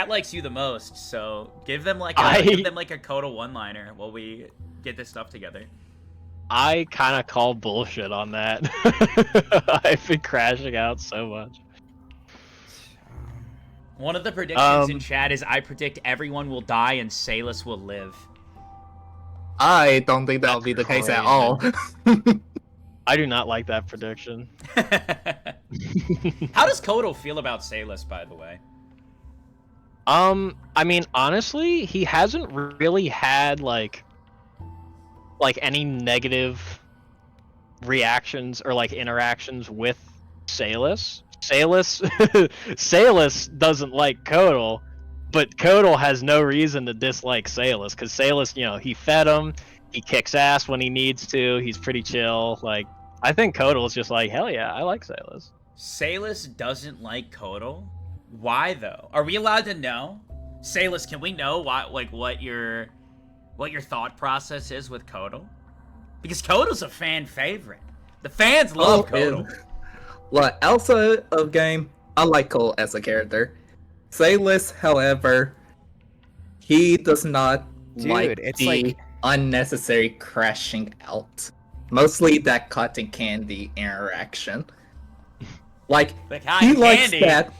chat likes you the most, so give them like a Kodo one-liner while we get this stuff together. I kind of call bullshit on that. I've been crashing out so much. One of the predictions in chat is I predict everyone will die and Salus will live. I don't think that'll be the case at all. I do not like that prediction. How does Kodo feel about Salus, by the way? I mean, honestly, he hasn't really had like any negative reactions or like interactions with Salus. Salus doesn't like Kodo, but Kodo has no reason to dislike Salus because Salus, you know, he fed him, he kicks ass when he needs to, he's pretty chill. Like, I think Kodo's just like, hell yeah, I like Salus. Salus doesn't like Kodo? Why though? Are we allowed to know? Salus, can we know why, like, what your thought process is with Kodo? Because Kodo's a fan favorite. The fans love Kodo. Like, outside of game, I like Cole as a character. Salus, however, he does not like unnecessary crashing out. Mostly that cotton candy interaction. Like, he likes that.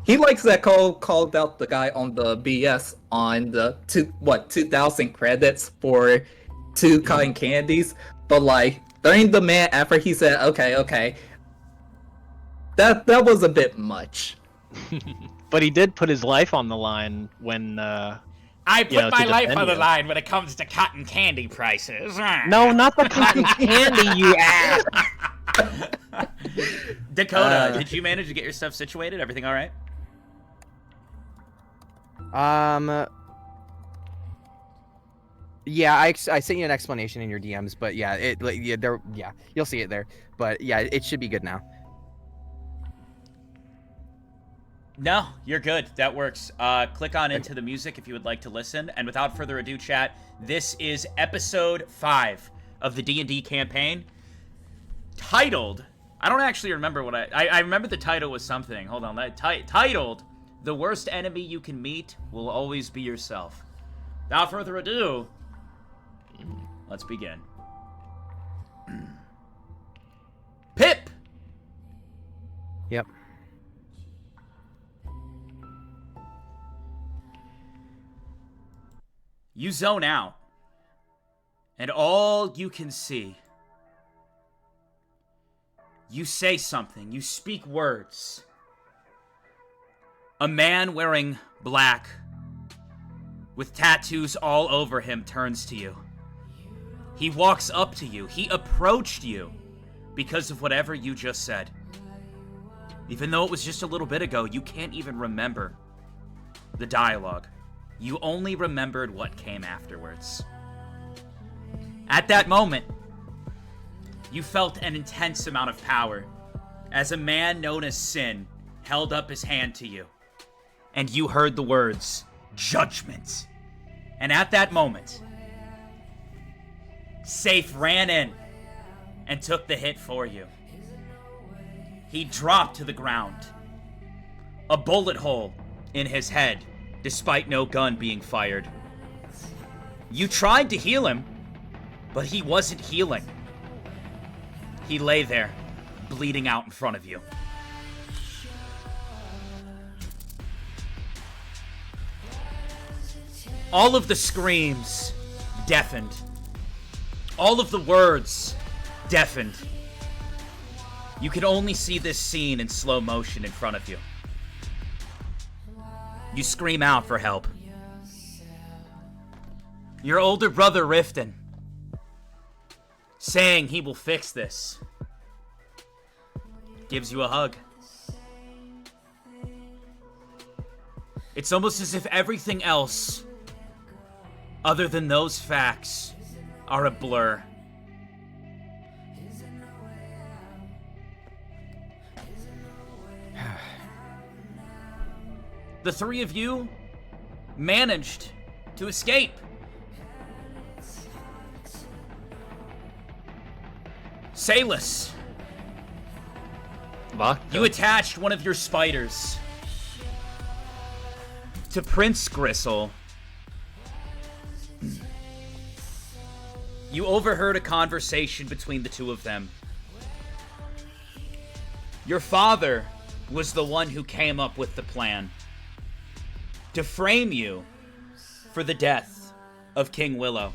He likes that Cole called out the guy on the BS on the 2000 credits for 2 cotton candies, but like during the man after he said okay, that was a bit much. But he did put his life on the line when I put my life on the line when it comes to cotton candy prices. No, not the cotton candy, you ass. Dakota, did you manage to get your stuff situated? Everything all right? Yeah, I sent you an explanation in your DMs, but yeah, you'll see it there. But yeah, it should be good now. No, you're good. That works. Click on into the music if you would like to listen. And without further ado, chat, this is episode 5 of the D&D campaign, titled, I don't actually remember what I remember the title was something. Hold on, titled, "The worst enemy you can meet will always be yourself." Without further ado, let's begin. Pip! Yep. You zone out, and all you can see, you say something, you speak words. A man wearing black, with tattoos all over him, turns to you. He walks up to you. He approached you because of whatever you just said. Even though it was just a little bit ago, you can't even remember the dialogue. You only remembered what came afterwards. At that moment, you felt an intense amount of power as a man known as Sin held up his hand to you. And you heard the words, "Judgment." And at that moment, Safe ran in and took the hit for you. He dropped to the ground, a bullet hole in his head, despite no gun being fired. You tried to heal him, but he wasn't healing. He lay there, bleeding out in front of you. All of the screams deafened. All of the words deafened. You could only see this scene in slow motion in front of you. You scream out for help. Your older brother, Riften, saying he will fix this, gives you a hug. It's almost as if everything else, other than those facts, are a blur. The three of you managed to escape. Salus, you attached one of your spiders to Prince Gristle, you overheard a conversation between the two of them. Your father was the one who came up with the plan to frame you for the death of King Willow.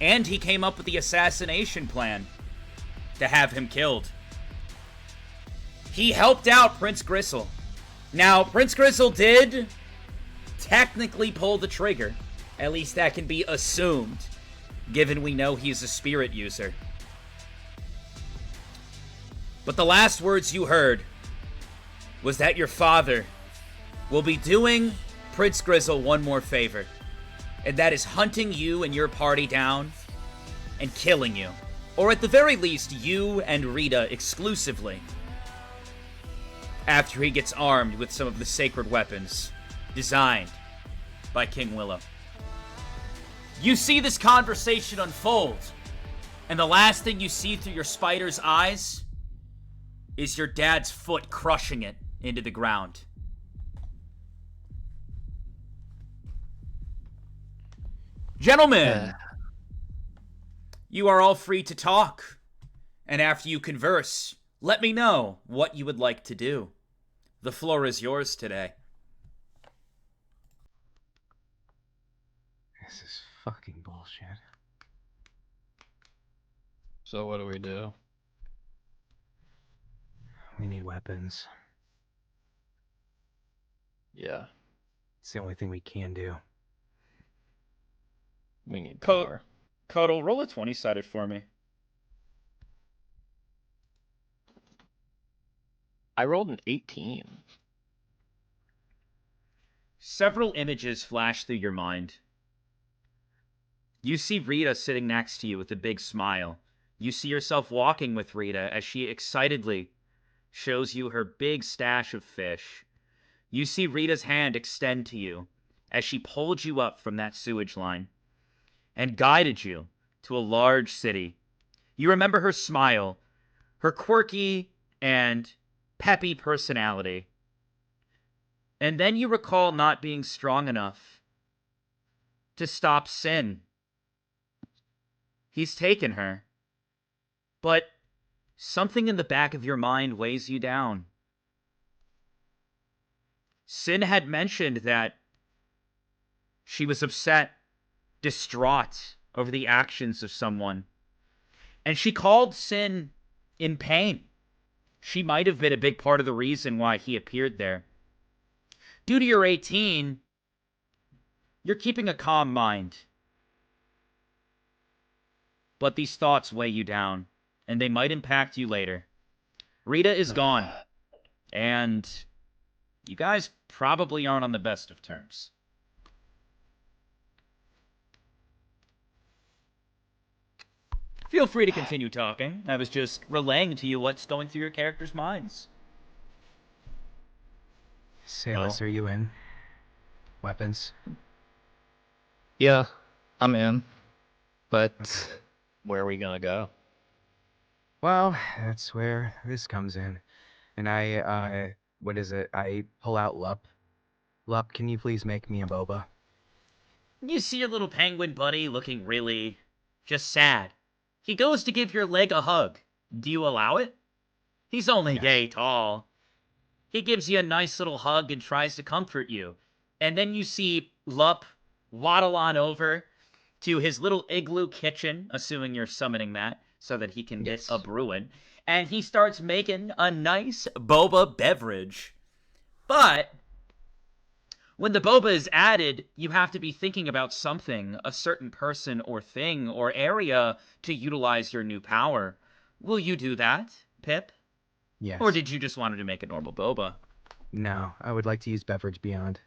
And he came up with the assassination plan to have him killed. He helped out Prince Gristle. Now, Prince Gristle did technically pull the trigger. At least that can be assumed, given we know he's a spirit user. But the last words you heard was that your father will be doing Prince Gristle one more favor, and that is hunting you and your party down and killing you. Or at the very least, you and Rita exclusively, after he gets armed with some of the sacred weapons designed by King Willow. You see this conversation unfold, and the last thing you see through your spider's eyes is your dad's foot crushing it into the ground. Gentlemen, you are all free to talk, and after you converse, let me know what you would like to do. The floor is yours today. This is fucking bullshit. So what do we do? We need weapons. Yeah, It's the only thing we can do. we need power. Cuddle, roll a 20-sided for me. I rolled an 18. Several images flash through your mind. You see Rita sitting next to you with a big smile. You see yourself walking with Rita as she excitedly shows you her big stash of fish. You see Rita's hand extend to you as she pulled you up from that sewage line and guided you to a large city. You remember her smile, her quirky and peppy personality. And then you recall not being strong enough to stop Sin. He's taken her. But something in the back of your mind weighs you down. Sin had mentioned that she was upset, distraught over the actions of someone. And she called Sin in pain. She might have been a big part of the reason why he appeared there. Due to your 18, you're keeping a calm mind. But these thoughts weigh you down, and they might impact you later. Rita is gone, and you guys probably aren't on the best of terms. Feel free to continue talking. I was just relaying to you what's going through your characters' minds. Salis, are you in? Weapons? Yeah, I'm in. But Where are we gonna go? Well, that's where this comes in. And what is it? I pull out Lup. Lup, can you please make me a boba? You see your little penguin buddy looking really just sad. He goes to give your leg a hug. Do you allow it? He's only Yes. yay tall. He gives you a nice little hug and tries to comfort you. And then you see Lup waddle on over to his little igloo kitchen, assuming you're summoning that, so that he can get Yes. a brewing. And he starts making a nice boba beverage. But when the boba is added, you have to be thinking about something, a certain person or thing or area to utilize your new power. Will you do that, Pip? Yes. Or did you just want to make a normal boba? No, I would like to use Beverage Beyond.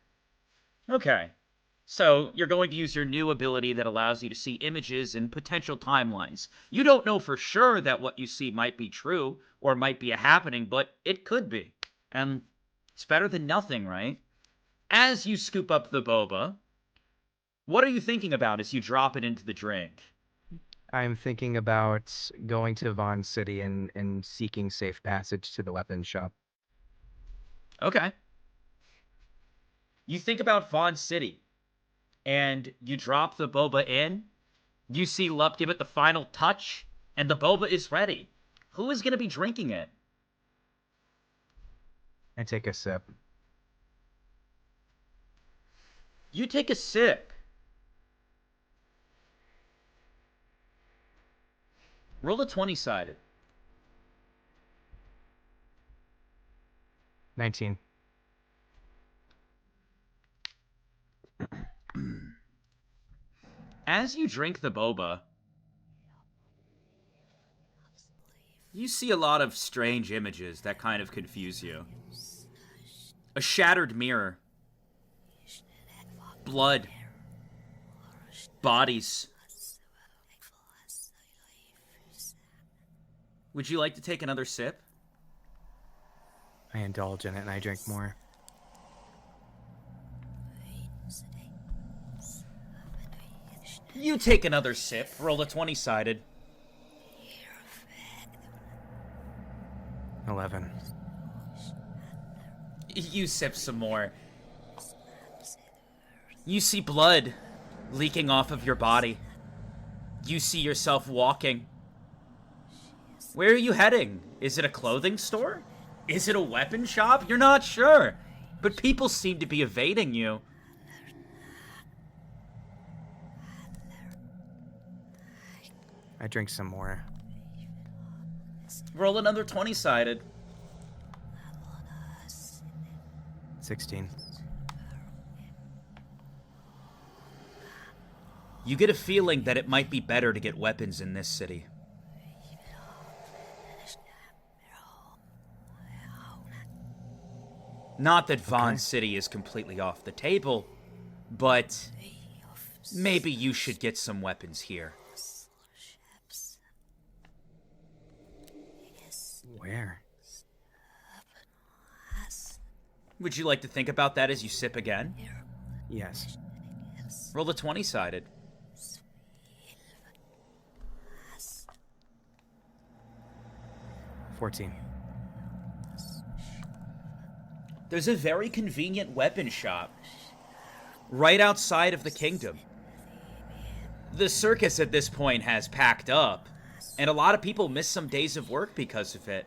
Okay. So you're going to use your new ability that allows you to see images and potential timelines. You don't know for sure that what you see might be true or might be a happening, but it could be. And it's better than nothing, right? As you scoop up the boba, what are you thinking about as you drop it into the drink? I'm thinking about going to Vaughn City and seeking safe passage to the weapons shop. Okay. You think about Vaughn City, and you drop the boba in. You see Lup give it the final touch, and the boba is ready. Who is going to be drinking it? I take a sip. You take a sip. Roll a 20-sided. 19. As you drink the boba, you see a lot of strange images that kind of confuse you. A shattered mirror. Blood. Bodies. Would you like to take another sip? I indulge in it and I drink more. You take another sip. Roll a 20-sided. 11. You sip some more. You see blood leaking off of your body. You see yourself walking. Where are you heading? Is it a clothing store? Is it a weapon shop? You're not sure. But people seem to be evading you. I drink some more. Roll another 20-sided. 16. You get a feeling that it might be better to get weapons in this city. Not that Vaughn City is completely off the table, but maybe you should get some weapons here. Where? Would you like to think about that as you sip again? Yes. Roll a 20-sided. 14. There's a very convenient weapon shop right outside of the kingdom. The circus at this point has packed up, and a lot of people miss some days of work because of it.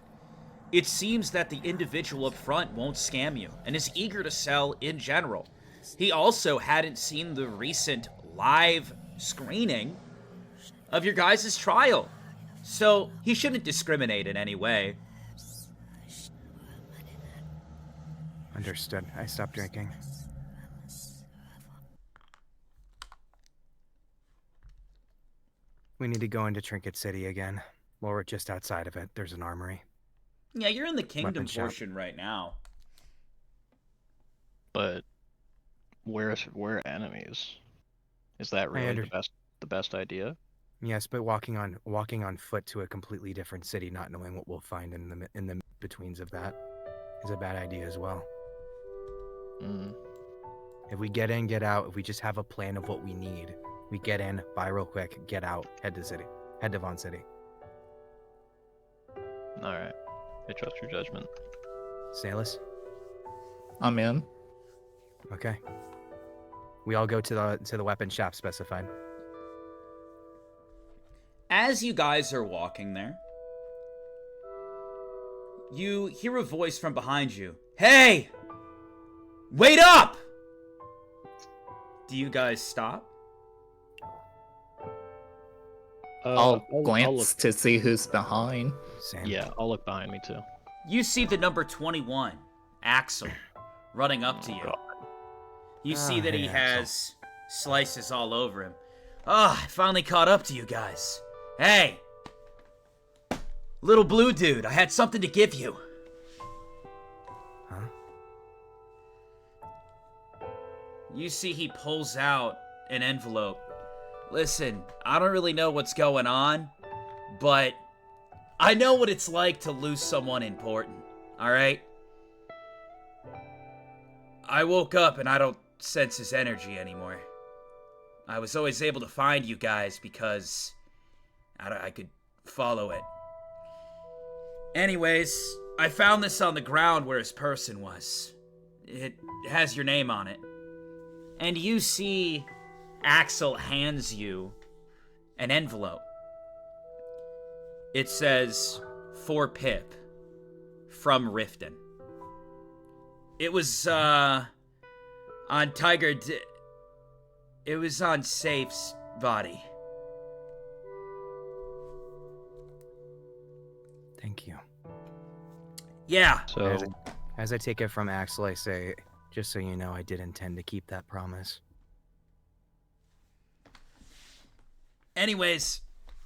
It seems that the individual up front won't scam you, and is eager to sell in general. He also hadn't seen the recent live screening of your guys' trial, so he shouldn't discriminate in any way. Understood. I stopped drinking. We need to go into Trinket City again. Well, we're just outside of it. There's an armory. Yeah, you're in the kingdom Weapon shop. portion right now. But where enemies? Is that really the best idea? Yes, but walking on foot to a completely different city, not knowing what we'll find in the betweens of that, is a bad idea as well. Mm. If we get in, get out. If we just have a plan of what we need, we get in, buy real quick, get out, head to Vaughn City. All right, I trust your judgment. Salus? I'm in. Okay. We all go to the weapon shop specified. As you guys are walking there, you hear a voice from behind you. Hey! Wait up! Do you guys stop? I'll I'll glance to see who's behind. Sam. Yeah, I'll look behind me too. You see the number 21, Axel, running up to you. You see that he hey, has slices all over him. Ah, I finally caught up to you guys. Hey! Little blue dude, I had something to give you. Huh? You see he pulls out an envelope. Listen, I don't really know what's going on, but I know what it's like to lose someone important, alright? I woke up and I don't sense his energy anymore. I was always able to find you guys because I could follow it. Anyways, I found this on the ground where his person was. It has your name on it. And you see Axel hands you an envelope. It says, "For Pip, from Riften." It was, on it was on Safe's body. Thank you. Yeah. So, As I take it from Axel, I say, just so you know, I did intend to keep that promise. Anyways,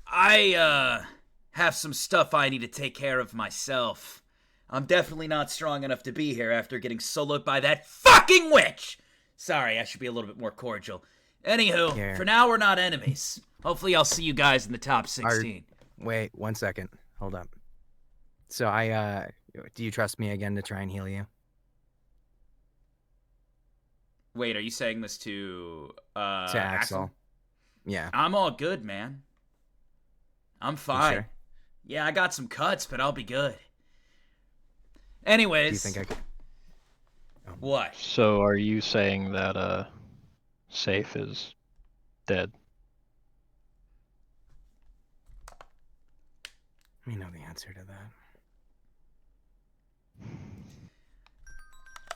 I, have some stuff I need to take care of myself. I'm definitely not strong enough to be here after getting soloed by that fucking witch! Sorry, I should be a little bit more cordial. Anywho, for now we're not enemies. Hopefully I'll see you guys in the top 16. Wait, 1 second. Hold up. So do you trust me again to try and heal you? Wait, are you saying this to Axel? Yeah. I'm all good, man. I'm fine. Sure? Yeah, I got some cuts, but I'll be good. Anyways. Do you think I could? What? so are you saying that Safe is dead? We know the answer to that.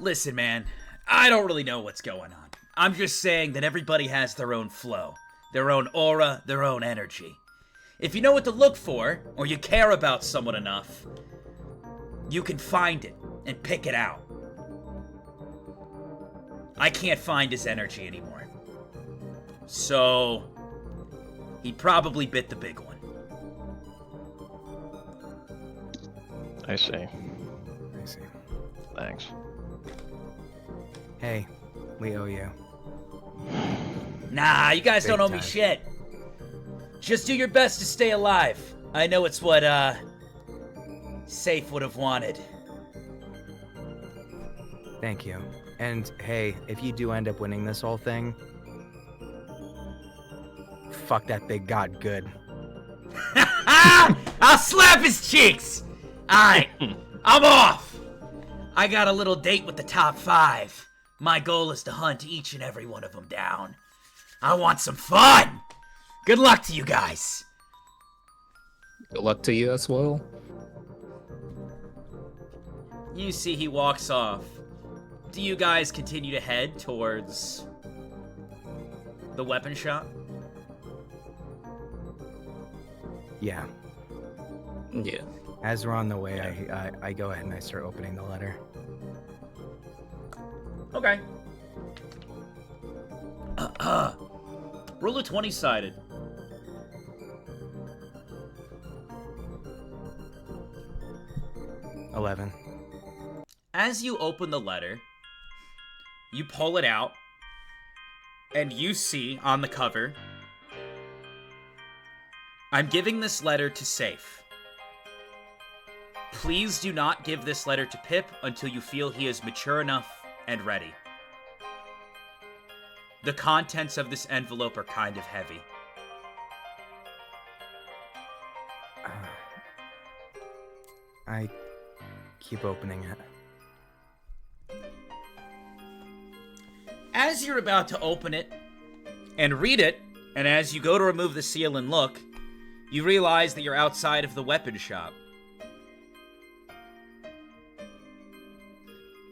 Listen, man, I don't really know what's going on. I'm just saying that everybody has their own flow, their own aura, their own energy. If you know what to look for, or you care about someone enough, you can find it and pick it out. I can't find his energy anymore. So, he probably bit the big one. I see. I see. Thanks. Hey, we owe you. Nah, you guys Big don't owe me time. shit. Just do your best to stay alive. I know it's what, Safe would have wanted. Thank you. And hey, if you do end up winning this whole thing, fuck that big god good. I'll slap his cheeks! Alright, I'm off! I got a little date with the top 5. My goal is to hunt each and every one of them down. I want some fun! Good luck to you guys! Good luck to you as well. You see he walks off. Do you guys continue to head towards the weapon shop? Yeah. Yeah. As we're on the way, I go ahead and I start opening the letter. Okay. Roll a 20-sided. $11. As you open the letter, you pull it out, and you see on the cover, "I'm giving this letter to Safe. Please do not give this letter to Pip until you feel he is mature enough and ready. The contents of this envelope are kind of heavy." I keep opening it. As you're about to open it and read it, and as you go to remove the seal and look, you realize that you're outside of the weapon shop.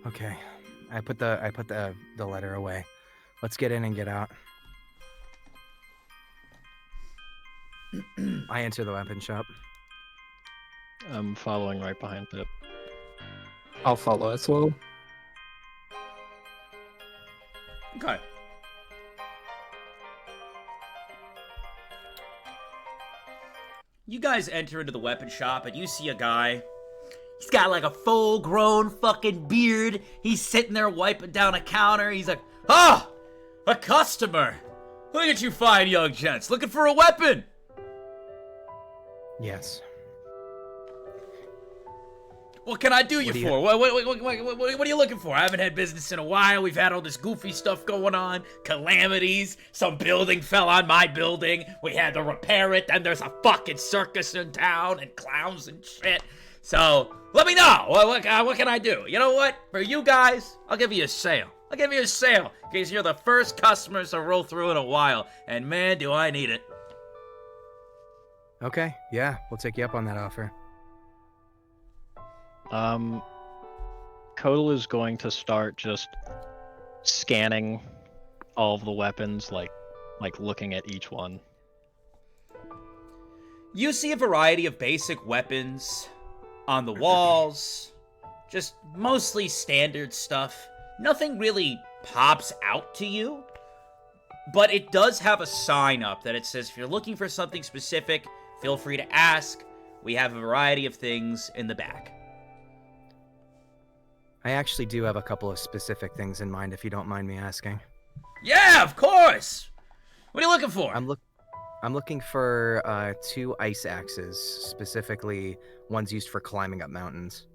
Okay. I put the letter away. Let's get in and get out. I enter the weapon shop. I'm following right behind Pip. I'll follow as well. Okay. You guys enter into the weapon shop and you see a guy. He's got like a full-grown fucking beard. He's sitting there wiping down a counter. He's like, "Ah! A customer! Look at you fine young gents, looking for a weapon!" Yes. What can I do you What do you- for? What are you looking for? I haven't had business in a while. We've had all this goofy stuff going on. Calamities. Some building fell on my building. We had to repair it. Then there's a fucking circus in town and clowns and shit. So, let me know. What can I do? You know what? For you guys, I'll give you a sale. I'll give you a sale, in case you're the first customers to roll through in a while. And man, do I need it. Okay, yeah, we'll take you up on that offer. Kodal is going to start just scanning all of the weapons, like looking at each one. You see a variety of basic weapons on the walls, just mostly standard stuff. Nothing really pops out to you, but it does have a sign up that it says, if you're looking for something specific, feel free to ask. We have a variety of things in the back. I actually do have a couple of specific things in mind, if you don't mind me asking. Yeah, of course! What are you looking for? I'm looking for 2 ice axes, specifically ones used for climbing up mountains.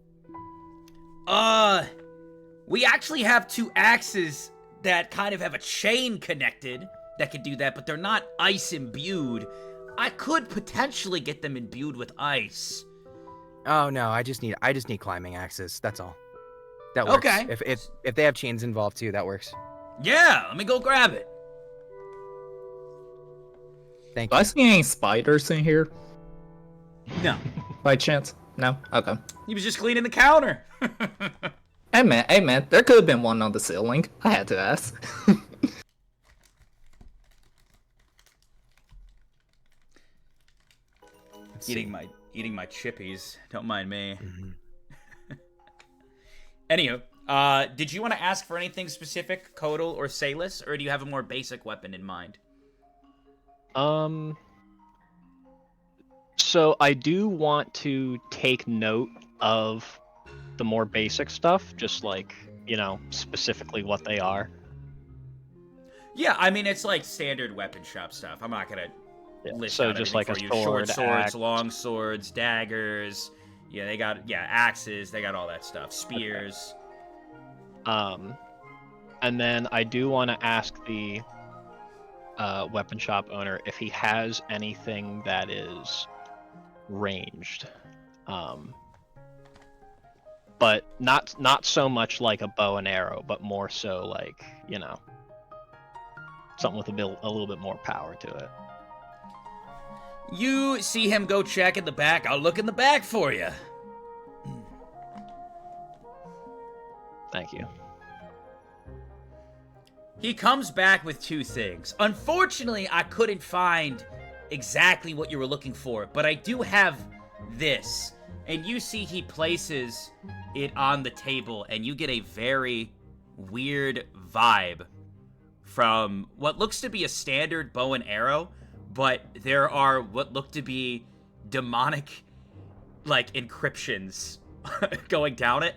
We actually have 2 axes that kind of have a chain connected that can do that, but they're not ice imbued. I could potentially get them imbued with ice. Oh no, I just need climbing axes. That's all. That works. Okay. If they have chains involved too, that works. Yeah, let me go grab it. Thank Do you. I see any spiders in here? No. By chance? No? Okay. He was just cleaning the counter. Hey man, there could have been one on the ceiling. I had to ask. Eating my chippies. Don't mind me. Mm-hmm. Anywho, did you want to ask for anything specific, Kodal or Salus, or do you have a more basic weapon in mind? So I do want to take note of the more basic stuff, just like, specifically what they are. Yeah, I mean, it's like standard weapon shop stuff. I'm not gonna list so out just everything like for a you. sword, Short swords, axe. long swords, daggers. Yeah, they got axes. They got all that stuff. Spears. Okay. And then I do want to ask the weapon shop owner if he has anything that is ranged, but not so much like a bow and arrow, but more so like something with a little bit more power to it. You see him go check in the back. I'll look in the back for you. Thank you. He comes back with 2 things. Unfortunately, I couldn't find exactly what you were looking for, but I do have this. And you see he places it on the table, and you get a very weird vibe from what looks to be a standard bow and arrow, but there are what look to be demonic, encryptions going down it,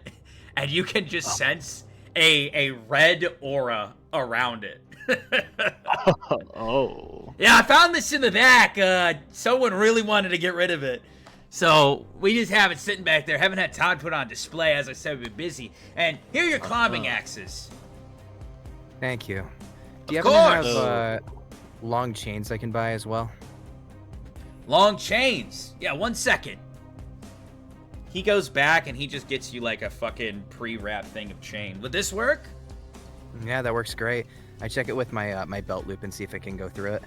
and you can just sense a red aura around it. Oh. Yeah, I found this in the back. Someone really wanted to get rid of it. So, we just have it sitting back there. Haven't had time to put it on display. As I said, we've been busy. And here are your climbing axes. Thank you. Do you Of happen course. to have long chains I can buy as well? Long chains. Yeah, 1 second. He goes back and he just gets you like a fucking pre-wrapped thing of chain. Would this work? Yeah, that works great. I check it with my my belt loop and see if it can go through it.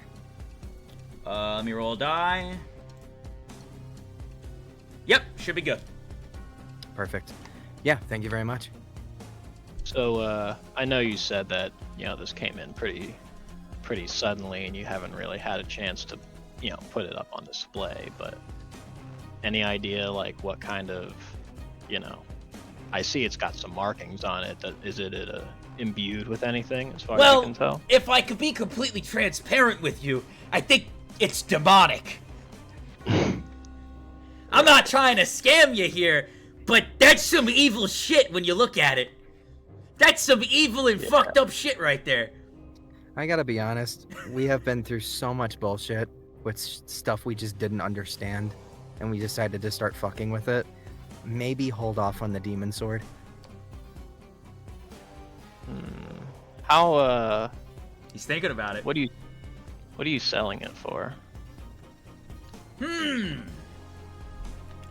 Let me roll a die. Yep, should be good. Perfect. Yeah, thank you very much. So I know you said that this came in pretty suddenly, and you haven't really had a chance to put it up on display. But any idea what kind of I see it's got some markings on it. Is it imbued with anything as far as you can tell? Well, if I could be completely transparent with you, I think it's demonic. I'm not trying to scam you here, but that's some evil shit when you look at it. That's some evil and fucked up shit right there. I gotta be honest, we have been through so much bullshit with stuff we just didn't understand, and we decided to start fucking with it. Maybe hold off on the demon sword. How He's thinking about it. what are you selling it for?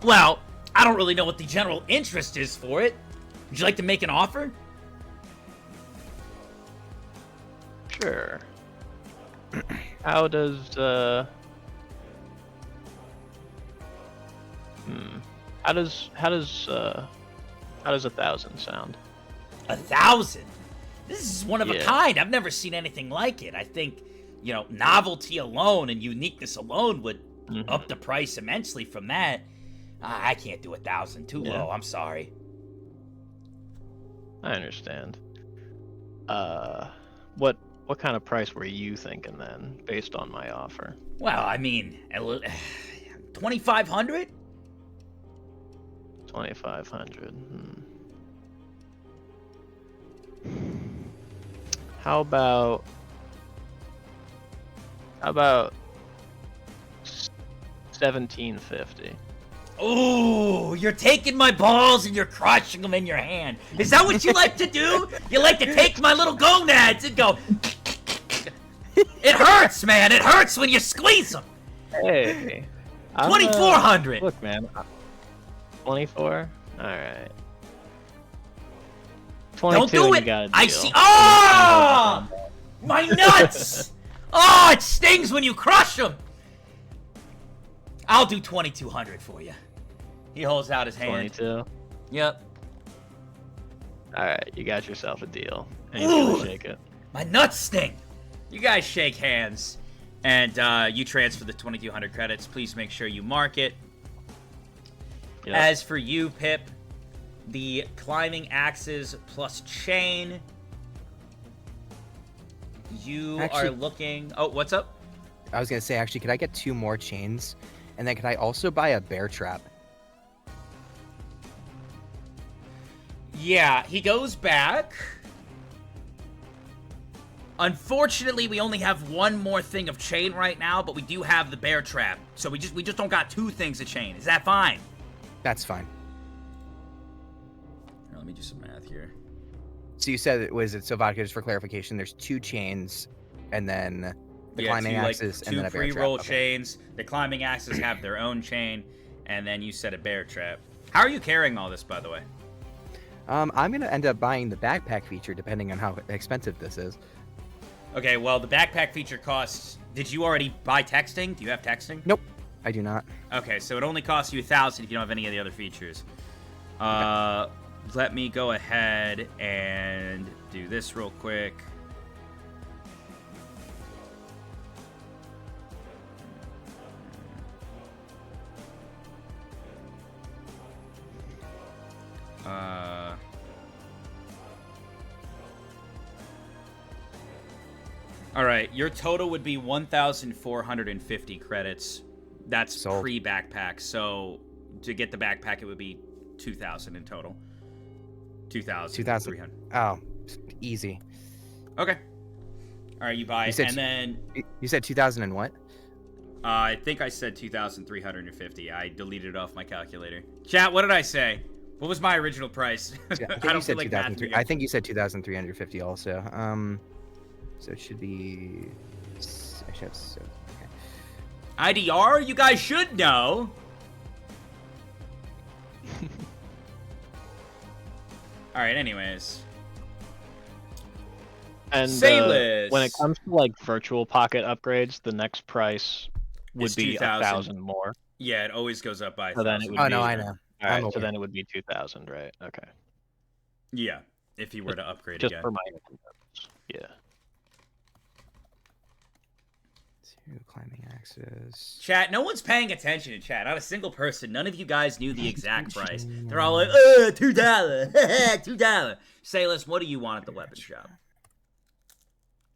Well, I don't really know what the general interest is for it. Would you like to make an offer? Sure. How does how does 1,000 sound? 1,000? This is one of a Yeah. kind. I've never seen anything like it. I think, novelty alone and uniqueness alone would up the price immensely from that. I can't do 1,000. Too Yeah. low. I'm sorry. I understand. What kind of price were you thinking then, based on my offer? Well, I mean, 2,500? 2,500. How about 1,750? Oh, you're taking my balls and you're crushing them in your hand. Is that what you like to do? You like to take my little gonads and go... It hurts, man. It hurts when you squeeze them. Hey, 2,400. Look, man. 24. All right. 22. Don't do You it. got a I deal. see. Oh, my nuts. Oh, it stings when you crush them. I'll do 2,200 for you. He holds out his hand. 22. Yep. All right, you got yourself a deal. And he's gonna Ooh. shake it. My nuts sting. You guys shake hands, and you transfer the 2,200 credits. Please make sure you mark it. Yep. As for you, Pip, the climbing axes plus chain, you Actually- are looking... Oh, what's up? I was gonna say, actually, could I get 2 more chains? And then could I also buy a bear trap? Yeah, he goes back. Unfortunately, we only have one more thing of chain right now, but we do have the bear trap. So we just don't got 2 things of chain. Is that fine? That's fine. Here, let me do some math here. So you said so vodka, just for clarification, there's 2 chains, and then the climbing 2, axis, and then a bear trap. pre-roll Okay. chains. The climbing axes have their own chain, and then you set a bear trap. How are you carrying all this, by the way? I'm gonna end up buying the backpack feature, depending on how expensive this is. Okay, well, the backpack feature costs... Did you already buy texting? Do you have texting? Nope, I do not. Okay, so it only costs you 1,000 if you don't have any of the other features. Let me go ahead and do this real quick. All right, your total would be 1,450 credits. That's Sold. pre-backpack. So to get the backpack, it would be 2,000 in total. 2,300. Oh, easy. Okay. All right, you buy You it, said and then You said 2,000 and what? I think I said 2,350. I deleted it off my calculator. Chat, what did I say? What was my original price? Yeah, I think I you don't said feel like 2,300. mathing I it. think you said 2,350 also. So it should be. I should have. Okay. IDR, you guys should know. All right. Anyways, And Sailors. when it comes to like virtual pocket upgrades, the next price would It's be 2,000. 1,000 more. yeah, it always goes up by. So then 1,000. it would Oh be, no, I know. All I'm right, so aware. then it would be 2,000, right? Okay. Yeah, if you were to upgrade Just again. for my purpose. Yeah. 2 climbing axes. Chat, no one's paying attention in chat. Not a single person. None of you guys knew the exact price. They're all like, $2, $2. Sailors, what do you want at the weapon shop?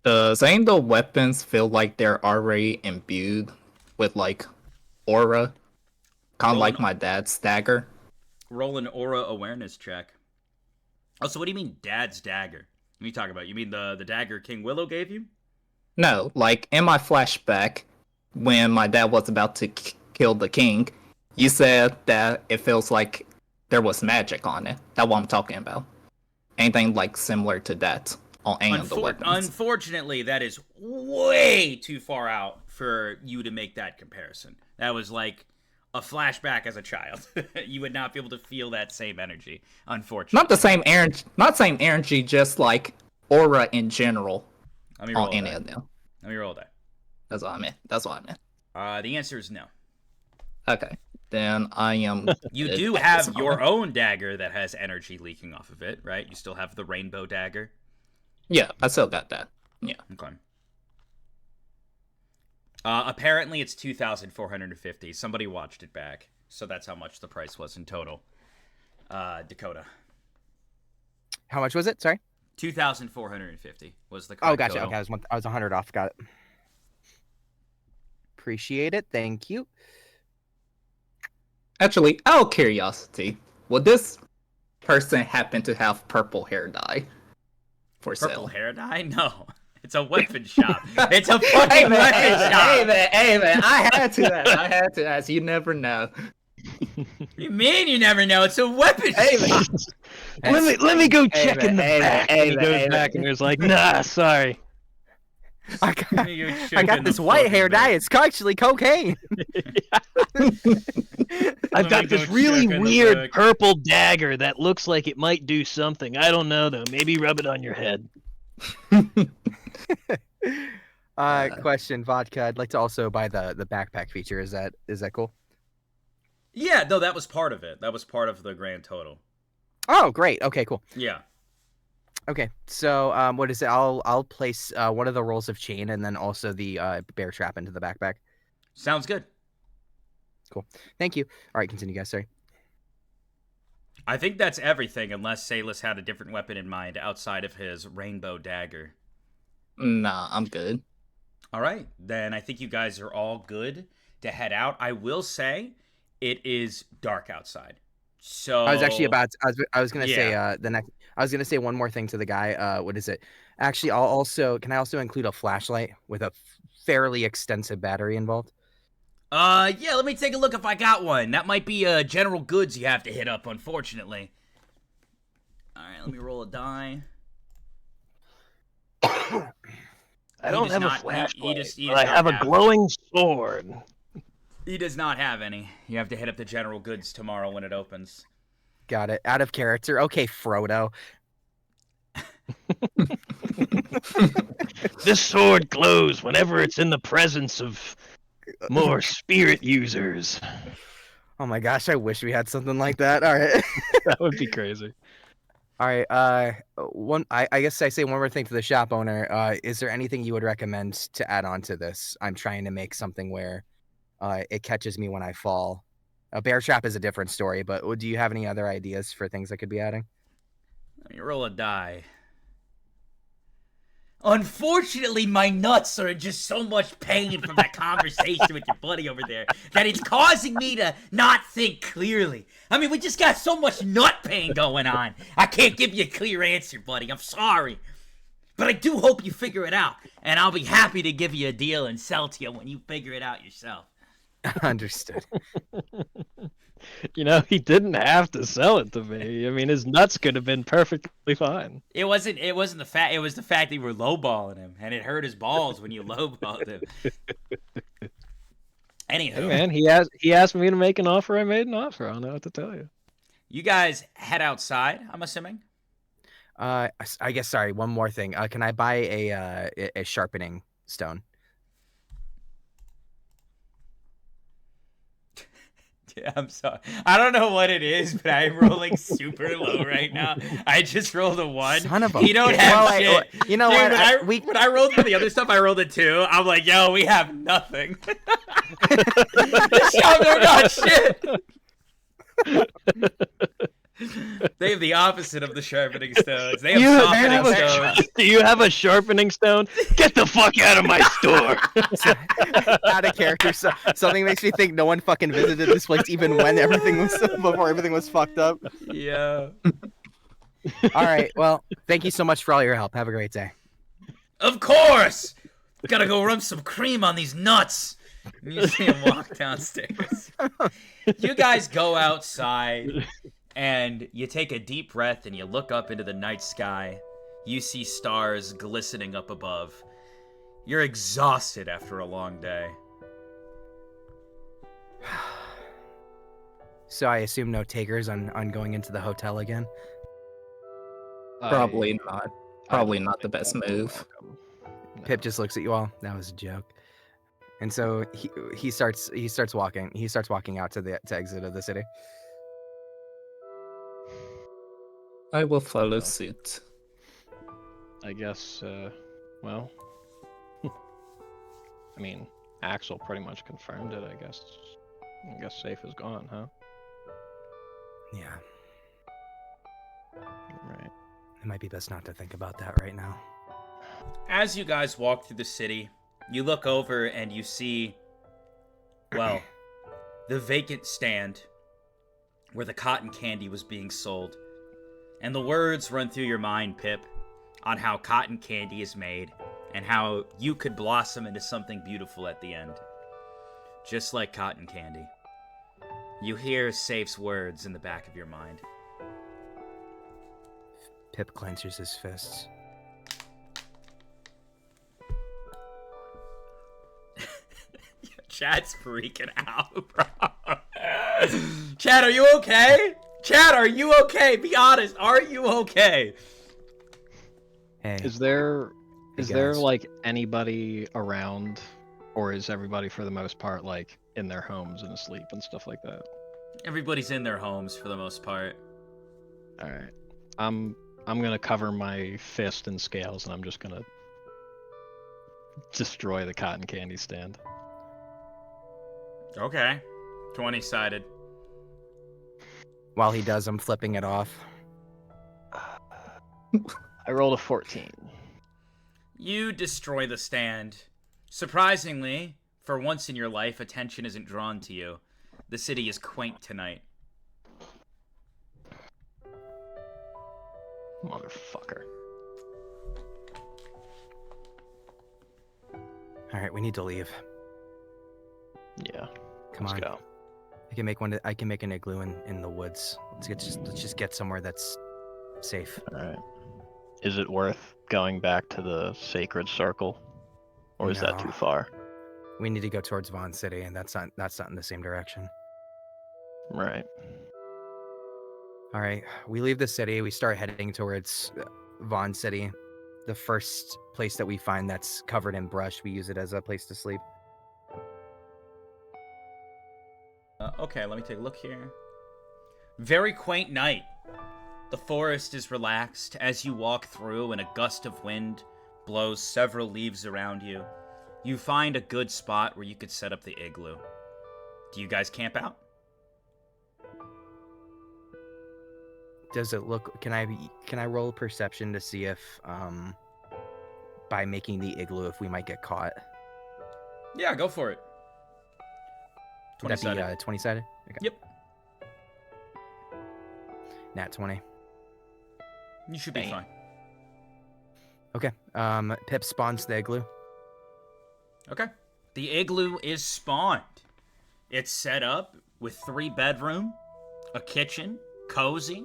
Does any of the weapons feel like they're already imbued with like aura? Kind of like my dad's dagger. Roll an aura awareness check. Also, what do you mean dad's dagger? What are you talking about? You mean the dagger King Willow gave you? No, like in my flashback, when my dad was about to kill the king, you said that it feels like there was magic on it. That's what I'm talking about. Anything like similar to that on any of the weapons. Unfortunately, that is way too far out for you to make that comparison. That was like a flashback as a child. You would not be able to feel that same energy, unfortunately. Not the same energy, just like aura in general. Let me roll. any of them. Let me roll that. That's what I meant. The answer is no. Okay. Then I am. You do have your own dagger that has energy leaking off of it, right? You still have the rainbow dagger. Yeah, I still got that. Yeah. Okay. Apparently it's 2,450. Somebody watched it back, so that's how much the price was in total. Dakota. How much was it? Sorry. 2,450 was the. Oh, gotcha. Total. Okay, I was 100 off. Got it. Appreciate it. Thank you. Actually, out of curiosity, would this person happen to have purple hair dye for sale? Purple hair dye? No. It's a weapon shop. It's a fucking weapon shop. Hey man, I had to ask. You never know. What do you mean you never know? It's a weapon shop. Let me go check in the back. He goes back and he was like, nah, sorry. I got this white hair dye. It's actually cocaine. I've got this really weird purple dagger that looks like it might do something. I don't know though. Maybe rub it on your head. Question, Vodka. I'd like to also buy the backpack feature. Is that cool? Yeah, no, that was part of it. That was part of the grand total. Oh, great. Okay, cool. Yeah. Okay, so what is it? I'll place one of the rolls of chain and then also the bear trap into the backpack. Sounds good. Cool. Thank you. All right, continue, guys. Sorry. I think that's everything, unless Salus had a different weapon in mind outside of his rainbow dagger. Nah, I'm good. All right, then I think you guys are all good to head out. I will say it is dark outside. So I was actually I was gonna say I was gonna say one more thing to the guy. What is it? Actually, can I also include a flashlight with a fairly extensive battery involved? Yeah, let me take a look if I got one. That might be general goods you have to hit up, unfortunately. All right, let me roll a die. I don't have a flashlight, but I have a glowing sword. He does not have any. You have to hit up the general goods tomorrow when it opens. Got it. Out of character. Okay, Frodo. This sword glows whenever it's in the presence of more spirit users. Oh my gosh, I wish we had something like that. All right. That would be crazy. All right. I guess I say one more thing to the shop owner. Is there anything you would recommend to add on to this? I'm trying to make something where it catches me when I fall. A bear trap is a different story, but do you have any other ideas for things I could be adding? Let me roll a die. Unfortunately, my nuts are in just so much pain from that conversation with your buddy over there that it's causing me to not think clearly. I mean, we just got so much nut pain going on. I can't give you a clear answer, buddy. I'm sorry. But I do hope you figure it out, and I'll be happy to give you a deal and sell to you when you figure it out yourself. Understood. You know, he didn't have to sell it to me. I mean, his nuts could have been perfectly fine. It wasn't the fact. It was the fact that you were lowballing him, and it hurt his balls when you lowballed him. Anywho, hey man, he asked me to make an offer. I made an offer. I don't know what to tell you. You guys head outside, I'm assuming. I guess. Sorry, one more thing. Can I buy a sharpening stone? Yeah, I'm sorry. I don't know what it is, but I'm rolling super low right now. I just rolled a 1. Son of a you don't have shit. You know Dude, what? When I rolled for the other stuff, I rolled a 2. I'm like, yo, we have nothing. The shop don't got shit. They have the opposite of the sharpening stones. They have softening stones. Do you have a sharpening stone? Get the fuck out of my store! Out of character. So, something makes me think no one fucking visited this place even when before everything was fucked up. Yeah. All right. Well, thank you so much for all your help. Have a great day. Of course. Gotta go rub some cream on these nuts. And you see him walk downstairs. You guys go outside. And you take a deep breath and you look up into the night sky. You see stars glistening up above. You're exhausted after a long day. So I assume no takers on going into the hotel again? Probably not. Probably not the best move. Pip just looks at you all. That was a joke. And so he starts walking. He starts walking out to exit of the city. I will follow suit. I guess, well, I mean, Axel pretty much confirmed it, I guess. I guess safe is gone, huh? Yeah. Right. It might be best not to think about that right now. As you guys walk through the city, you look over and you see, well, the vacant stand where the cotton candy was being sold. And the words run through your mind, Pip, on how cotton candy is made and how you could blossom into something beautiful at the end. Just like cotton candy. You hear Safe's words in the back of your mind. Pip clenches his fists. Chad's freaking out, bro. Chad, are you okay? Chad, are you okay? Be honest. Are you okay? Hey. Is there guys. like anybody around, or is everybody for the most part like in their homes and asleep and stuff like that? Everybody's in their homes for the most part. All right. I'm gonna cover my fist in scales and I'm just gonna destroy the cotton candy stand. Okay. 20-sided. While he does, I'm flipping it off. I rolled a 14. You destroy the stand. Surprisingly, for once in your life, attention isn't drawn to you. The city is quaint tonight. Motherfucker. Alright, we need to leave. Yeah. Come Let's on. go. I can make an igloo in the woods. Let's just get somewhere that's safe. All right. Is it worth going back to the sacred circle, or is that No. too far? We need to go towards Vaughn City, and that's not in the same direction. Right. All right, we leave the city. We start heading towards Vaughn City. The first place that we find that's covered in brush, we use it as a place to sleep. Okay, let me take a look here. Very quaint night. The forest is relaxed as you walk through, and a gust of wind blows several leaves around you. You find a good spot where you could set up the igloo. Do you guys camp out? Does it look? Can I roll perception to see if by making the igloo if we might get caught? Yeah, go for it. Would that be 20-sided. 20-sided? Okay. Yep. Nat 20. You should be Bang. fine. Okay. Pip spawns the igloo. Okay. The igloo is spawned. It's set up with 3 bedroom, a kitchen, cozy.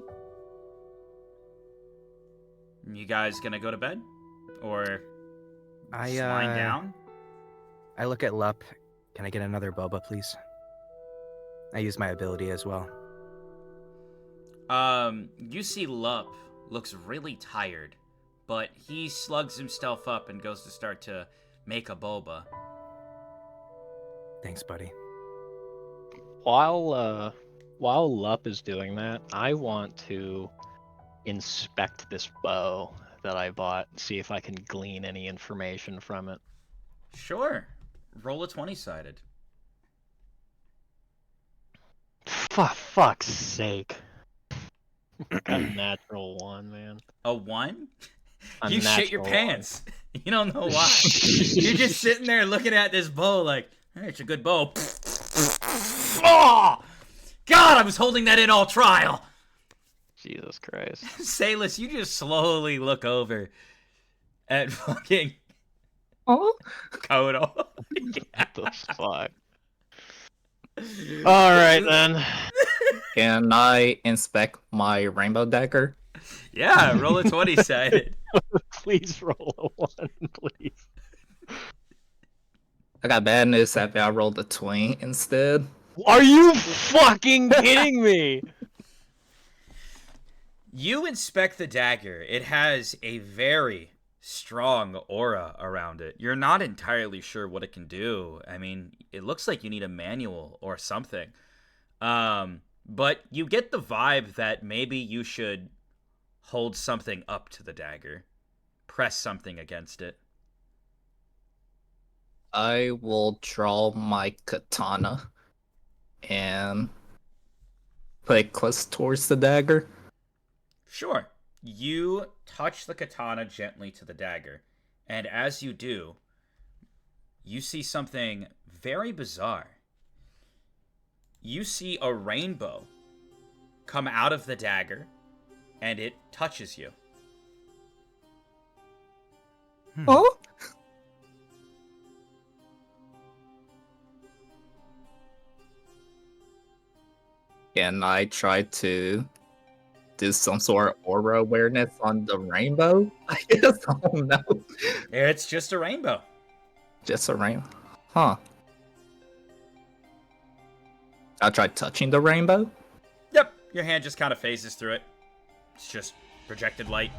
You guys gonna go to bed? Or just lying down? I look at Lup. Can I get another boba, please? I use my ability as well. You see Lup looks really tired, but he slugs himself up and goes to start to make a boba. Thanks, buddy. While Lup is doing that, I want to inspect this bow that I bought, see if I can glean any information from it. Sure. Roll a 20-sided. For fuck's sake. Got a natural 1, man. A 1? A You shit your natural 1. pants. You don't know why. You're just sitting there looking at this bow like, hey, it's a good bow. Oh! God, I was holding that in all trial. Jesus Christ. Salis, you just slowly look over at fucking Oh, Kodo. What the fuck? Alright then. can I inspect my rainbow dagger? Yeah, roll a 20-sided. Please roll a 1, please. I got bad news, Sappy. I rolled a 20 instead. Are you fucking kidding me? You inspect the dagger. It has a very, strong aura around it. You're not entirely sure what it can do. I mean, it looks like you need a manual or something. But you get the vibe that maybe you should hold something up to the dagger. Press something against it. I will draw my katana and put it close towards the dagger. Sure. You touch the katana gently to the dagger, and as you do, you see something very bizarre. You see a rainbow come out of the dagger, and it touches you. Oh? Can I try to do some sort of aura awareness on the rainbow? I guess. I don't know. It's just a rainbow. Just a rainbow. Huh. I tried touching the rainbow. Yep, your hand just kind of phases through it. It's just projected light.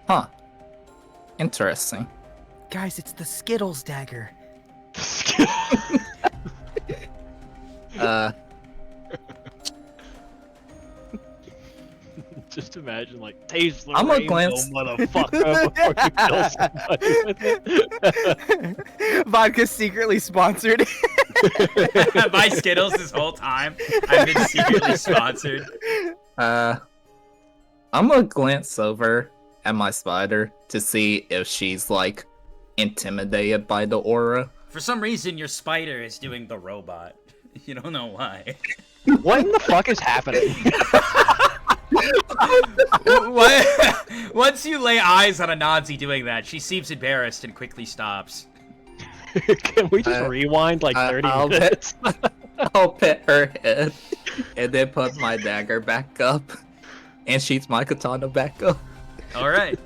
Huh. Interesting. Guys, it's the Skittles dagger. Just imagine, like, taste the I'm a rainbow, glance. motherfucker, before you kill somebody with it. Vodka secretly sponsored. By Skittles this whole time. I've been secretly sponsored. I'm gonna glance over at my spider to see if she's, like, intimidated by the aura. For some reason, your spider is doing the robot. You don't know why. What in the fuck is happening? Once you lay eyes on Anansi doing that, she seems embarrassed and quickly stops. Can we just rewind like 30 minutes? I'll pet her head and then put my dagger back up and sheath my katana back up. Alright.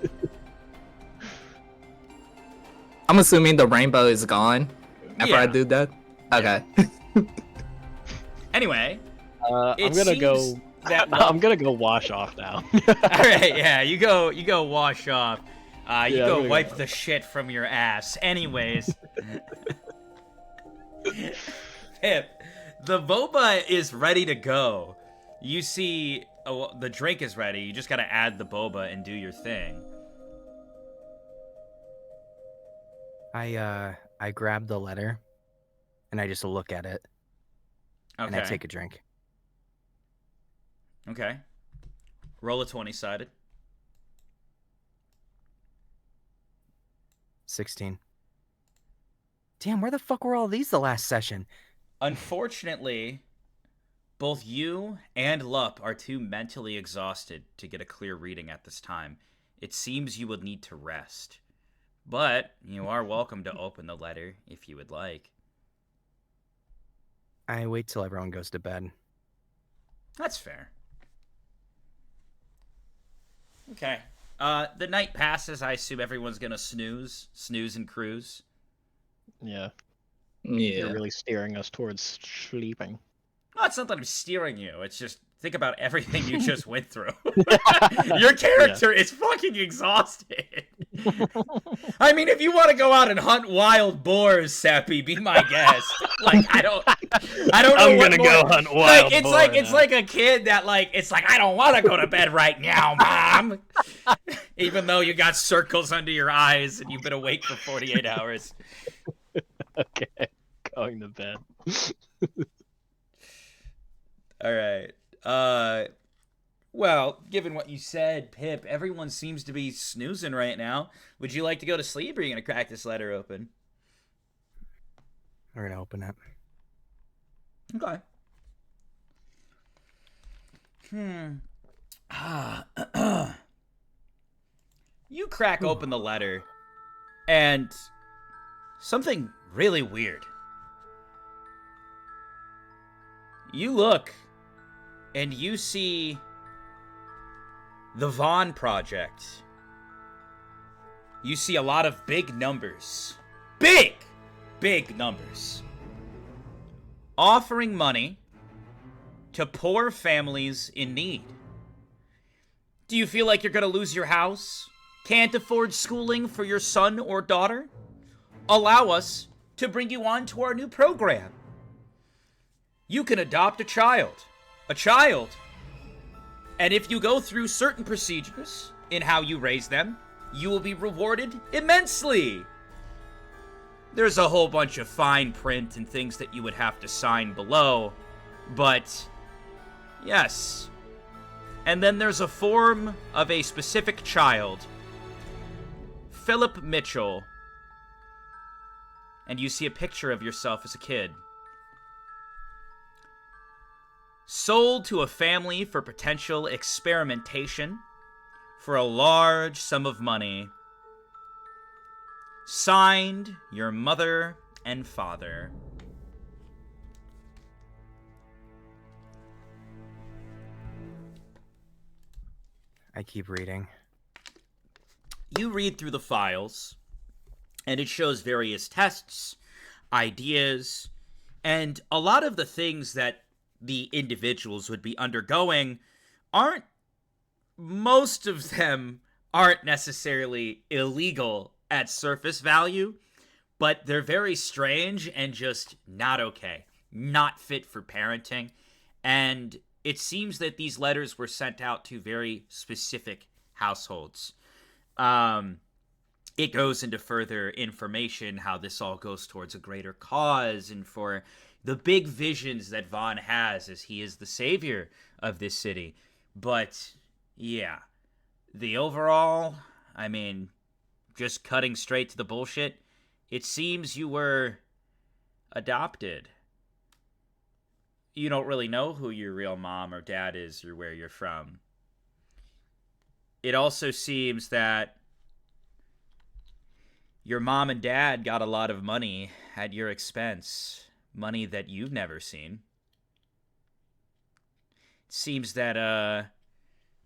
I'm assuming the rainbow is gone after I Yeah. do that. Okay. Anyway, I'm gonna go. I'm gonna go wash off now. Alright, yeah, you go wash off. You Yeah, go I'm gonna wipe go. the shit from your ass. Anyways. Pip, the boba is ready to go. You see, the drink is ready. You just gotta add the boba and do your thing. I grab the letter and I just look at it Okay. and I take a drink. Okay. Roll a 20-sided. 16. Damn, where the fuck were all these the last session? Unfortunately, both you and Lup are too mentally exhausted to get a clear reading at this time. It seems you would need to rest. But you are welcome to open the letter if you would like. I wait till everyone goes to bed. That's fair. Okay. The night passes. I assume everyone's gonna snooze and cruise. Yeah, Yeah. you're really steering us towards sleeping. No, it's not that I'm steering you. It's just think about everything you just went through. Your character is fucking exhausted. I mean, if you want to go out and hunt wild boars, Sappy, be my guest. Like, I don't know. I'm what gonna more- go hunt wild It's boar it's now. like a kid that it's like I don't want to go to bed right now, Mom. Even though you got circles under your eyes and you've been awake for 48 hours. Okay, going to bed. All right. Well, given what you said, Pip, everyone seems to be snoozing right now. Would you like to go to sleep, or are you going to crack this letter open? We're gonna open it. Okay. You crack open the letter, and something really weird. You look, and you see the Vaughn Project. You see a lot of big numbers. Big numbers. Offering money to poor families in need. Do you feel like you're going to lose your house? Can't afford schooling for your son or daughter? Allow us to bring you on to our new program. You can adopt a child. A child. And if you go through certain procedures in how you raise them, you will be rewarded immensely. There's a whole bunch of fine print and things that you would have to sign below, but yes. And then there's a form of a specific child, Philip Mitchell, and you see a picture of yourself as a kid. Sold to a family for potential experimentation for a large sum of money. Signed, your mother and father. I keep reading. You read through the files, and it shows various tests, ideas, and a lot of the things that the individuals would be undergoing most of them aren't necessarily illegal at surface value, but they're very strange and just not okay, not fit for parenting. And it seems that these letters were sent out to very specific households. It goes into further information how this all goes towards a greater cause and for the big visions that Vaughn has as he is the savior of this city. But yeah, the overall, I mean, just cutting straight to the bullshit, it seems you were adopted. You don't really know who your real mom or dad is or where you're from. It also seems that your mom and dad got a lot of money at your expense. Money that you've never seen. It seems that,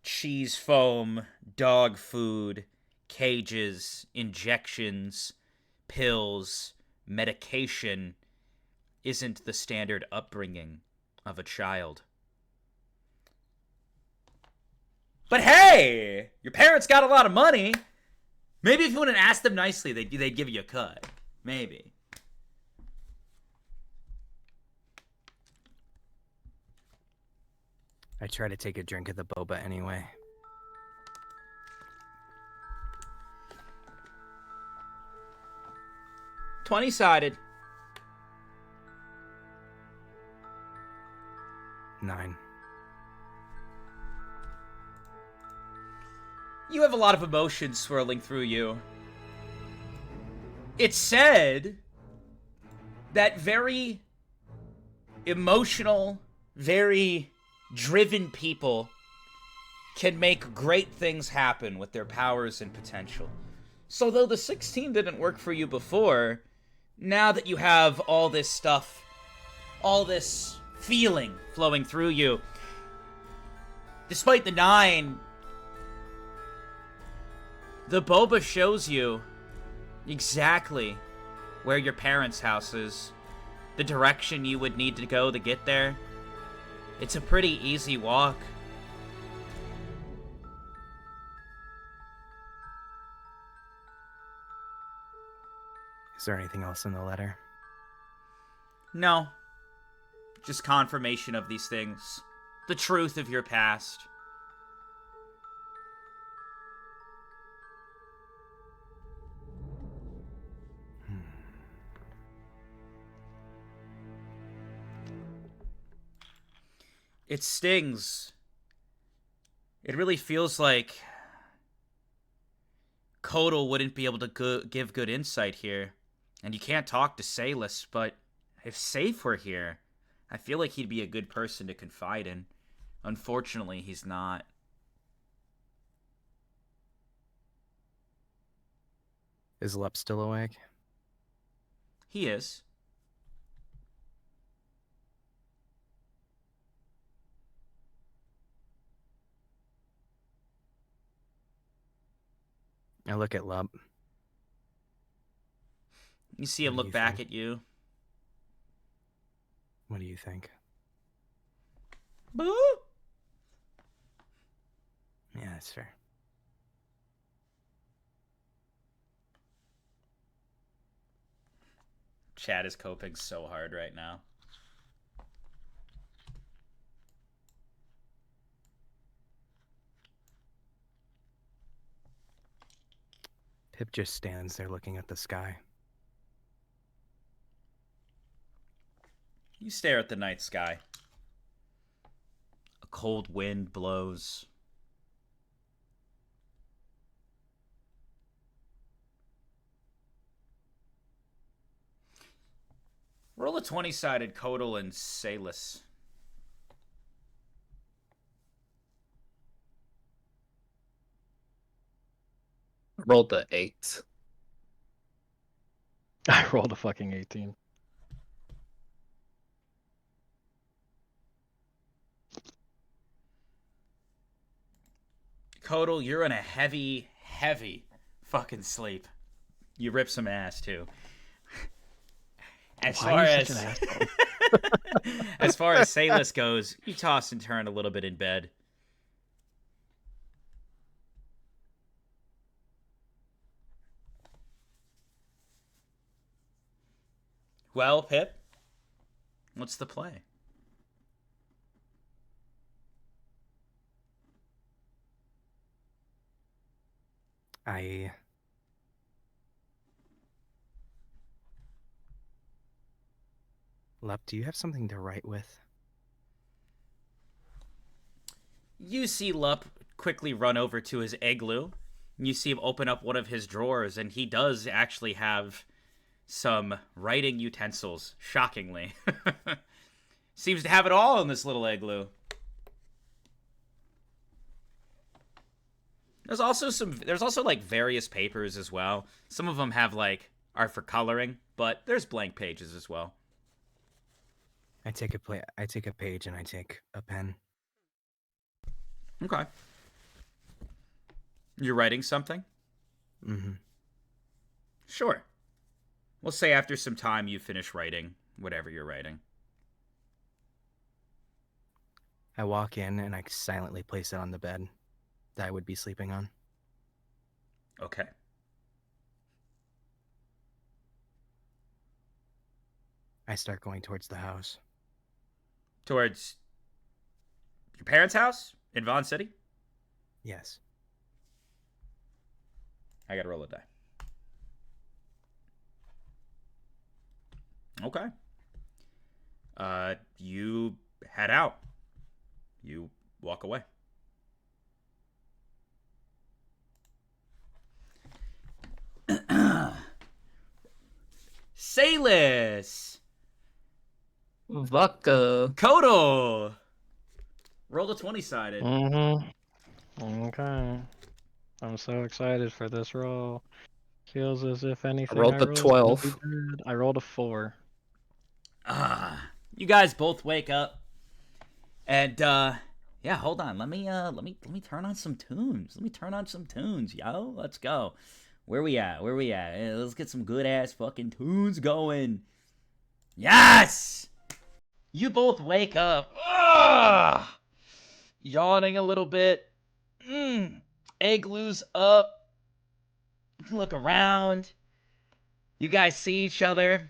cheese foam, dog food, cages, injections, pills, medication isn't the standard upbringing of a child. But hey, your parents got a lot of money. Maybe if you wouldn't ask them nicely, they'd give you a cut. Maybe. I try to take a drink of the boba anyway. $20-sided. 9. You have a lot of emotions swirling through you. It's said that very emotional, very driven people can make great things happen with their powers and potential. So though the 16 didn't work for you before, now that you have all this stuff, all this feeling flowing through you, despite the 9, the boba shows you exactly where your parents' house is, the direction you would need to go to get there. It's a pretty easy walk. Is there anything else in the letter? No. Just confirmation of these things. The truth of your past. It stings. It really feels like Kodal wouldn't be able to give good insight here. And you can't talk to Salis, but if Safe were here, I feel like he'd be a good person to confide in. Unfortunately, he's not. Is Lep still awake? He is. I look at Lep. You see him look back at you. What do you think? Boo! Yeah, that's fair. Chat is coping so hard right now. Pip just stands there looking at the sky. You stare at the night sky. A cold wind blows. Roll a 20-sided Kodal and Salus. Rolled the 8. I rolled a fucking 18. Kodal, you're in a heavy, heavy fucking sleep. You rip some ass, too. As far as as far as Salus goes, you toss and turn a little bit in bed. Well, Pip, what's the play? Lup, do you have something to write with? You see Lup quickly run over to his igloo. You see him open up one of his drawers, and he does actually have some writing utensils, shockingly. Seems to have it all in this little igloo. There's also like various papers as well. Some of them are for coloring, but there's blank pages as well. I take a page and I take a pen. Okay. You're writing something? Mm-hmm. Sure. We'll say after some time you finish writing whatever you're writing. I walk in and I silently place it on the bed that I would be sleeping on. Okay. I start going towards the house. Towards your parents' house in Vaughn City? Yes. I gotta roll a die. Okay. You head out. You walk away. Salus! Vodka. Kodal! Roll a 20-sided. Mm-hmm. Okay. I'm so excited for this roll. Feels as if anything I rolled the 12. I rolled a 4. You guys both wake up. And yeah, hold on. Let me turn on some tunes. Yo. Let's go. Where we at? Hey, let's get some good ass fucking tunes going. Yes! You both wake up. Yawning a little bit. Igloo's up. Look around. You guys see each other.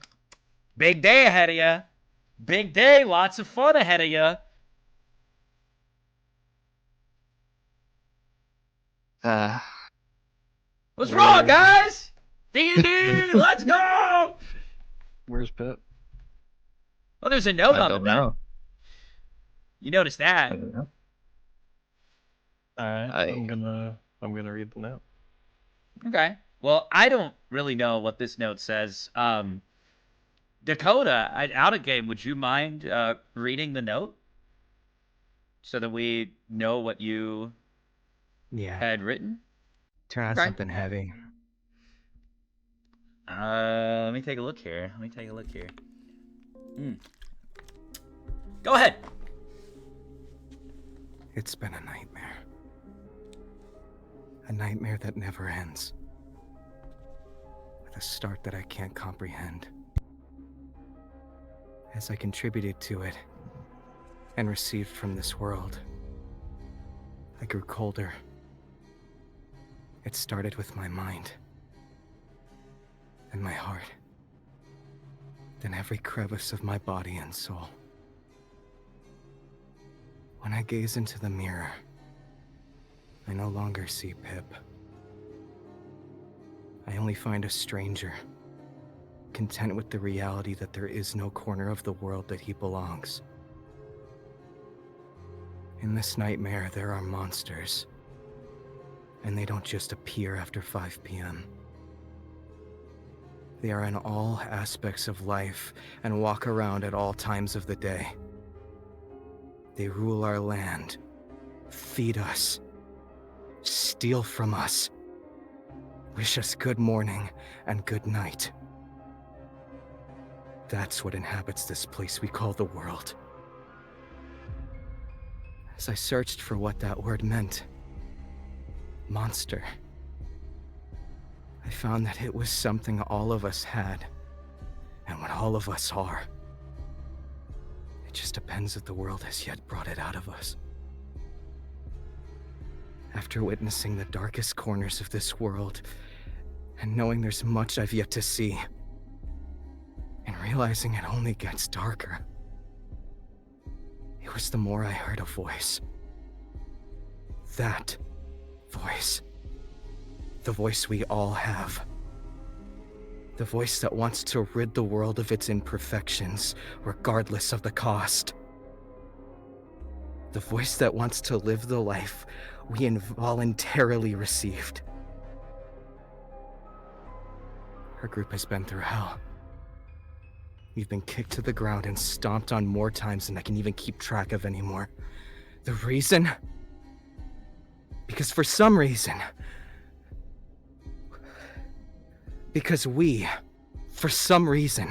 Big day ahead of you. Big day. Lots of fun ahead of you. What's wrong, guys? D&D, let's go! Where's Pip? Oh, there's a note I on the don't bed. know. You noticed that. I don't know. Alright, I'm gonna read the note. Okay. Well, I don't really know what this note says. Dakota, out of game, would you mind reading the note? So that we know what you had written? Turn on something heavy. Let me take a look here. Go ahead. It's been a nightmare. A nightmare that never ends. With a start that I can't comprehend. As I contributed to it and received from this world, I grew colder. It started with my mind and my heart. than every crevice of my body and soul. When I gaze into the mirror, I no longer see Pip. I only find a stranger, content with the reality that there is no corner of the world that he belongs. In this nightmare, there are monsters, and they don't just appear after 5 p.m. They are in all aspects of life and walk around at all times of the day. They rule our land, feed us, steal from us, wish us good morning and good night. That's what inhabits this place we call the world. As I searched for what that word meant, monster, I found that it was something all of us had, and what all of us are. It just depends if the world has yet brought it out of us. After witnessing the darkest corners of this world, and knowing there's much I've yet to see, and realizing it only gets darker, it was the more I heard a voice. That voice. The voice we all have. The voice that wants to rid the world of its imperfections, regardless of the cost. The voice that wants to live the life we involuntarily received. Our group has been through hell. We've been kicked to the ground and stomped on more times than I can even keep track of anymore. The reason? Because for some reason... Because we, for some reason,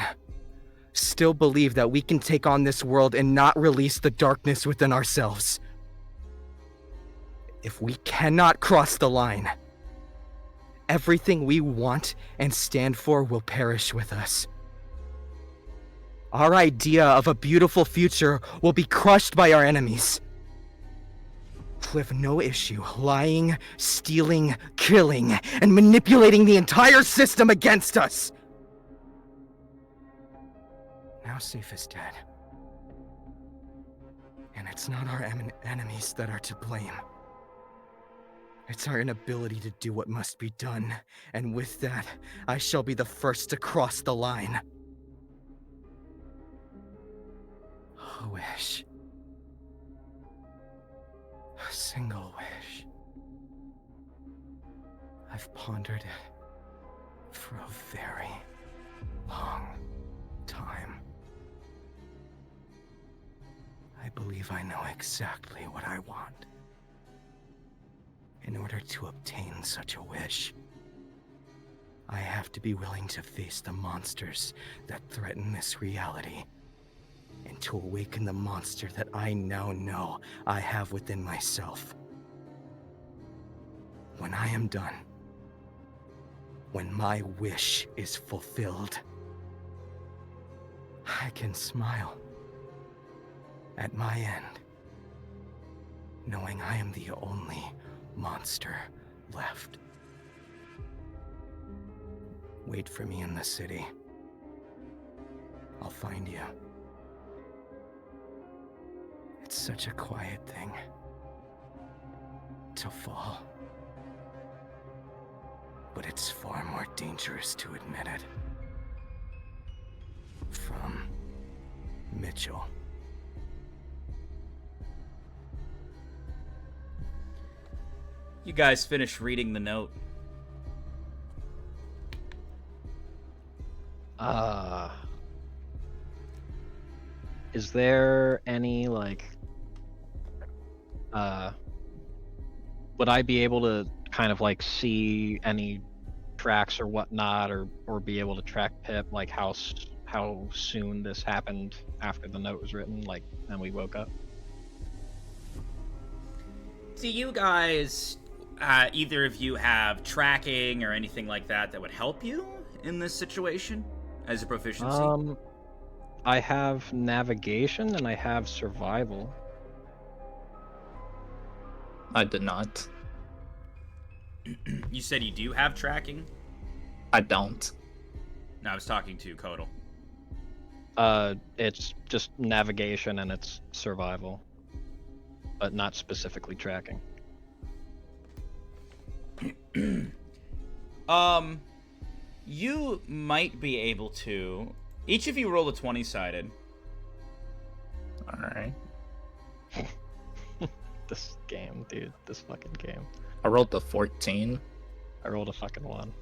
still believe that we can take on this world and not release the darkness within ourselves. If we cannot cross the line, everything we want and stand for will perish with us. Our idea of a beautiful future will be crushed by our enemies. We have no issue lying, stealing, killing, and manipulating the entire system against us. Now Safe is dead. And it's not our enemies that are to blame. It's our inability to do what must be done, and with that, I shall be the first to cross the line. A wish. A single wish. I've pondered it for a very long time. I believe I know exactly what I want. In order to obtain such a wish, I have to be willing to face the monsters that threaten this reality, and to awaken the monster that I now know I have within myself. When I am done, when my wish is fulfilled, I can smile at my end, knowing I am the only monster left. Wait for me in the city. I'll find you. It's such a quiet thing to fall, but it's far more dangerous to admit it. From Mitchell. You guys finish reading the note. Is there any, like, would I be able to kind of, like, see any tracks or whatnot, or be able to track Pip, like, how soon this happened after the note was written, like, and we woke up? Do you guys, either of you have tracking or anything like that that would help you in this situation as a proficiency? I have navigation and I have survival. I did not. You said you do have tracking? I don't. No, I was talking to Kodal. It's just navigation and it's survival, but not specifically tracking. You might be able to. Each of you roll a 20-sided. Alright. This game, dude. This fucking game. I rolled the 14. I rolled a fucking 1.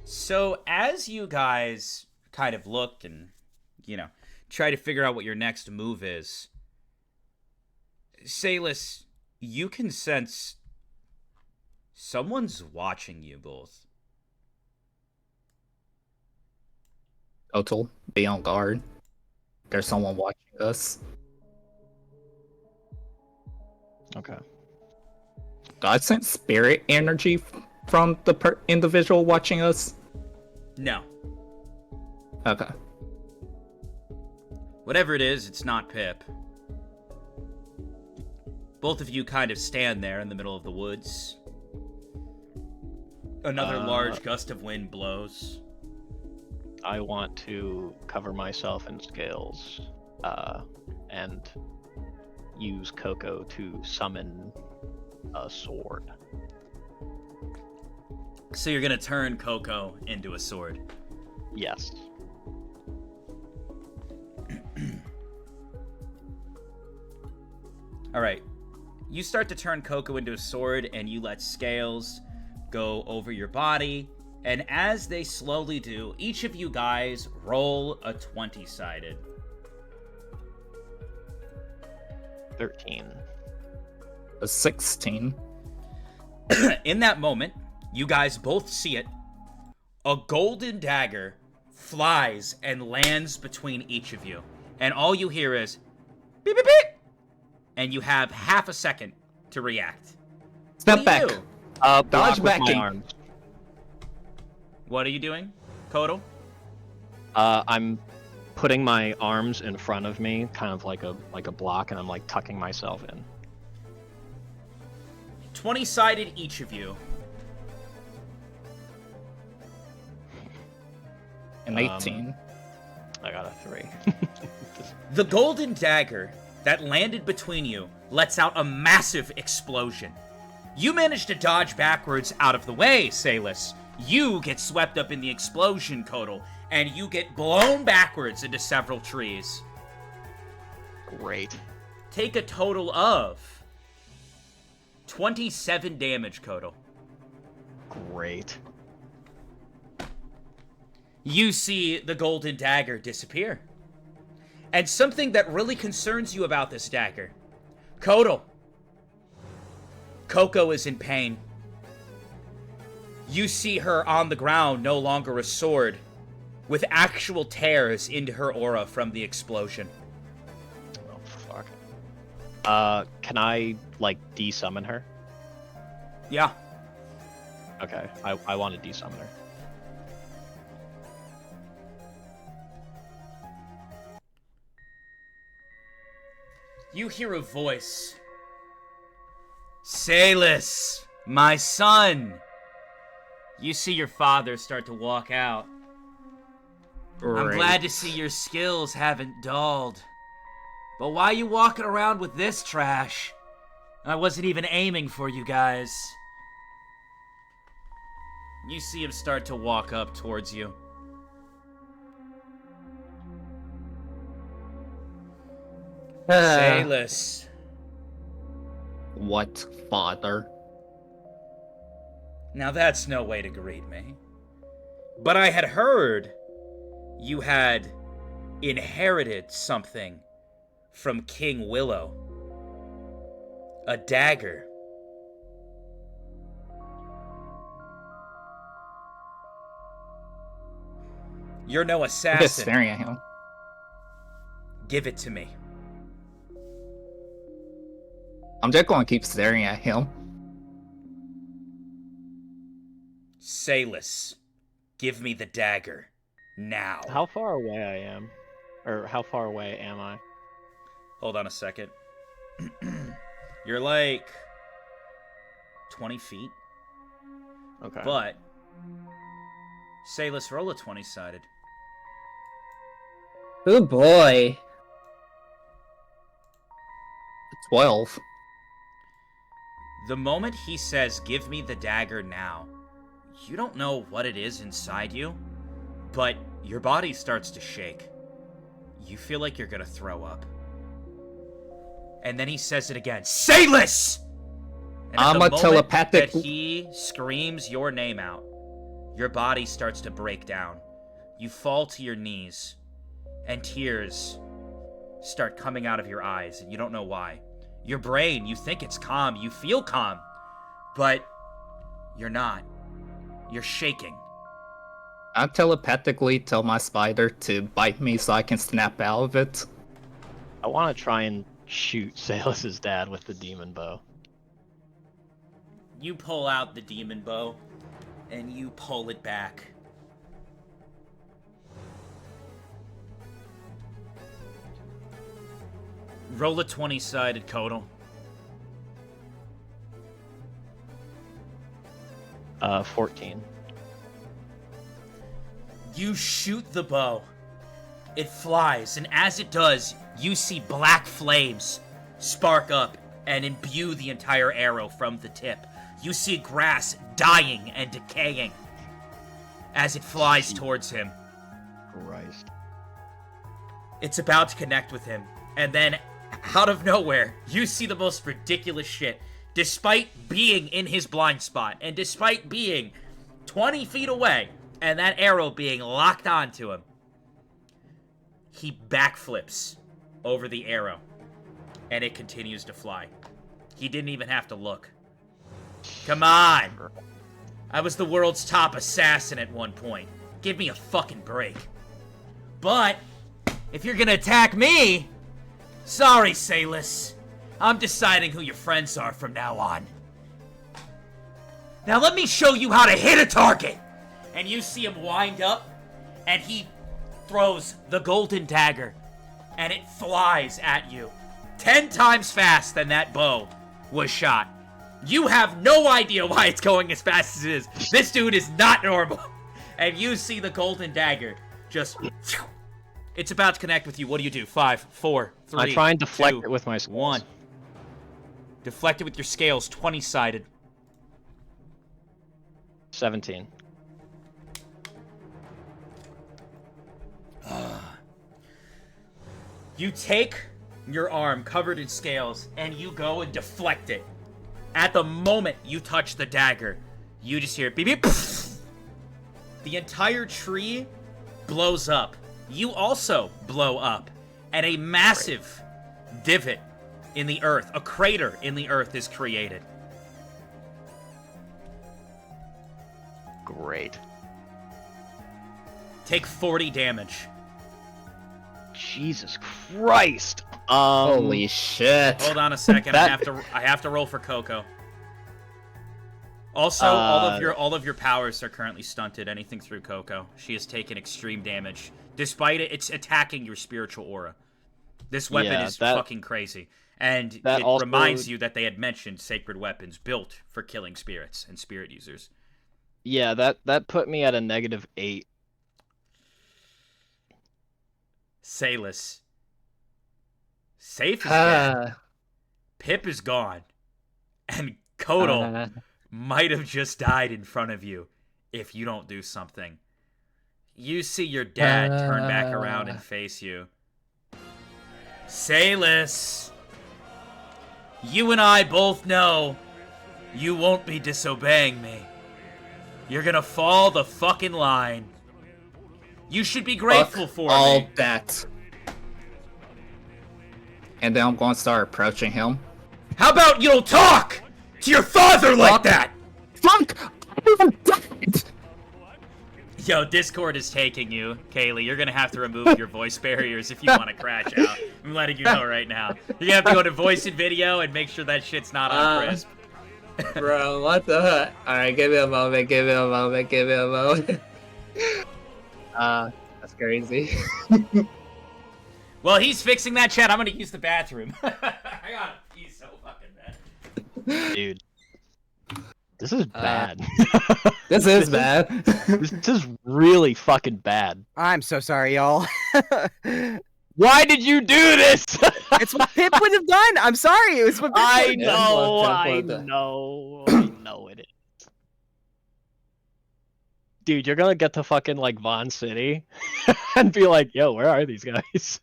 So as you guys kind of look and, try to figure out what your next move is, Salis, you can sense someone's watching you both. Total, be on guard. There's someone watching us. Okay. Do I sense spirit energy from the individual watching us? No. Okay. Whatever it is, it's not Pip. Both of you kind of stand there in the middle of the woods. Another large gust of wind blows. I want to cover myself in scales, and use Coco to summon a sword. So you're gonna turn Coco into a sword. Yes. Alright. You start to turn Coco into a sword, and you let scales go over your body. And as they slowly do, each of you guys roll a 20-sided. 13. A 16. In that moment, you guys both see it. A golden dagger flies and lands between each of you. And all you hear is, beep, beep, beep. And you have half a second to react. Step back. Do? Block Dodge with backing. my arms. What are you doing, Kodo? I'm putting my arms in front of me, kind of like a block, and I'm like tucking myself in. 20-sided each of you. An 18. I got a 3. The golden dagger that landed between you lets out a massive explosion. You manage to dodge backwards out of the way, Salis. You get swept up in the explosion, Kodal, and you get blown backwards into several trees. Great. Take a total of 27 damage, Kodal. Great. You see the golden dagger disappear. And something that really concerns you about this dagger. Kodal. Coco is in pain. You see her on the ground, no longer a sword, with actual tears into her aura from the explosion. Oh, fuck. Can I, like, de-summon her? Yeah. Okay, I want to de-summon her. You hear a voice. Salis, my son. You see your father start to walk out. Great. I'm glad to see your skills haven't dulled. But why are you walking around with this trash? I wasn't even aiming for you guys. You see him start to walk up towards you. Salis. What, father? Now that's no way to greet me. But I had heard you had inherited something from King Willow. A dagger. You're no I'm just assassin. staring at him. Give it to me. I'm just going to keep staring at him. Salis, give me the dagger. Now. How far away I am? Or how far away am I? Hold on a second. You're like 20 feet. Okay. But Salis, roll a 20-sided. Oh boy. 12. The moment he says, "Give me the dagger now," you don't know what it is inside you, but your body starts to shake. You feel like you're gonna throw up. And then he says it again, "Sayless!" And I'm a telepathic. that he screams your name out, your body starts to break down. You fall to your knees, and tears start coming out of your eyes, and you don't know why. Your brain, you think it's calm, you feel calm, but you're not. You're shaking. I telepathically tell my spider to bite me so I can snap out of it. I want to try and shoot Salus's dad with the demon bow. You pull out the demon bow, and you pull it back. Roll a 20-sided Kodal. 14. You shoot the bow. It flies, and as it does, you see black flames spark up and imbue the entire arrow from the tip. You see grass dying and decaying as it flies towards him. Christ. It's about to connect with him, and then, out of nowhere, you see the most ridiculous shit. Despite being in his blind spot, and despite being 20 feet away, and that arrow being locked onto him, he backflips over the arrow, and it continues to fly. He didn't even have to look. Come on! I was the world's top assassin at one point. Give me a fucking break. But, if you're gonna attack me, sorry, Sayless. I'm deciding who your friends are from now on. Now let me show you how to hit a target! And you see him wind up, and he throws the golden dagger, and it flies at you 10 times fast than that bow was shot. You have no idea why it's going as fast as it is. This dude is not normal. And you see the golden dagger just... It's about to connect with you. What do you do? 5, 4, 3, I try and deflect 2, it with my scales. 1. Deflect it with your scales, 20-sided. 17. You take your arm covered in scales and you go and deflect it. At the moment you touch the dagger, you just hear beep beep. The entire tree blows up. You also blow up, and a massive divot in the earth, a crater in the earth, is created. Great. Take 40 damage. Jesus Christ. Holy shit. Hold on a second. I have to roll for Coco. Also, all of your powers are currently stunted. Anything through Coco. She has taken extreme damage. Despite it, it's attacking your spiritual aura. This weapon is fucking crazy. And it also reminds you that they had mentioned sacred weapons built for killing spirits and spirit users. Yeah, that put me at a -8. Sayless. Safe is dead. Pip is gone. And Kodal might have just died in front of you if you don't do something. You see your dad turn back around and face you. Sayless, you and I both know you won't be disobeying me. You're gonna fall the fucking line. You should be grateful for all me. that. And then I'm going to start approaching him. How about you don't talk to your father like that? Fuck! I even died! Yo, Discord is taking you, Kaylee. You're gonna have to remove your voice barriers if you want to crash out. I'm letting you know right now. You're gonna have to go to voice and video and make sure that shit's not on crisp. Bro, what the heck? Alright, give me a moment. That's crazy. Well, he's fixing that chat. I'm gonna use the bathroom. I gotta pee so fucking bad. Dude. This is bad. This is bad. This is really fucking bad. I'm so sorry, y'all. Why did you do this? It's what Pip would have done. I'm sorry. It was what Pip I would have done. know, Template, I template. know it is. Dude, you're gonna get to fucking like Vaughn City and be like, yo, where are these guys?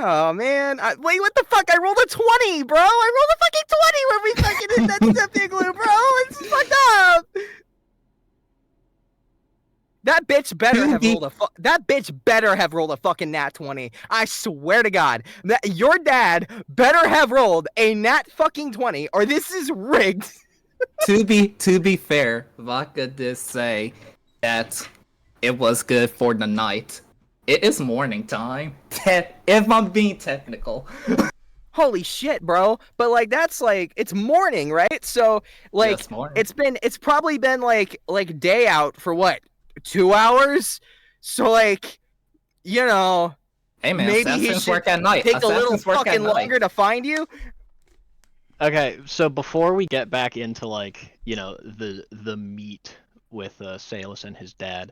Oh man! Wait, what the fuck? I rolled a 20, bro. I rolled a fucking 20 when we fucking hit that igloo, bro. It's fucked up. That bitch better have rolled a that bitch better have rolled a fucking nat 20. I swear to God, that your dad better have rolled a nat fucking 20, or this is rigged. To be fair, Vodka did say that it was good for the night. It is morning time. If I'm being technical. Holy shit, bro. But like that's like it's morning, right? So like Yes, morning. it's probably been like day out for what? 2 hours? So like, you know, Hey man, maybe he assassins should work at night. take a little Assassins work at fucking night. longer to find you. Okay, so before we get back into like, you know, the meat with Salus and his dad,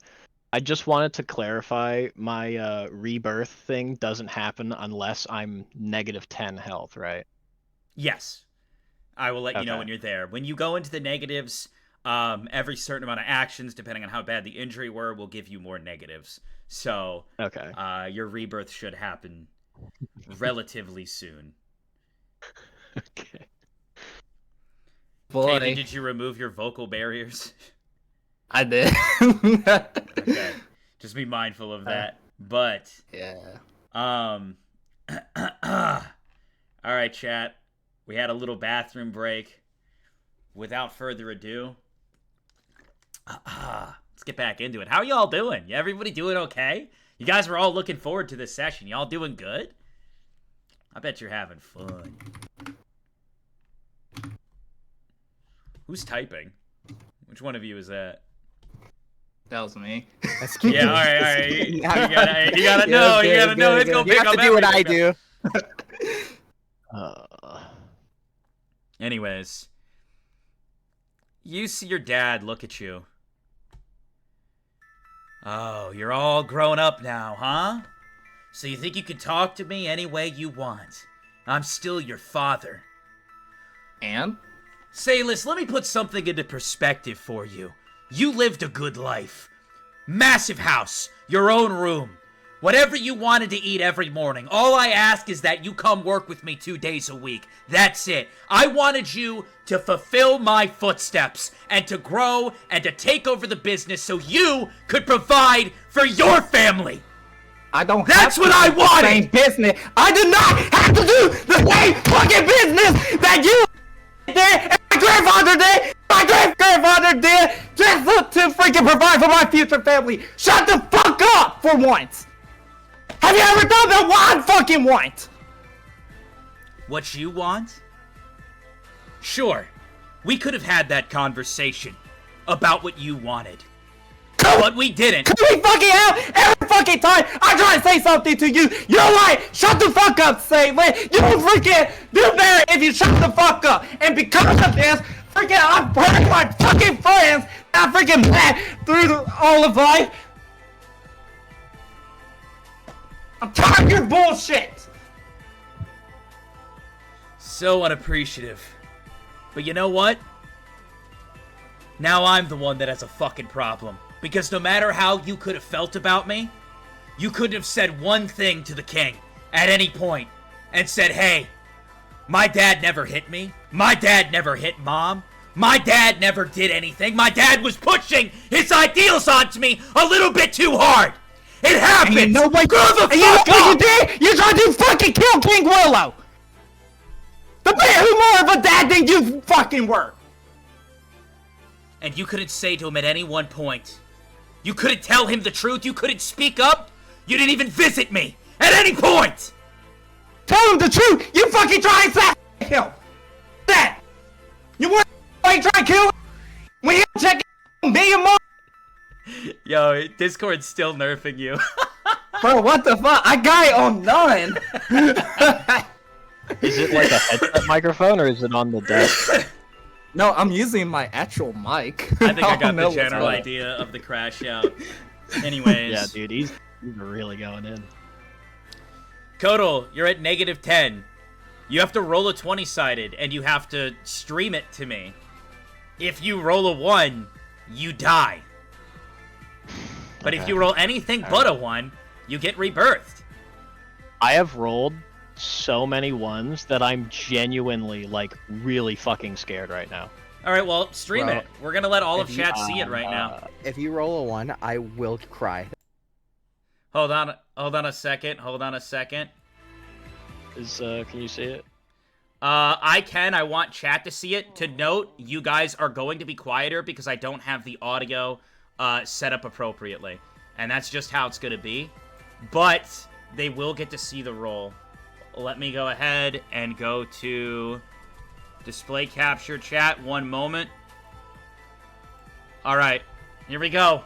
I just wanted to clarify my rebirth thing doesn't happen unless I'm -10 health, right? Yes. I will let you know Okay. when you're there. When you go into the negatives, every certain amount of actions, depending on how bad the injury were, will give you more negatives. So, Okay. your rebirth should happen relatively soon. Okay. Boy, Kaylee, did you remove your vocal barriers? I did. Okay. Just be mindful of that. But, Yeah. all right, chat. We had a little bathroom break. Without further ado, let's get back into it. How y'all doing? Everybody doing okay? You guys were all looking forward to this session. Y'all doing good? I bet you're having fun. Who's typing? Which one of you is that? That was me. That's cute. Yeah, all right. You gotta Yeah, know. good, You gotta know. good, It's gonna good. You pick have up to do what I everything. do. Anyways, you see your dad look at you. Oh, you're all grown up now, huh? So you think you can talk to me any way you want? I'm still your father. And? Salus, let me put something into perspective for you. You lived a good life. Massive house, your own room, whatever you wanted to eat every morning. All I ask is that you come work with me 2 days a week. That's it. I wanted you to fulfill my footsteps and to grow and to take over the business so you could provide for your family. I don't That's have what to I do the wanted! same business. I do not have to do the same fucking business that you did and my grandfather did, my great-grandfather did, just to freaking provide for my future family. Shut the fuck up for once. Have you ever done that one fucking once? What you want? Sure, we could have had that conversation about what you wanted. But we didn't. Cause we fucking have every fucking time I try to say something to you, you're like, shut the fuck up, Sailor. You freaking do better if you shut the fuck up. And because of this, freaking I'm hurting my fucking friends that I freaking met through all of life. I'm tired of your bullshit. So unappreciative. But you know what? Now I'm the one that has a fucking problem. Because no matter how you could have felt about me, you couldn't have said one thing to the king at any point and said, hey, my dad never hit me. My dad never hit mom. My dad never did anything. My dad was pushing his ideals onto me a little bit too hard. It happened. And you know what? Grow the And you know fuck what you up. did? You tried to fucking kill King Willow. The man who more of a dad than you fucking were. And you couldn't say to him at any one point. You couldn't tell him the truth. You couldn't speak up. You didn't even visit me at any point. Tell him the truth! You fucking try and assassinate him! That! You want to try and kill him? When you check me and more? Yo, Discord's still nerfing you. Bro, what the fuck? I got it on none! Is it like a headset microphone, or is it on the desk? No, I'm using my actual mic. I think I got don't know the what's general on. idea of the crash out. Anyways. Yeah, dude, he's really going in. Kodal, you're at -10. You have to roll a 20-sided, and you have to stream it to me. If you roll a 1, you die. But if you roll anything but a 1, you get rebirthed. I have rolled so many ones that I'm genuinely, like, really fucking scared right now. Alright, well, stream Well, it. We're gonna let all of if you- chat see it right now. If you roll a 1, I will cry. Hold on a second. Can you see it? I can. I want chat to see it. To note, you guys are going to be quieter because I don't have the audio set up appropriately. And that's just how it's going to be. But they will get to see the roll. Let me go ahead and go to display capture chat. One moment. All right. Here we go.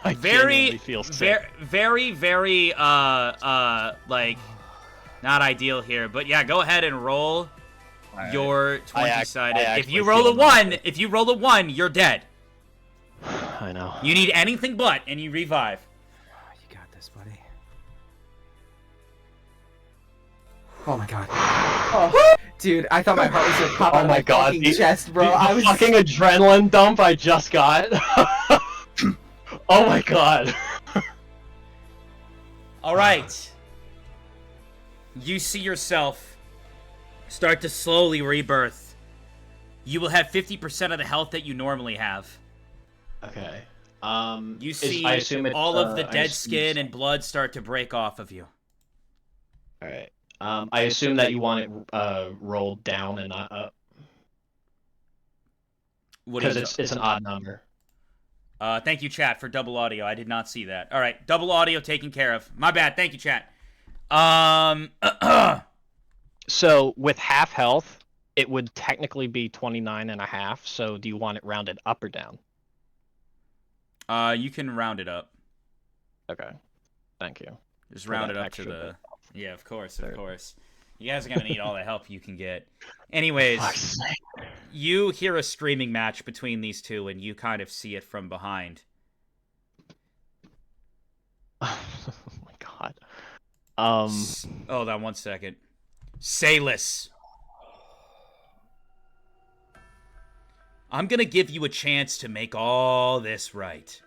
I genuinely feel sick. Very, like, not ideal here. But yeah, go ahead and roll your 20-sided. If you roll a 1, you're dead. I know. You need anything but, and you revive. You got this, buddy. Oh my god. Oh, dude, I thought my heart was gonna pop out of my fucking chest, bro. I was fucking adrenaline dump I just got. Oh my god. Alright. You see yourself start to slowly rebirth. You will have 50% of the health that you normally have. Okay. You see I assume it's, all of the dead skin and blood start to break off of you. Alright. I assume that you want it rolled down and not up. Because it's an odd number. Thank you, chat, for double audio. I did not see that. All right, double audio taken care of. My bad. Thank you, chat. So with half health, it would technically be 29.5. So do you want it rounded up or down? You can round it up. Okay. Thank you. Just round it up to the... Yeah, of course. You guys are gonna need all the help you can get. Anyways, you hear a screaming match between these two, and you kind of see it from behind. Oh my god. Hold on 1 second. Sayless. I'm gonna give you a chance to make all this right.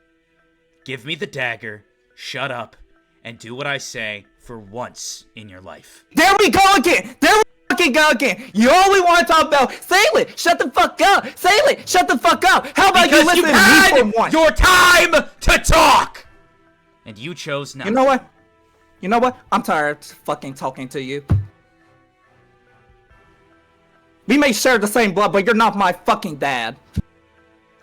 Give me the dagger, shut up, and do what I say for once in your life. There we go again! There we fucking go again! You only want to talk about Sailor! Shut the fuck up! Sailor! Shut the fuck up! How about you listen to me for once? Your time to talk! And you chose not. You know what? You know what? I'm tired of fucking talking to you. We may share the same blood, but you're not my fucking dad.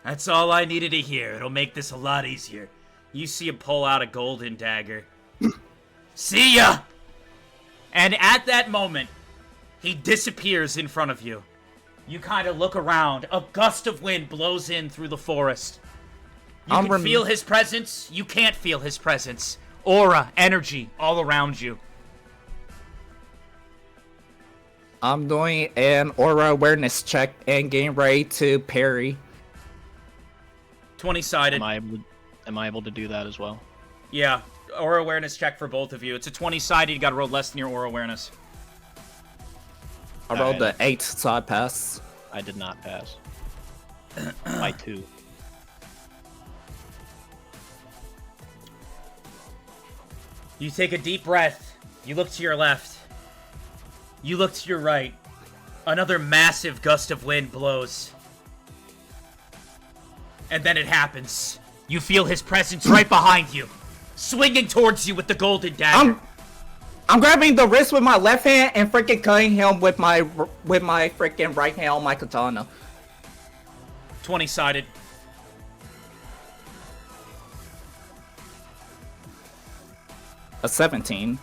That's all I needed to hear. It'll make this a lot easier. You see him pull out a golden dagger. See ya! And at that moment, he disappears in front of you. You kind of look around. A gust of wind blows in through the forest. You can feel his presence. You can't feel his presence. Aura, energy, all around you. I'm doing an aura awareness check and getting ready to parry. 20-sided. Am I able to do that as well? Yeah, aura awareness check for both of you. It's a 20-sided. You gotta roll less than your aura awareness. I rolled the 8, so I pass. I did not pass. By 2. You take a deep breath. You look to your left. You look to your right. Another massive gust of wind blows. And then it happens. You feel his presence right behind you, swinging towards you with the golden dagger. I'm grabbing the wrist with my left hand and freaking cutting him with my freaking right hand on my katana. 20-sided. A 17.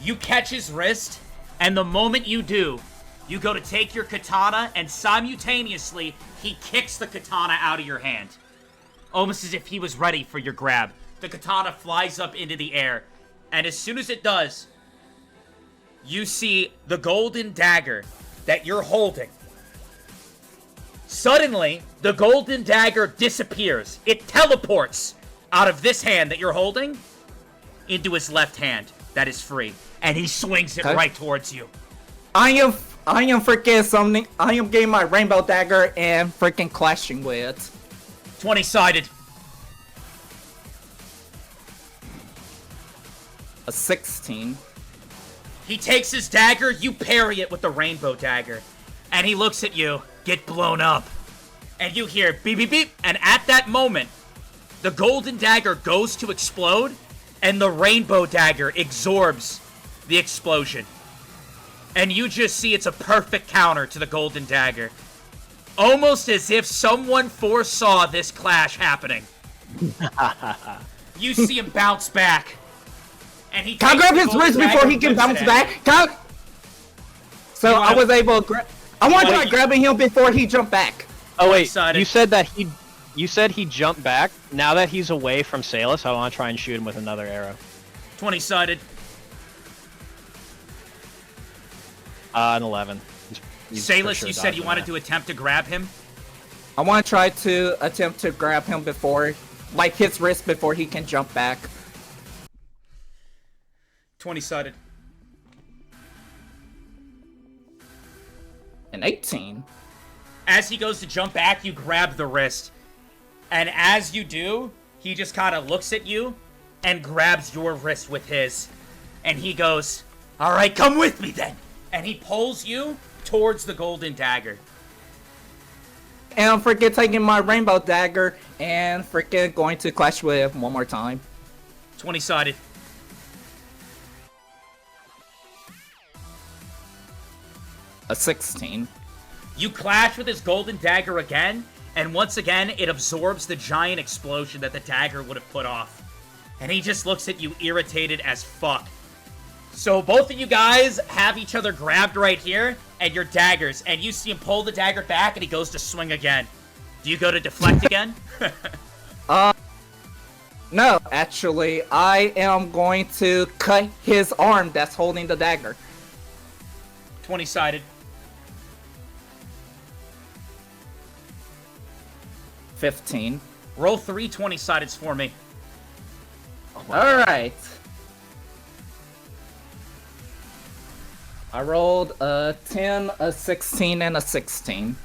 You catch his wrist, and the moment you do, you go to take your katana, and simultaneously, he kicks the katana out of your hand. Almost as if he was ready for your grab. The katana flies up into the air. And as soon as it does, you see the golden dagger that you're holding. Suddenly, the golden dagger disappears. It teleports out of this hand that you're holding into his left hand that is free. And he swings it right towards you. I am freaking summoning. I am getting my rainbow dagger and freaking clashing with it. 20-sided. A 16. He takes his dagger, you parry it with the rainbow dagger. And he looks at you, get blown up. And you hear beep beep beep, and at that moment, the golden dagger goes to explode, and the rainbow dagger absorbs the explosion. And you just see it's a perfect counter to the golden dagger. Almost as if someone foresaw this clash happening. You see him bounce back. And he can I grab his wrist before he can bounce back? So I was able to grab. I want to try grabbing him before he jumped back. Oh wait, you said that you said he jumped back. Now that he's away from Salus, I want to try and shoot him with another arrow. 20-sided. An 11. Salus, sure you said you wanted that. to attempt to grab him? I want to try to attempt to grab him before, like his wrist before he can jump back. 20-sided. An 18. As he goes to jump back, you grab the wrist. And as you do, he just kind of looks at you and grabs your wrist with his. And he goes, "Alright, come with me then." And he pulls you towards the golden dagger. And I'm freaking taking my rainbow dagger and freaking going to clash with him one more time. 20-sided. A 16. You clash with his golden dagger again, and once again, it absorbs the giant explosion that the dagger would have put off. And he just looks at you irritated as fuck. So both of you guys have each other grabbed right here, and your daggers, and you see him pull the dagger back, and he goes to swing again. Do you go to deflect again? No, actually, I am going to cut his arm that's holding the dagger. 20-sided. 15. Roll 3 20-sideds for me. Alright. I rolled a 10, a 16, and a 16.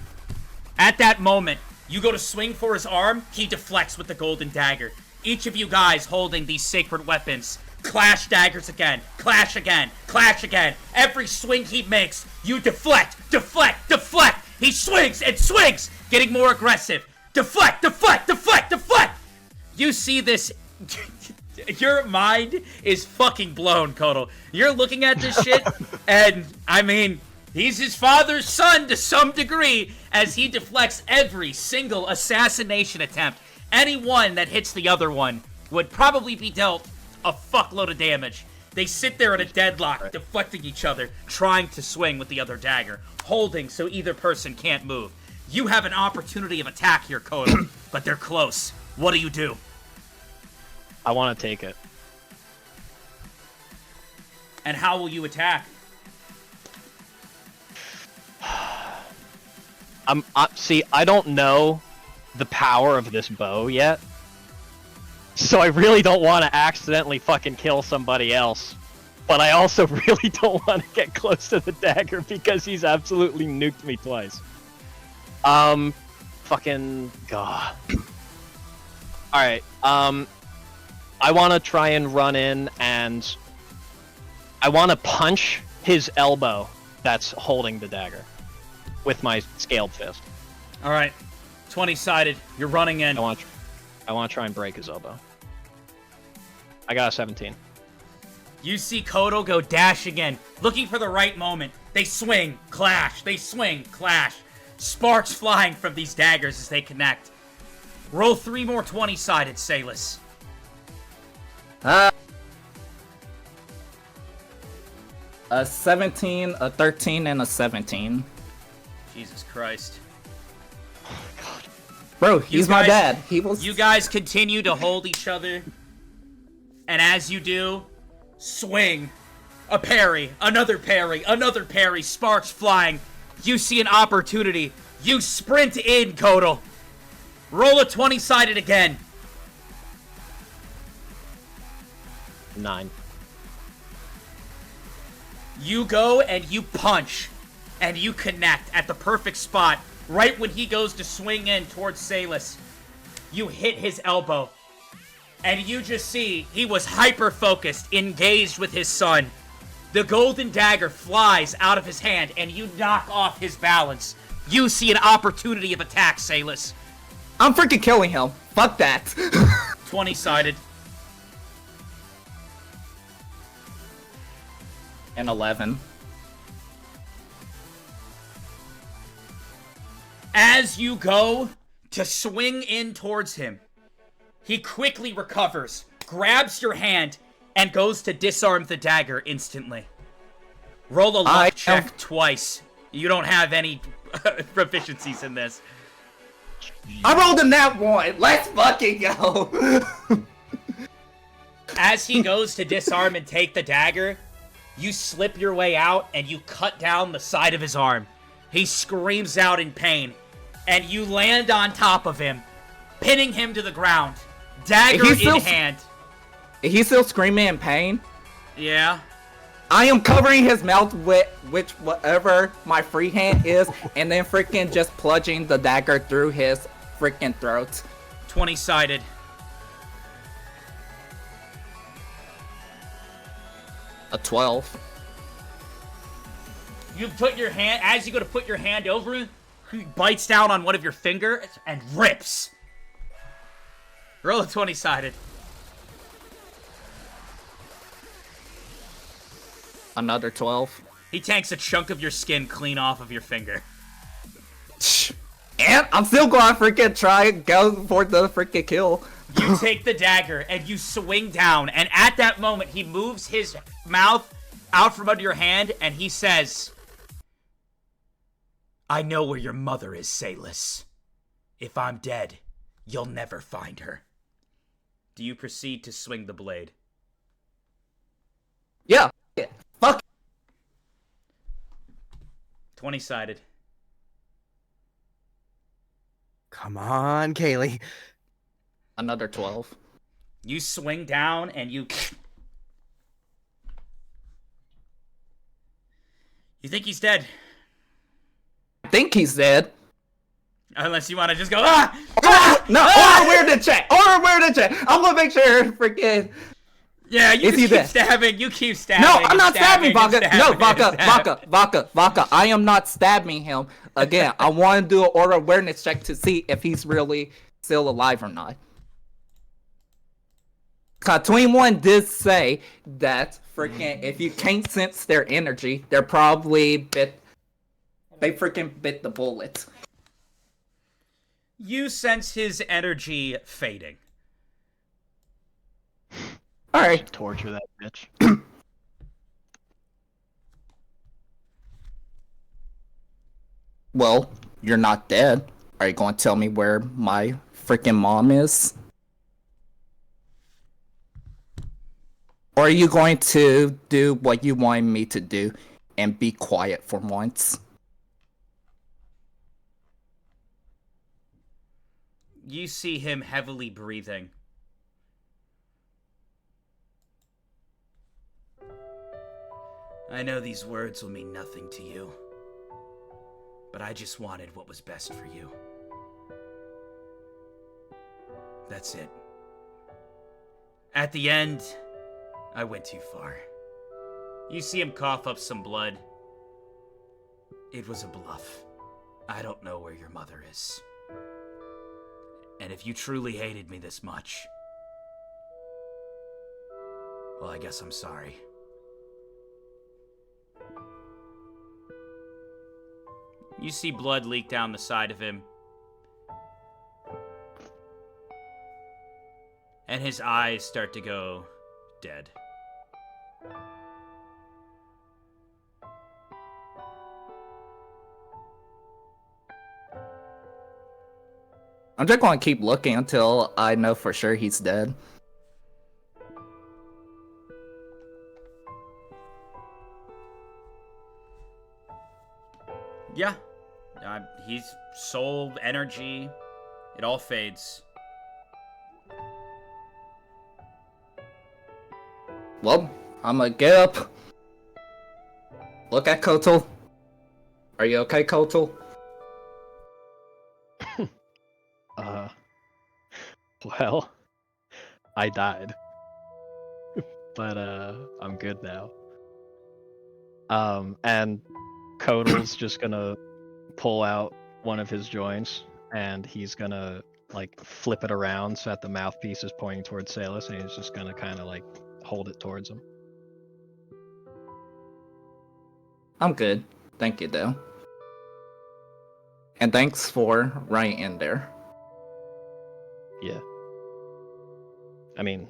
At that moment, you go to swing for his arm, he deflects with the golden dagger. Each of you guys holding these sacred weapons clash daggers again, clash again, clash again. Every swing he makes, you deflect, deflect, deflect. He swings and swings, getting more aggressive. Deflect, deflect, deflect, deflect. You see this. Your mind is fucking blown, Kodal. You're looking at this shit, and, I mean, he's his father's son to some degree, as he deflects every single assassination attempt. Any one that hits the other one would probably be dealt a fuckload of damage. They sit there in a deadlock, deflecting each other, trying to swing with the other dagger, holding so either person can't move. You have an opportunity of attack here, Kodal, but they're close. What do you do? I want to take it. And how will you attack? See, I don't know the power of this bow yet. So I really don't want to accidentally fucking kill somebody else. But I also really don't want to get close to the dagger because he's absolutely nuked me twice. Fucking god. Alright, I want to try and run in and I want to punch his elbow that's holding the dagger with my scaled fist. Alright, 20-sided. You're running in. I want to try and break his elbow. I got a 17. You see Kodal go dashing in, looking for the right moment. They swing, clash, they swing, clash. Sparks flying from these daggers as they connect. Roll 3 more 20-sided, Salus. A 17, a 13, and a 17. Jesus Christ. Bro, he's my dad. He was. You guys continue to hold each other. And as you do, Swing. A parry. Another parry. Another parry. Sparks flying. You see an opportunity. You sprint in, Kodal. Roll a 20-sided again. 9. You go and you punch. And you connect at the perfect spot. Right when he goes to swing in towards Salus. You hit his elbow. And you just see he was hyper-focused, engaged with his son. The golden dagger flies out of his hand, and you knock off his balance. You see an opportunity of attack, Salus. I'm freaking killing him. Fuck that. 20-sided. And 11. As you go to swing in towards him, he quickly recovers, grabs your hand, and goes to disarm the dagger instantly. Roll a luck check twice. You don't have any proficiencies in this. I rolled a nat 1. Let's fucking go. As he goes to disarm and take the dagger, you slip your way out and you cut down the side of his arm. He screams out in pain, and you land on top of him, pinning him to the ground, dagger in hand. Is he still screaming in pain? Yeah. I am covering his mouth with whatever my free hand is, and then freaking just plunging the dagger through his freaking throat. 20-sided. A 12. You put your hand, as you go to put your hand over him, he bites down on one of your fingers and rips. Roll a 20-sided. Another 12. He tanks a chunk of your skin clean off of your finger. And I'm still going to freaking try and go for the freaking kill. You take the dagger and you swing down, and at that moment he moves his mouth out from under your hand and he says, I know where your mother is, Salus. If I'm dead, you'll never find her. Do you proceed to swing the blade? Yeah. Fuck. 20-sided. Come on, Kaylee. Another 12. You swing down and you... You think he's dead. I think he's dead. Unless you want to just go, No, order where to check. Order where to check. I'm gonna make sure freaking... Yeah, you keep stabbing. You keep stabbing. No, I'm not stabbing, Vodka. No, Vodka. I am not stabbing him. Again, I want to do an order awareness check to see if he's really still alive or not. 21 did say that freaking if you can't sense their energy, they're probably they freaking bit the bullet. You sense his energy fading. Alright. Torture that bitch. Well, you're not dead. Are you going to tell me where my freaking mom is? Or are you going to do what you wanted me to do and be quiet for once? You see him heavily breathing. I know these words will mean nothing to you, but I just wanted what was best for you. That's it. At the end, I went too far. You see him cough up some blood. It was a bluff. I don't know where your mother is. And if you truly hated me this much, well, I guess I'm sorry. You see blood leak down the side of him. And his eyes start to go dead. I'm just going to keep looking until I know for sure he's dead. Yeah. He's soul, energy, it all fades. Well, I'm gonna get up. Look at Kotal. Are you okay, Kotal? Well, I died. But I'm good now. And Kotal's just gonna pull out one of his joints and he's gonna like flip it around so that the mouthpiece is pointing towards Salus, and he's just gonna kind of like hold it towards him. I'm good. Thank you, though. And thanks for right in there. Yeah. I mean,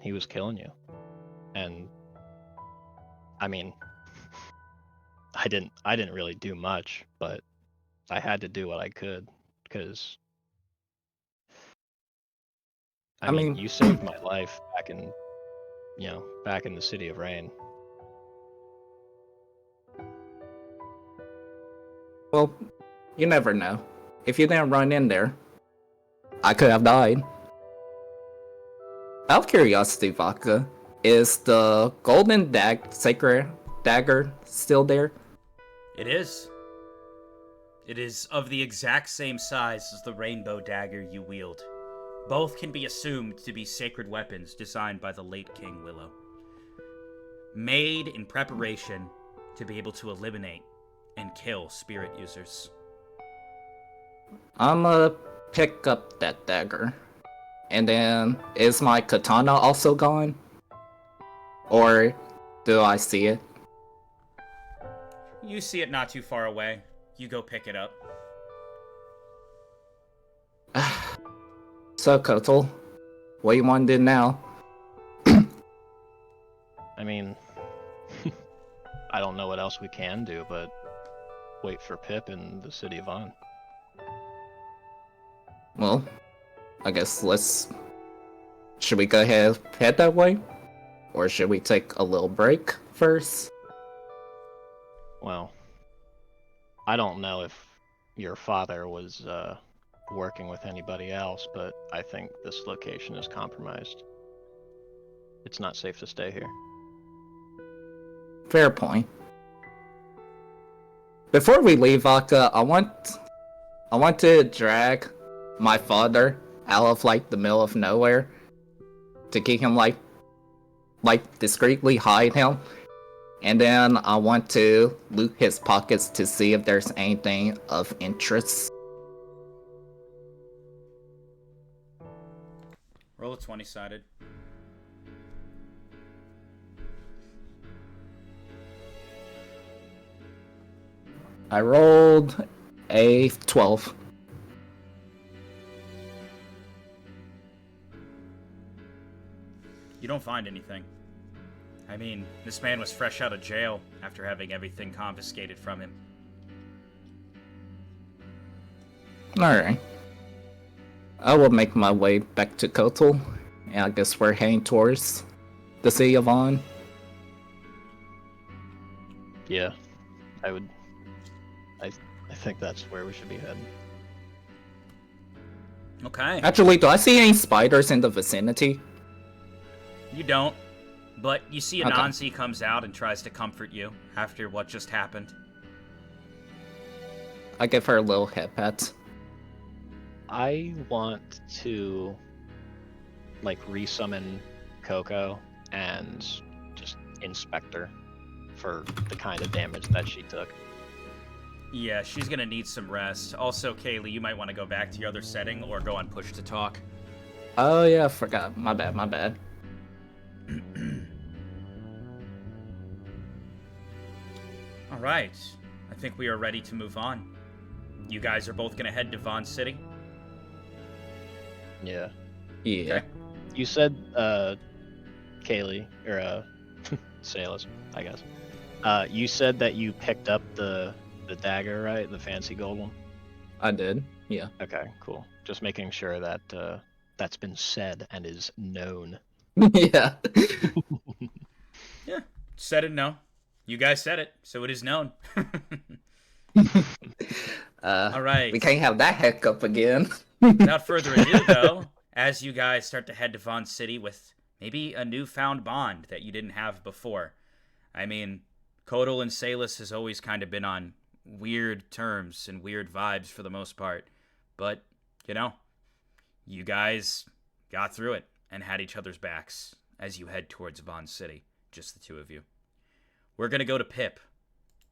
he was killing you. And I mean, I didn't really do much, but I had to do what I could because I mean, you saved my life back in the City of Rain. Well, you never know. If you didn't run in there, I could have died. Out of curiosity, Vodka, is the golden sacred dagger still there? It is. It is of the exact same size as the rainbow dagger you wield. Both can be assumed to be sacred weapons designed by the late King Willow. Made in preparation to be able to eliminate and kill spirit users. I'm gonna pick up that dagger. And then, is my katana also gone? Or do I see it? You see it not too far away. You go pick it up. So, Kotal, what do you want to do now? I mean, I don't know what else we can do, but wait for Pip in the City of On. Well, I guess should we go ahead and head that way? Or should we take a little break first? Well, I don't know if your father was working with anybody else, but I think this location is compromised. It's not safe to stay here. Fair point. Before we leave, Vodka, I want to drag my father out of like the middle of nowhere to keep him like discreetly hide him, and then I want to loot his pockets to see if there's anything of interest. Roll a 20-sided. I rolled a 12. You don't find anything. I mean, this man was fresh out of jail after having everything confiscated from him. Alright. I will make my way back to Kotal, and I guess we're heading towards the City of On. Yeah, I think that's where we should be heading. Okay. Actually, do I see any spiders in the vicinity? You don't, but you see Okay. Anansi comes out and tries to comfort you after what just happened. I give her a little head pat. I want to like resummon Coco and just inspect her for the kind of damage that she took. Yeah, she's gonna need some rest. Also, Kaylee, you might want to go back to your other setting or go on push to talk. Oh yeah, I forgot. My bad. Alright, I think we are ready to move on. You guys are both gonna head to Vaughn City? Yeah. Yeah. Okay. You said, Kaylee, or, Salus, I guess. You said that you picked up the dagger, right? The fancy gold one? I did. Yeah. Okay, cool. Just making sure that, that's been said and is known. Yeah. Yeah, said it no. You guys said it, so it is known. All right. We can't have that hiccup again. Without further ado, though, as you guys start to head to Vaughn City with maybe a newfound bond that you didn't have before. I mean, Kodal and Salus has always kind of been on weird terms and weird vibes for the most part. But, you know, you guys got through it and had each other's backs as you head towards Vaughn City. Just the two of you. We're going to go to Pip.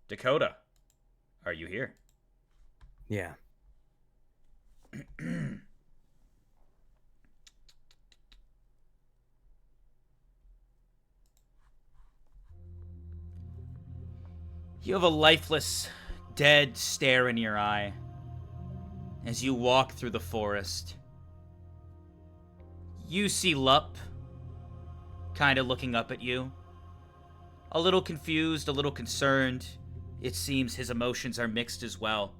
Dakota, are you here? Yeah. You have a lifeless, dead stare in your eye as you walk through the forest. You see Lup kind of looking up at you. A little confused, a little concerned. It seems his emotions are mixed as well.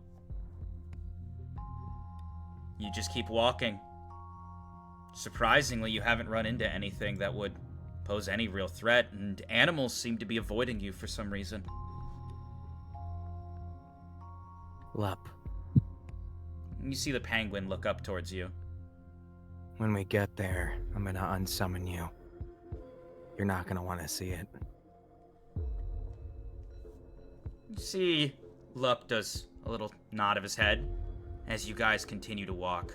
You just keep walking. Surprisingly, you haven't run into anything that would pose any real threat, and animals seem to be avoiding you for some reason. Lup. You see the penguin look up towards you. When we get there, I'm gonna unsummon you. You're not gonna want to see it. You see Lup does a little nod of his head as you guys continue to walk.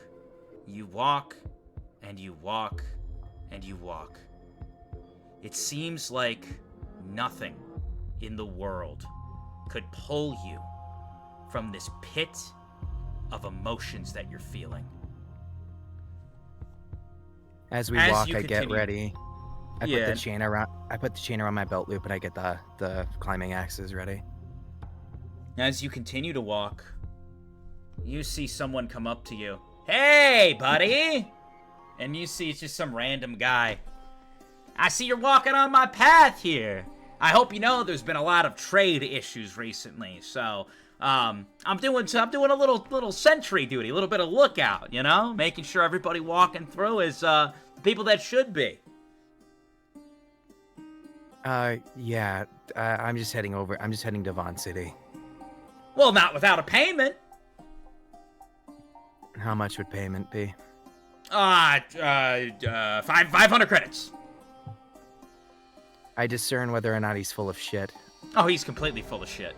You walk, and you walk, and you walk. It seems like nothing in the world could pull you from this pit of emotions that you're feeling. As we walk, I get ready. I put the chain around my belt loop, and I get the climbing axes ready. As you continue to walk, you see someone come up to you. Hey, buddy! And you see it's just some random guy. I see you're walking on my path here. I hope you know there's been a lot of trade issues recently, so I'm doing a little sentry duty, a little bit of lookout, you know, making sure everybody walking through is people that should be. Yeah. I'm just heading to Vaughn City. Well, not without a payment. How much would payment be? 500 credits. I discern whether or not he's full of shit. Oh, he's completely full of shit.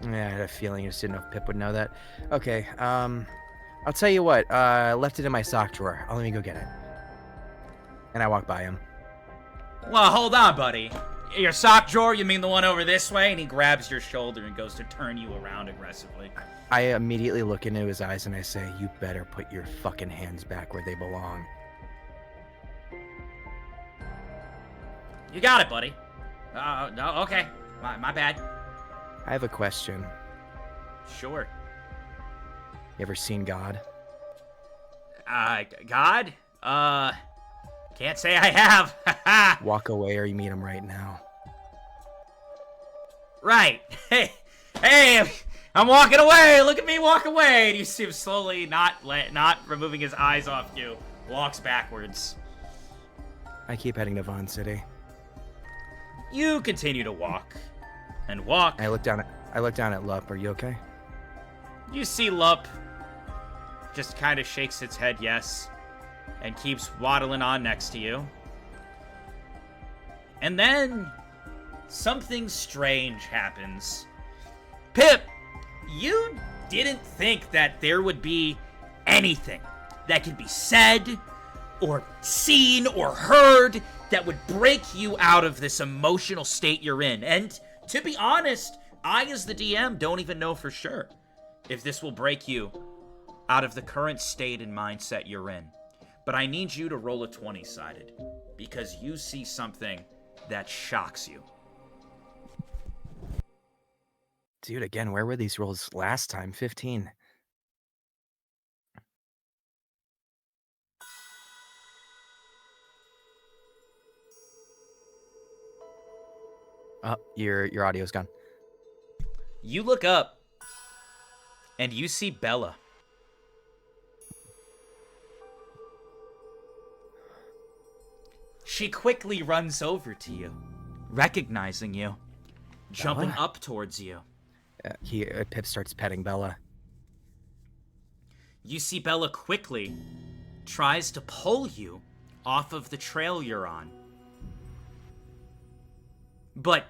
Yeah, I had a feeling. I just didn't know if Pip would know that. Okay, I'll tell you what. I left it in my sock drawer. Let me go get it. And I walk by him. Well, hold on, buddy. Your sock drawer, you mean the one over this way? And he grabs your shoulder and goes to turn you around aggressively. I immediately look into his eyes and I say, you better put your fucking hands back where they belong. You got it, buddy. No, okay. My bad. I have a question. Sure. You ever seen God? God? Can't say I have. Walk away or you meet him right now. Right. Hey, I'm walking away. Look at me walk away. And you see him slowly, not removing his eyes off you, walks backwards. I keep heading to Vaughn City. You continue to walk and walk. I look down at Lup. Are you okay? You see Lup just kind of shakes its head yes and keeps waddling on next to you. And then something strange happens. Pip, you didn't think that there would be anything that could be said or seen or heard that would break you out of this emotional state you're in. And to be honest, I as the DM don't even know for sure if this will break you out of the current state and mindset you're in. But I need you to roll a 20-sided because you see something that shocks you. Dude, again, where were these rolls last time? 15. Oh, your audio's gone. You look up, and you see Bella. She quickly runs over to you, recognizing you, jumping up towards you. Pip starts petting Bella. You see Bella quickly tries to pull you off of the trail you're on. But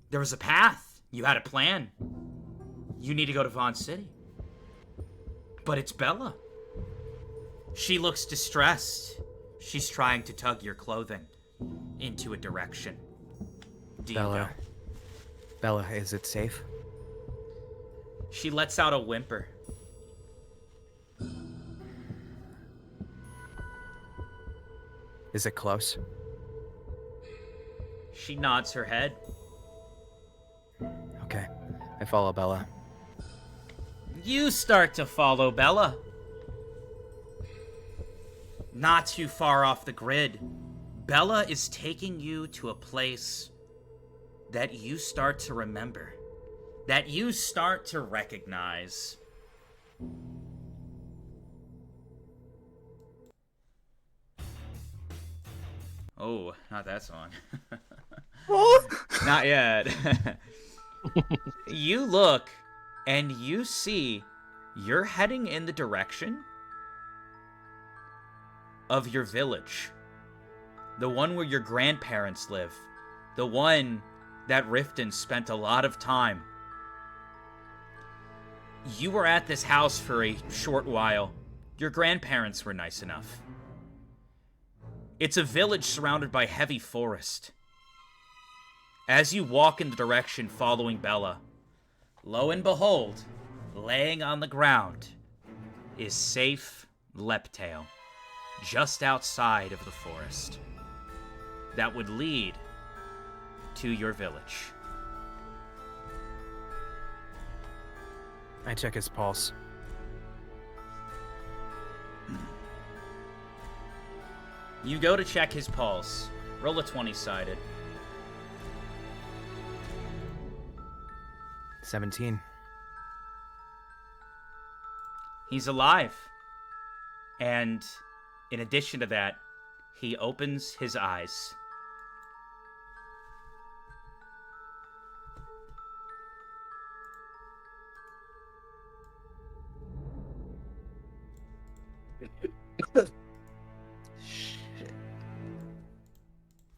there was a path. You had a plan. You need to go to Vaughn City. But it's Bella. She looks distressed. She's trying to tug your clothing into a direction. Do you go? Bella, is it safe? She lets out a whimper. Is it close? She nods her head. Okay, I follow Bella. You start to follow Bella. Not too far off the grid, Bella is taking you to a place that you start to remember, that you start to recognize. Oh, not that song. Not yet. You look and you see you're heading in the direction of your village. The one where your grandparents live. The one that Riften spent a lot of time. You were at this house for a short while. Your grandparents were nice enough. It's a village surrounded by heavy forest. As you walk in the direction following Bella, lo and behold, laying on the ground is Safe Leptail, just outside of the forest. That would lead to your village. I check his pulse. You go to check his pulse. Roll a 20-sided. 17. He's alive. And in addition to that, he opens his eyes.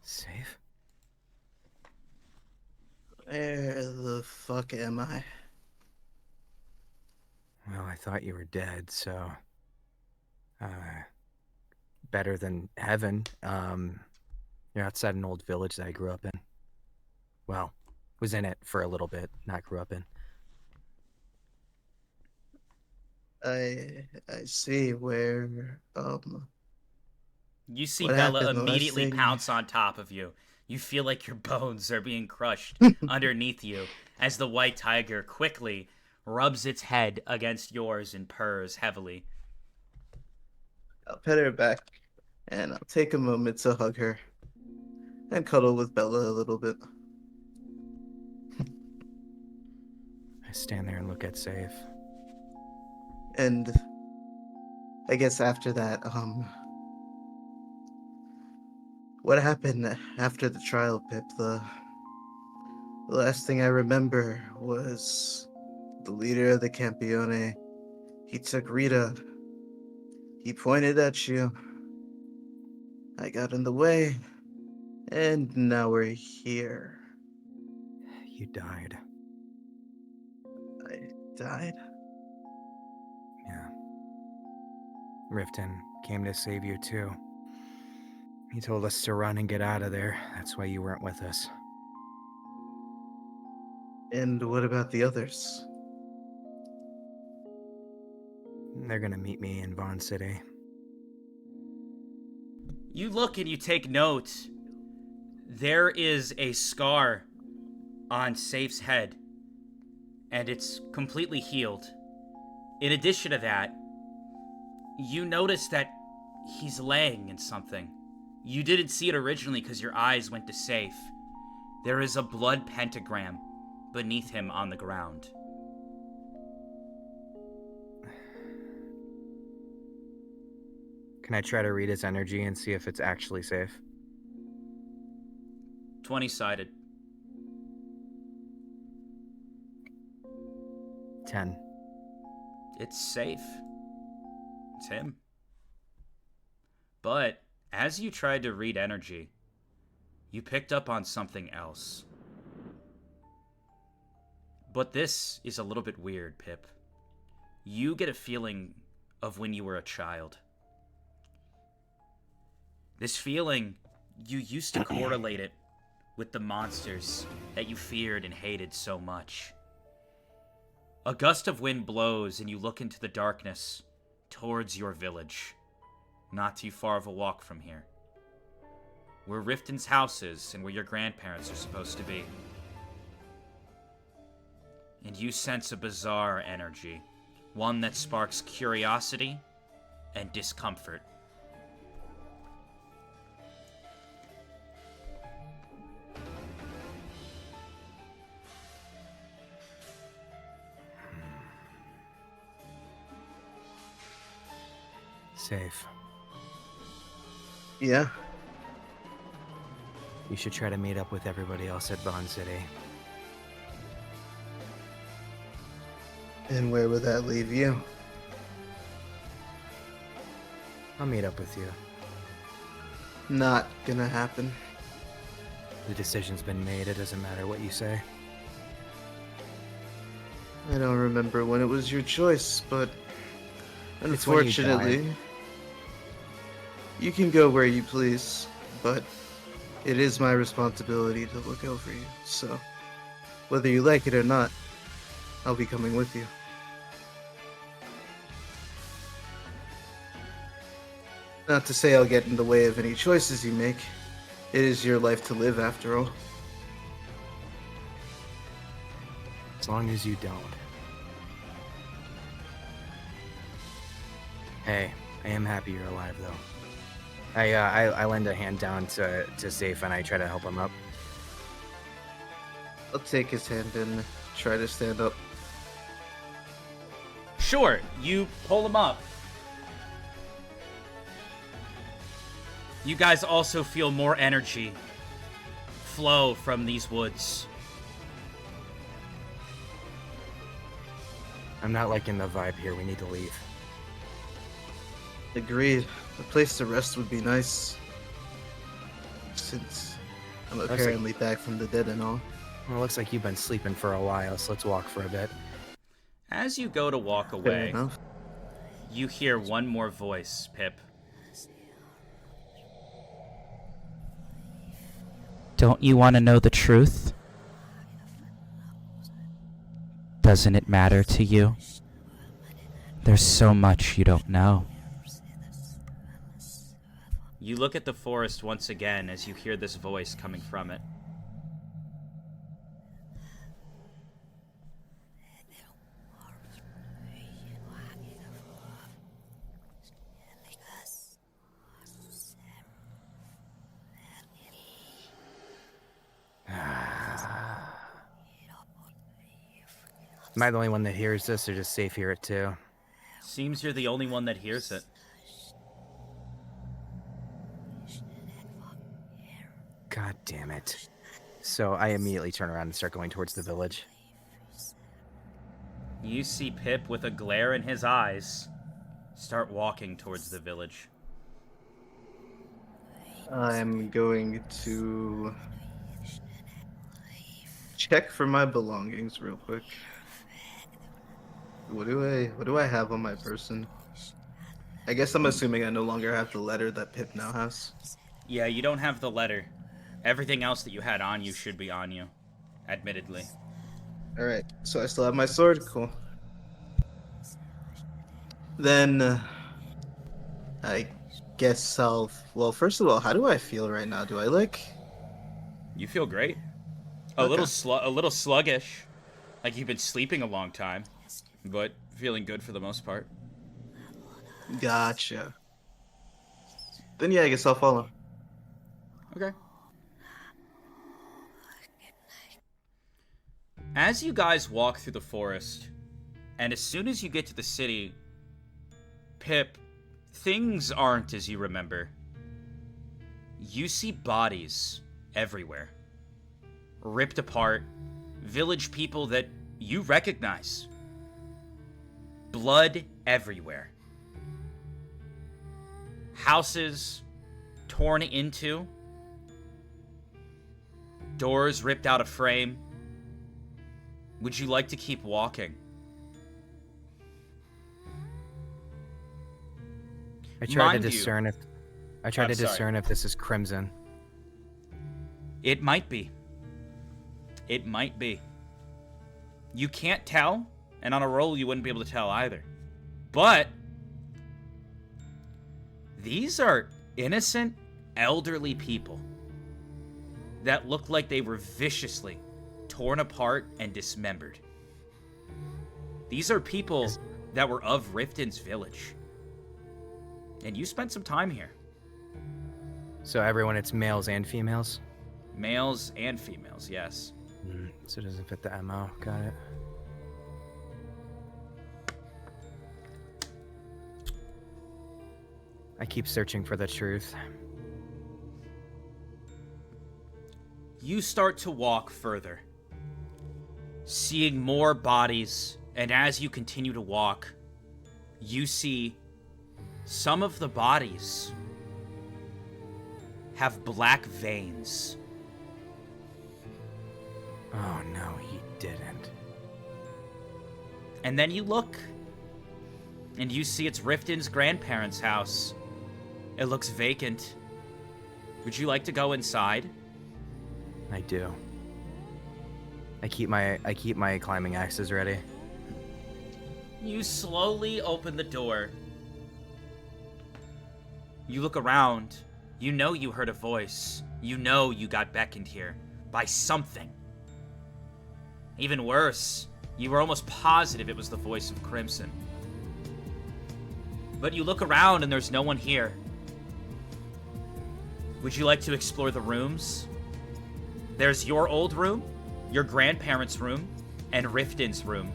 Safe? Where the fuck am I? Well, I thought you were dead, so... better than heaven. You're outside an old village that I grew up in. Well, was in it for a little bit, not grew up in. I see where You see what Bella happened the last immediately thing? pounce on top of you. You feel like your bones are being crushed underneath you as the white tiger quickly rubs its head against yours and purrs heavily. I'll pet her back and I'll take a moment to hug her and cuddle with Bella a little bit. I stand there and look at Safe. And I guess after that, what happened after the trial, Pip? The last thing I remember was the leader of the Campione. He took Rita. He pointed at you. I got in the way. And now we're here. You died. I died? Yeah. Riften came to save you too. He told us to run and get out of there. That's why you weren't with us. And what about the others? They're gonna meet me in Vaughn City. You look and you take note. There is a scar on Safe's head, and it's completely healed. In addition to that, you notice that he's laying in something. You didn't see it originally because your eyes went to Safe. There is a blood pentagram beneath him on the ground. Can I try to read his energy and see if it's actually safe? 20-sided. 10. It's safe. It's him. But as you tried to read energy, you picked up on something else. But this is a little bit weird, Pip. You get a feeling of when you were a child. This feeling, you used to correlate it with the monsters that you feared and hated so much. A gust of wind blows and you look into the darkness towards your village. Not too far of a walk from here. Where Riften's house is and where your grandparents are supposed to be. And you sense a bizarre energy. One that sparks curiosity and discomfort. Safe. Yeah. You should try to meet up with everybody else at Bond City. And where would that leave you? I'll meet up with you. Not gonna happen. The decision's been made. It doesn't matter what you say. I don't remember when it was your choice, but It's when you unfortunately, you can go where you please, but it is my responsibility to look over you. So, whether you like it or not, I'll be coming with you. Not to say I'll get in the way of any choices you make. It is your life to live, after all. As long as you don't. Hey, I am happy you're alive, though. I lend a hand down to Safe and I try to help him up. I'll take his hand and try to stand up. Sure, you pull him up. You guys also feel more energy flow from these woods. I'm not liking the vibe here. We need to leave. Agreed. A place to rest would be nice. Since I'm apparently back from the dead and all. Well, it looks like you've been sleeping for a while, so let's walk for a bit. As you go to walk Fair away, enough. you hear one more voice, Pip. Don't you want to know the truth? Doesn't it matter to you? There's so much you don't know. You look at the forest once again as you hear this voice coming from it. Am I the only one that hears this, or does Safe hear it too? Seems you're the only one that hears it. God damn it. So I immediately turn around and start going towards the village. You see Pip with a glare in his eyes start walking towards the village. I'm going to check for my belongings real quick. What do I have on my person? I guess I'm assuming I no longer have the letter that Pip now has. Yeah, you don't have the letter. Everything else that you had on you should be on you, admittedly. Alright, so I still have my sword? Cool. Then, I guess I'll... Well, first of all, how do I feel right now? Do I, like... You feel great. A little sluggish. Like you've been sleeping a long time. But feeling good for the most part. Gotcha. Then yeah, I guess I'll follow. Okay. As you guys walk through the forest, and as soon as you get to the city, Pip, things aren't as you remember. You see bodies everywhere. Ripped apart, village people that you recognize. Blood everywhere. Houses torn into. Doors ripped out of frame. Would you like to keep walking? I try to Mind you- discern if this is Crimson. It might be. It might be. You can't tell, and on a roll you wouldn't be able to tell either. But these are innocent, elderly people that look like they were viciously torn apart and dismembered. These are people that were of Riften's village. And you spent some time here. So everyone, it's males and females? Males and females, yes. So it doesn't fit the MO. Got it. I keep searching for the truth. You start to walk further, seeing more bodies, and as you continue to walk, you see some of the bodies have black veins. Oh no, he didn't. And then you look, and you see it's Riften's grandparents' house. It looks vacant. Would you like to go inside? I do. I keep my climbing axes ready. You slowly open the door. You look around. You know you heard a voice. You know you got beckoned here by something. Even worse, you were almost positive it was the voice of Crimson. But you look around and there's no one here. Would you like to explore the rooms? There's your old room, your grandparents' room, and Riften's room.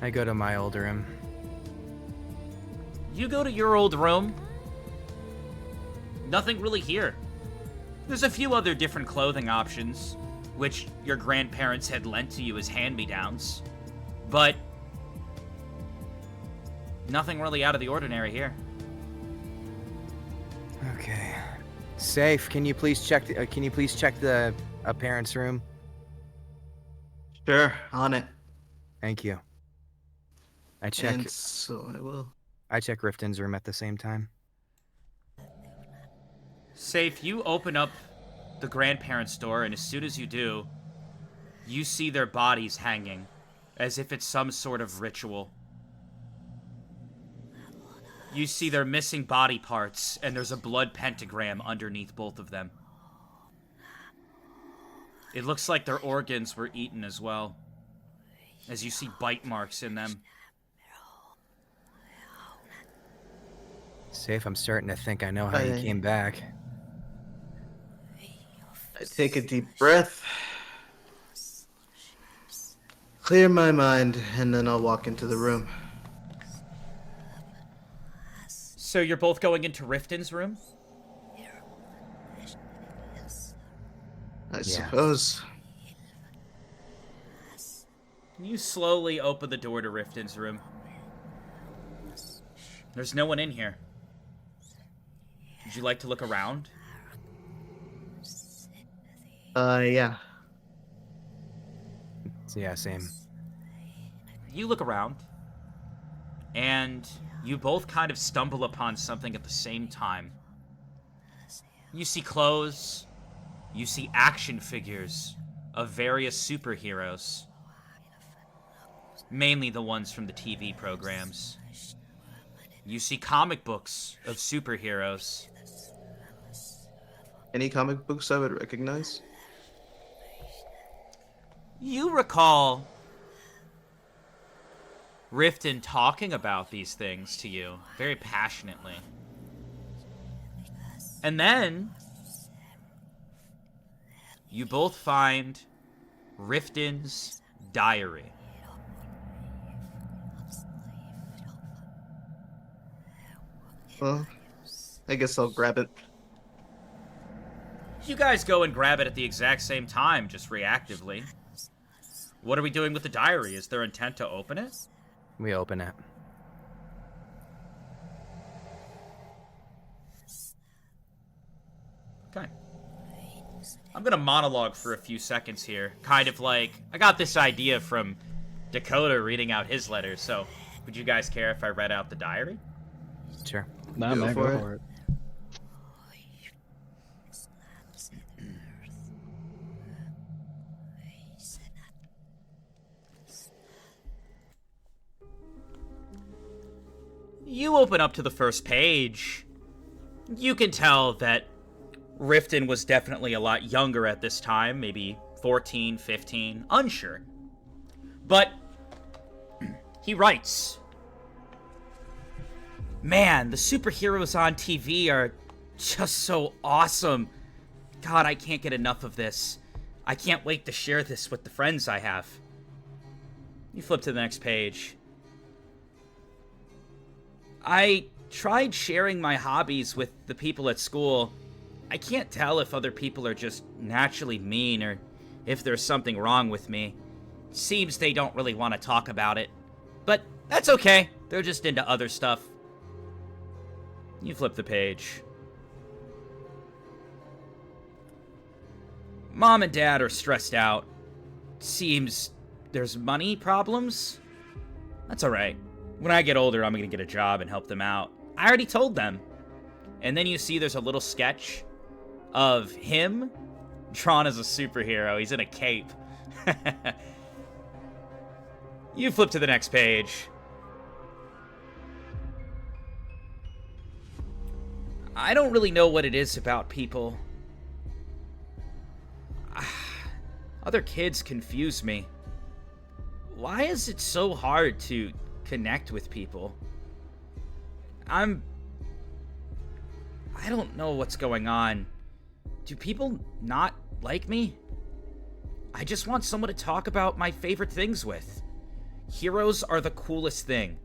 I go to my old room. You go to your old room. Nothing really here. There's a few other different clothing options, which your grandparents had lent to you as hand-me-downs. But nothing really out of the ordinary here. Okay. Safe. Can you please check the parents' room? Sure, on it. Thank you. I check And so I will. I check Riften's room at the same time. Safe, you open up the grandparents' door, and as soon as you do, you see their bodies hanging, as if it's some sort of ritual. You see their missing body parts, and there's a blood pentagram underneath both of them. It looks like their organs were eaten as well, as you see bite marks in them. Safe, I'm starting to think I know how you came back. I take a deep breath, clear my mind, and then I'll walk into the room. So you're both going into Riften's room? I suppose. You slowly open the door to Riften's room. There's no one in here. Would you like to look around? Yeah. Yeah, same. You look around, and you both kind of stumble upon something at the same time. You see clothes, you see action figures of various superheroes. Mainly the ones from the TV programs. You see comic books of superheroes. Any comic books I would recognize? You recall Riften talking about these things to you very passionately. And then you both find Riften's diary. Well, I guess I'll grab it. You guys go and grab it at the exact same time, just reactively. What are we doing with the diary? Is there intent to open it? We open it. Okay. I'm gonna monologue for a few seconds here. Kind of like, I got this idea from Dakota reading out his letters, so would you guys care if I read out the diary? Sure. No, man, go for it. You open up to the first page. You can tell that Riften was definitely a lot younger at this time, maybe 14, 15, unsure. But he writes, "Man, the superheroes on TV are just so awesome. God, I can't get enough of this. I can't wait to share this with the friends I have." You flip to the next page. "I tried sharing my hobbies with the people at school. I can't tell if other people are just naturally mean or if there's something wrong with me. Seems they don't really want to talk about it. But that's okay. They're just into other stuff." You flip the page. "Mom and Dad are stressed out. Seems there's money problems. That's alright. When I get older, I'm gonna get a job and help them out. I already told them." And then you see there's a little sketch of him drawn as a superhero. He's in a cape. You flip to the next page. "I don't really know what it is about people. Other kids confuse me. Why is it so hard to connect with people? I don't know what's going on. Do people not like me? I just want someone to talk about my favorite things with. Heroes are the coolest thing.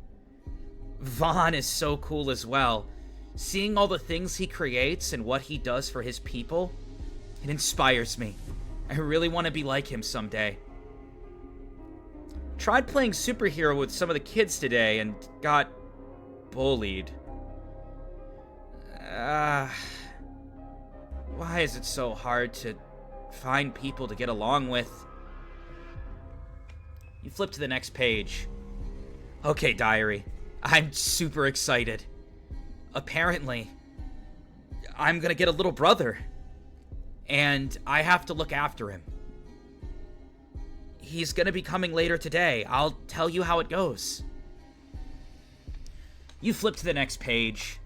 Vaughn is so cool as well. Seeing all the things he creates and what he does for his people, it inspires me. I really want to be like him someday. Tried playing superhero with some of the kids today and got bullied. Why is it so hard to find people to get along with?" You flip to the next page. "Okay, diary. I'm super excited. Apparently, I'm gonna get a little brother. And I have to look after him. He's gonna be coming later today. I'll tell you how it goes." You flip to the next page.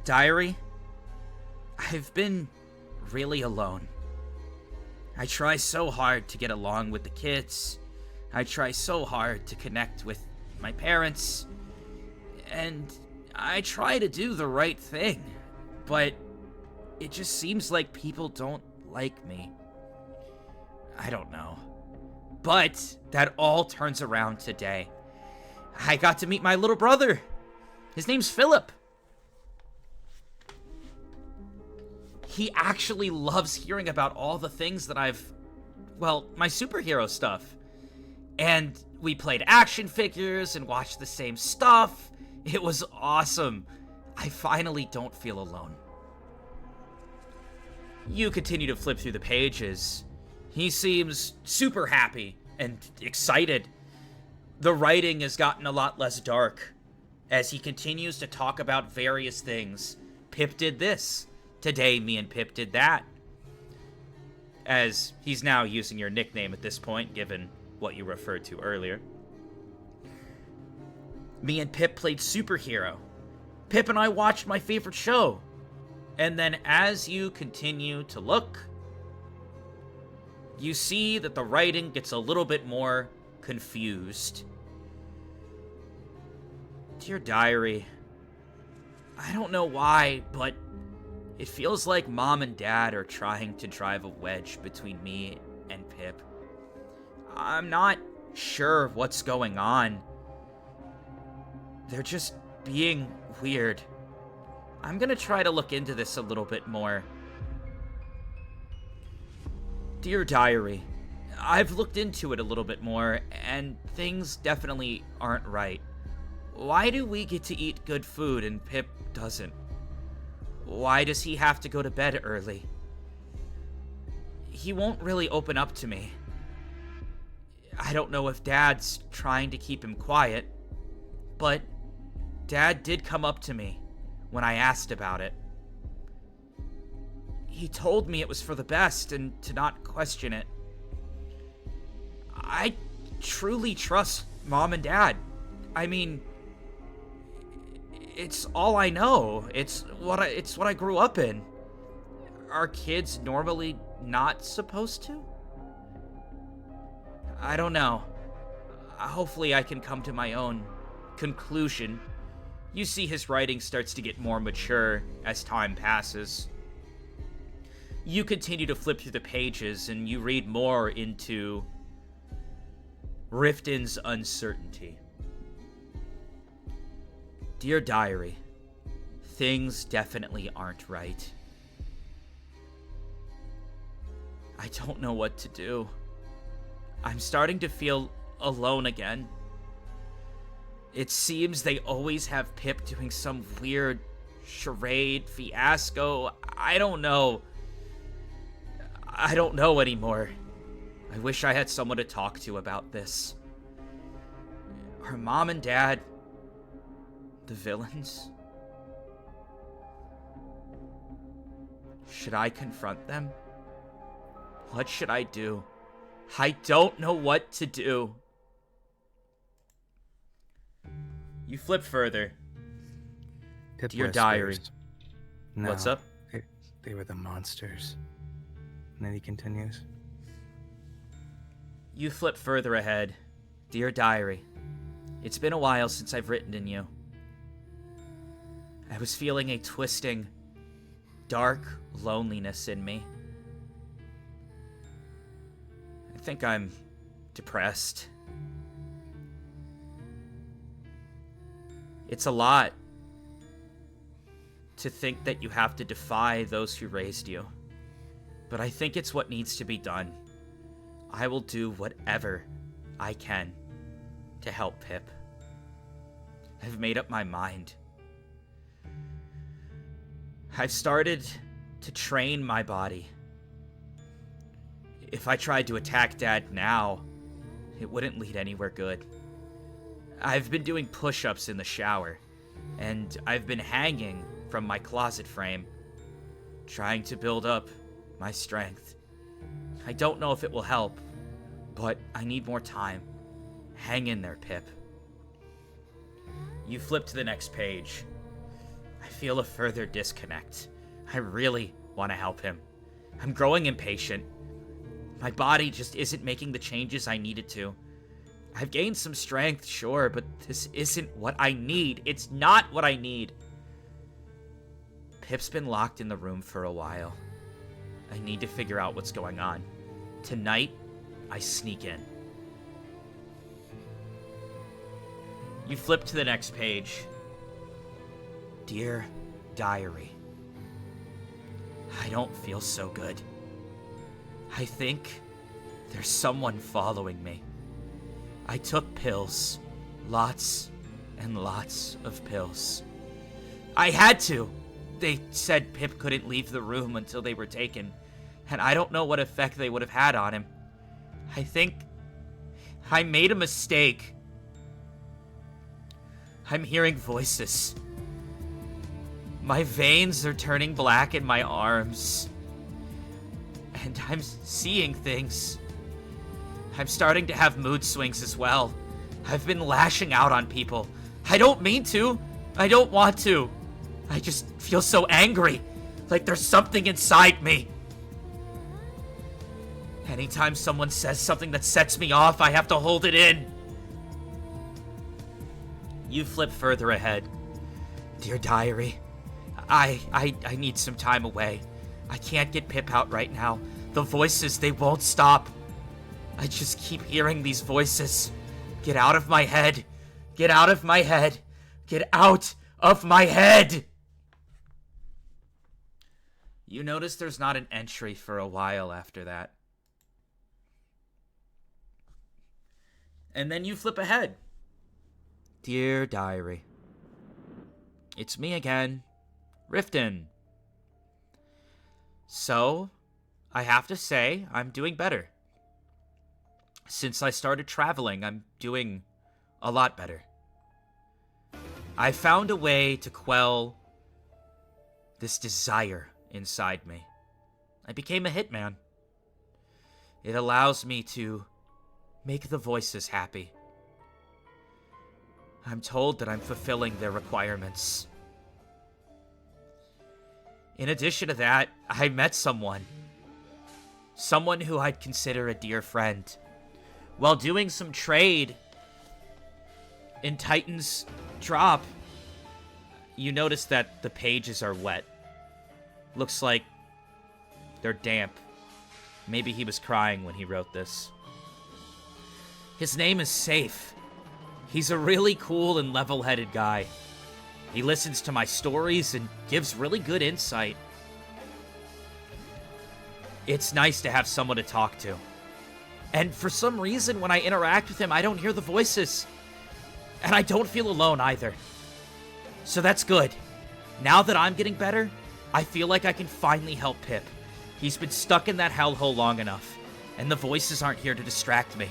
"Diary, I've been really alone. I try so hard to get along with the kids. I try so hard to connect with my parents. And I try to do the right thing. But it just seems like people don't like me. I don't know. But that all turns around today. I got to meet my little brother. His name's Philip. He actually loves hearing about all the things that my superhero stuff. And we played action figures and watched the same stuff. It was awesome. I finally don't feel alone." You continue to flip through the pages. He seems super happy and excited. The writing has gotten a lot less dark as he continues to talk about various things. Pip did this. Today, me and Pip did that. As he's now using your nickname at this point, given what you referred to earlier. Me and Pip played superhero. Pip and I watched my favorite show. And then as you continue to look, you see that the writing gets a little bit more confused. "Dear diary, I don't know why, but it feels like Mom and Dad are trying to drive a wedge between me and Pip. I'm not sure what's going on. They're just being weird. I'm gonna try to look into this a little bit more. Dear diary, I've looked into it a little bit more, and things definitely aren't right. Why do we get to eat good food and Pip doesn't? Why does he have to go to bed early? He won't really open up to me. I don't know if Dad's trying to keep him quiet, but Dad did come up to me when I asked about it. He told me it was for the best and to not question it. I truly trust Mom and Dad. I mean, it's all I know. It's what I grew up in. Are kids normally not supposed to? I don't know. Hopefully I can come to my own conclusion. You see his writing starts to get more mature as time passes. You continue to flip through the pages and you read more into Riften's uncertainty. Dear Diary, things definitely aren't right. I don't know what to do. I'm starting to feel alone again. It seems they always have Pip doing some weird charade, fiasco. I don't know. I don't know anymore. I wish I had someone to talk to about this. Are Mom and Dad the villains? Should I confront them? What should I do? I don't know what to do. You flip further. Pip To your whispers, diary. No, What's up? They were the monsters. And then he continues. You flip further ahead. Dear Diary, it's been a while since I've written in you. I was feeling a twisting, dark loneliness in me. I think I'm depressed. It's a lot to think that you have to defy those who raised you. But I think it's what needs to be done. I will do whatever I can to help Pip. I've made up my mind. I've started to train my body. If I tried to attack Dad now, it wouldn't lead anywhere good. I've been doing push-ups in the shower, and I've been hanging from my closet frame, trying to build up my strength. I don't know if it will help, but I need more time. Hang in there, Pip. You flip to the next page. I feel a further disconnect. I really want to help him. I'm growing impatient. My body just isn't making the changes I needed to. I've gained some strength, sure, but this isn't what I need. It's not what I need. Pip's been locked in the room for a while. I need to figure out what's going on. Tonight, I sneak in. You flip to the next page. Dear Diary, I don't feel so good. I think there's someone following me. I took pills. Lots and lots of pills. I had to. They said Pip couldn't leave the room until they were taken, and I don't know what effect they would have had on him. I think I made a mistake. I'm hearing voices. My veins are turning black in my arms. And I'm seeing things. I'm starting to have mood swings as well. I've been lashing out on people. I don't mean to. I don't want to. I just feel so angry. Like there's something inside me. Anytime someone says something that sets me off, I have to hold it in. You flip further ahead. Dear Diary, I need some time away. I can't get Pip out right now. The voices, they won't stop. I just keep hearing these voices. Get out of my head. Get out of my head. Get out of my head. You notice there's not an entry for a while after that. And then you flip ahead. Dear Diary, it's me again, Riften. So, I have to say, I'm doing better. Since I started traveling, I'm doing a lot better. I found a way to quell this desire inside me. I became a hitman. It allows me to make the voices happy. I'm told that I'm fulfilling their requirements. In addition to that, I met someone. Someone who I'd consider a dear friend. While doing some trade in Titan's Drop, you notice that the pages are wet. Looks like they're damp. Maybe he was crying when he wrote this. His name is Safe. He's a really cool and level-headed guy. He listens to my stories and gives really good insight. It's nice to have someone to talk to. And for some reason, when I interact with him, I don't hear the voices. And I don't feel alone either. So that's good. Now that I'm getting better, I feel like I can finally help Pip. He's been stuck in that hellhole long enough, and the voices aren't here to distract me.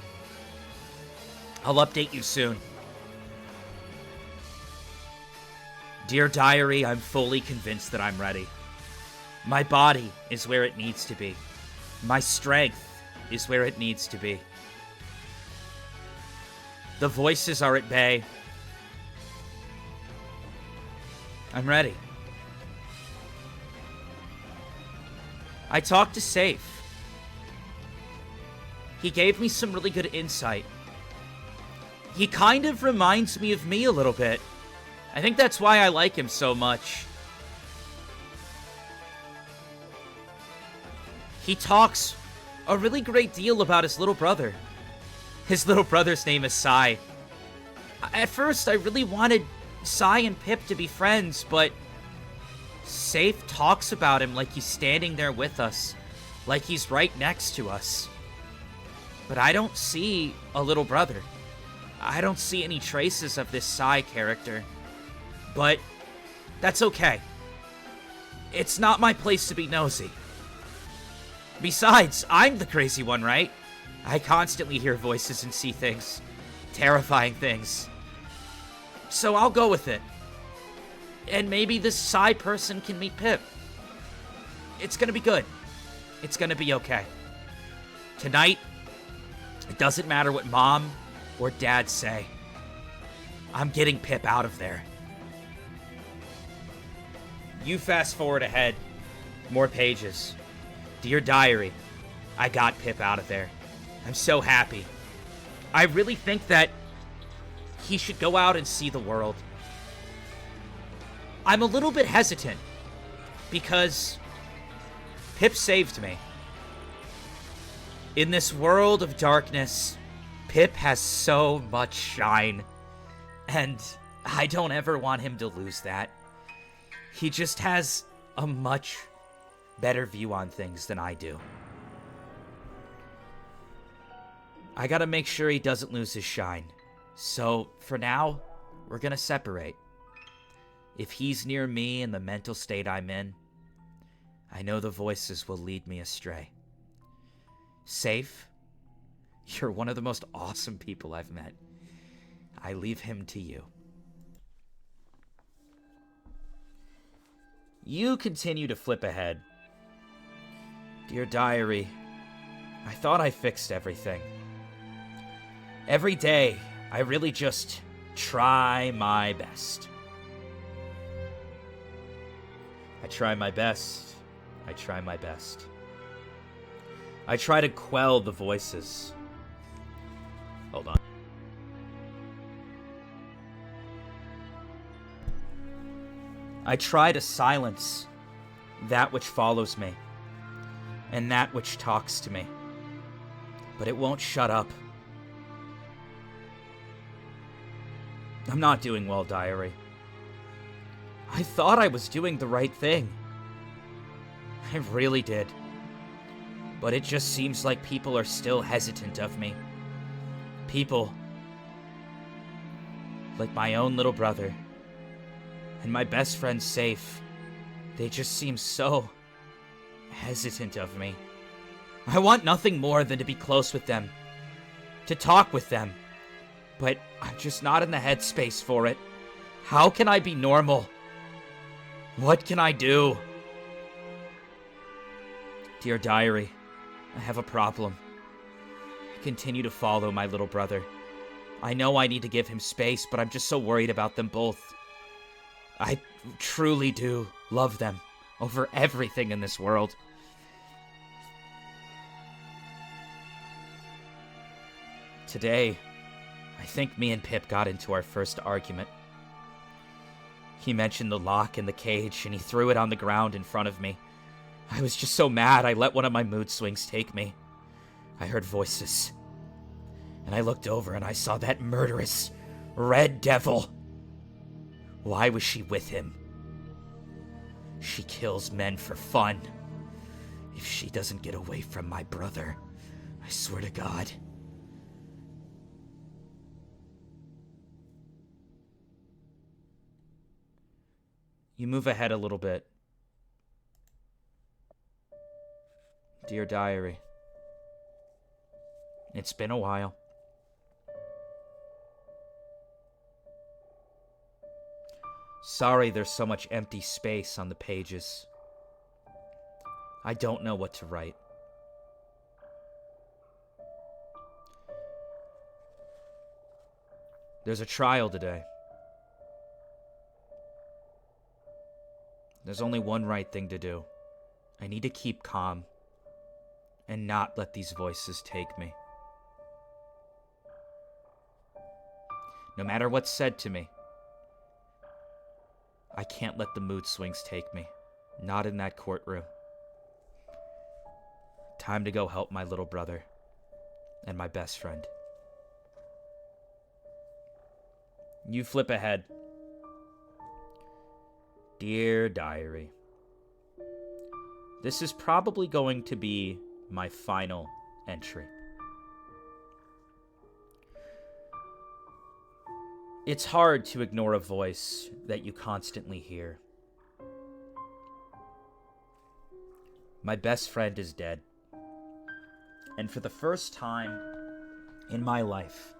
I'll update you soon. Dear Diary, I'm fully convinced that I'm ready. My body is where it needs to be. My strength is where it needs to be. The voices are at bay. I'm ready. I talked to Safe. He gave me some really good insight. He kind of reminds me of me a little bit. I think that's why I like him so much. He talks a really great deal about his little brother. His little brother's name is Sai. At first, I really wanted Sai and Pip to be friends, but Safe talks about him like he's standing there with us, like he's right next to us. But I don't see a little brother. I don't see any traces of this Sai character. But that's okay. It's not my place to be nosy. Besides, I'm the crazy one, right? I constantly hear voices and see things. Terrifying things. So I'll go with it. And maybe this Sai person can meet Pip. It's gonna be good. It's gonna be okay. Tonight, it doesn't matter what Mom or Dad say. I'm getting Pip out of there. You fast forward ahead. More pages. Dear Diary, I got Pip out of there. I'm so happy. I really think that he should go out and see the world. I'm a little bit hesitant because Pip saved me. In this world of darkness, Pip has so much shine, and I don't ever want him to lose that. He just has a much better view on things than I do. I gotta make sure he doesn't lose his shine. So, for now, we're gonna separate. If he's near me in the mental state I'm in, I know the voices will lead me astray. Safe, you're one of the most awesome people I've met. I leave him to you. You continue to flip ahead. Dear Diary, I thought I fixed everything. Every day, I really just try my best. I try my best. I try my best. I try to quell the voices. Hold on. I try to silence that which follows me and that which talks to me, but it won't shut up. I'm not doing well, Diary. I thought I was doing the right thing. I really did. But it just seems like people are still hesitant of me. People like my own little brother. And my best friend's safe. They just seem so hesitant of me. I want nothing more than to be close with them, to talk with them, but I'm just not in the headspace for it. How can I be normal? What can I do? Dear Diary, I have a problem. I continue to follow my little brother. I know I need to give him space, but I'm just so worried about them both. I truly do love them over everything in this world. Today, I think me and Pip got into our first argument. He mentioned the lock in the cage, and he threw it on the ground in front of me. I was just so mad I let one of my mood swings take me. I heard voices, and I looked over and I saw that murderous red devil. Why was she with him? She kills men for fun. If she doesn't get away from my brother, I swear to God. You move ahead a little bit. Dear Diary, it's been a while. Sorry there's so much empty space on the pages. I don't know what to write. There's a trial today. There's only one right thing to do. I need to keep calm and not let these voices take me. No matter what's said to me, I can't let the mood swings take me. Not in that courtroom. Time to go help my little brother and my best friend. You flip ahead. Dear Diary, this is probably going to be my final entry. It's hard to ignore a voice that you constantly hear. My best friend is dead. And for the first time in my life,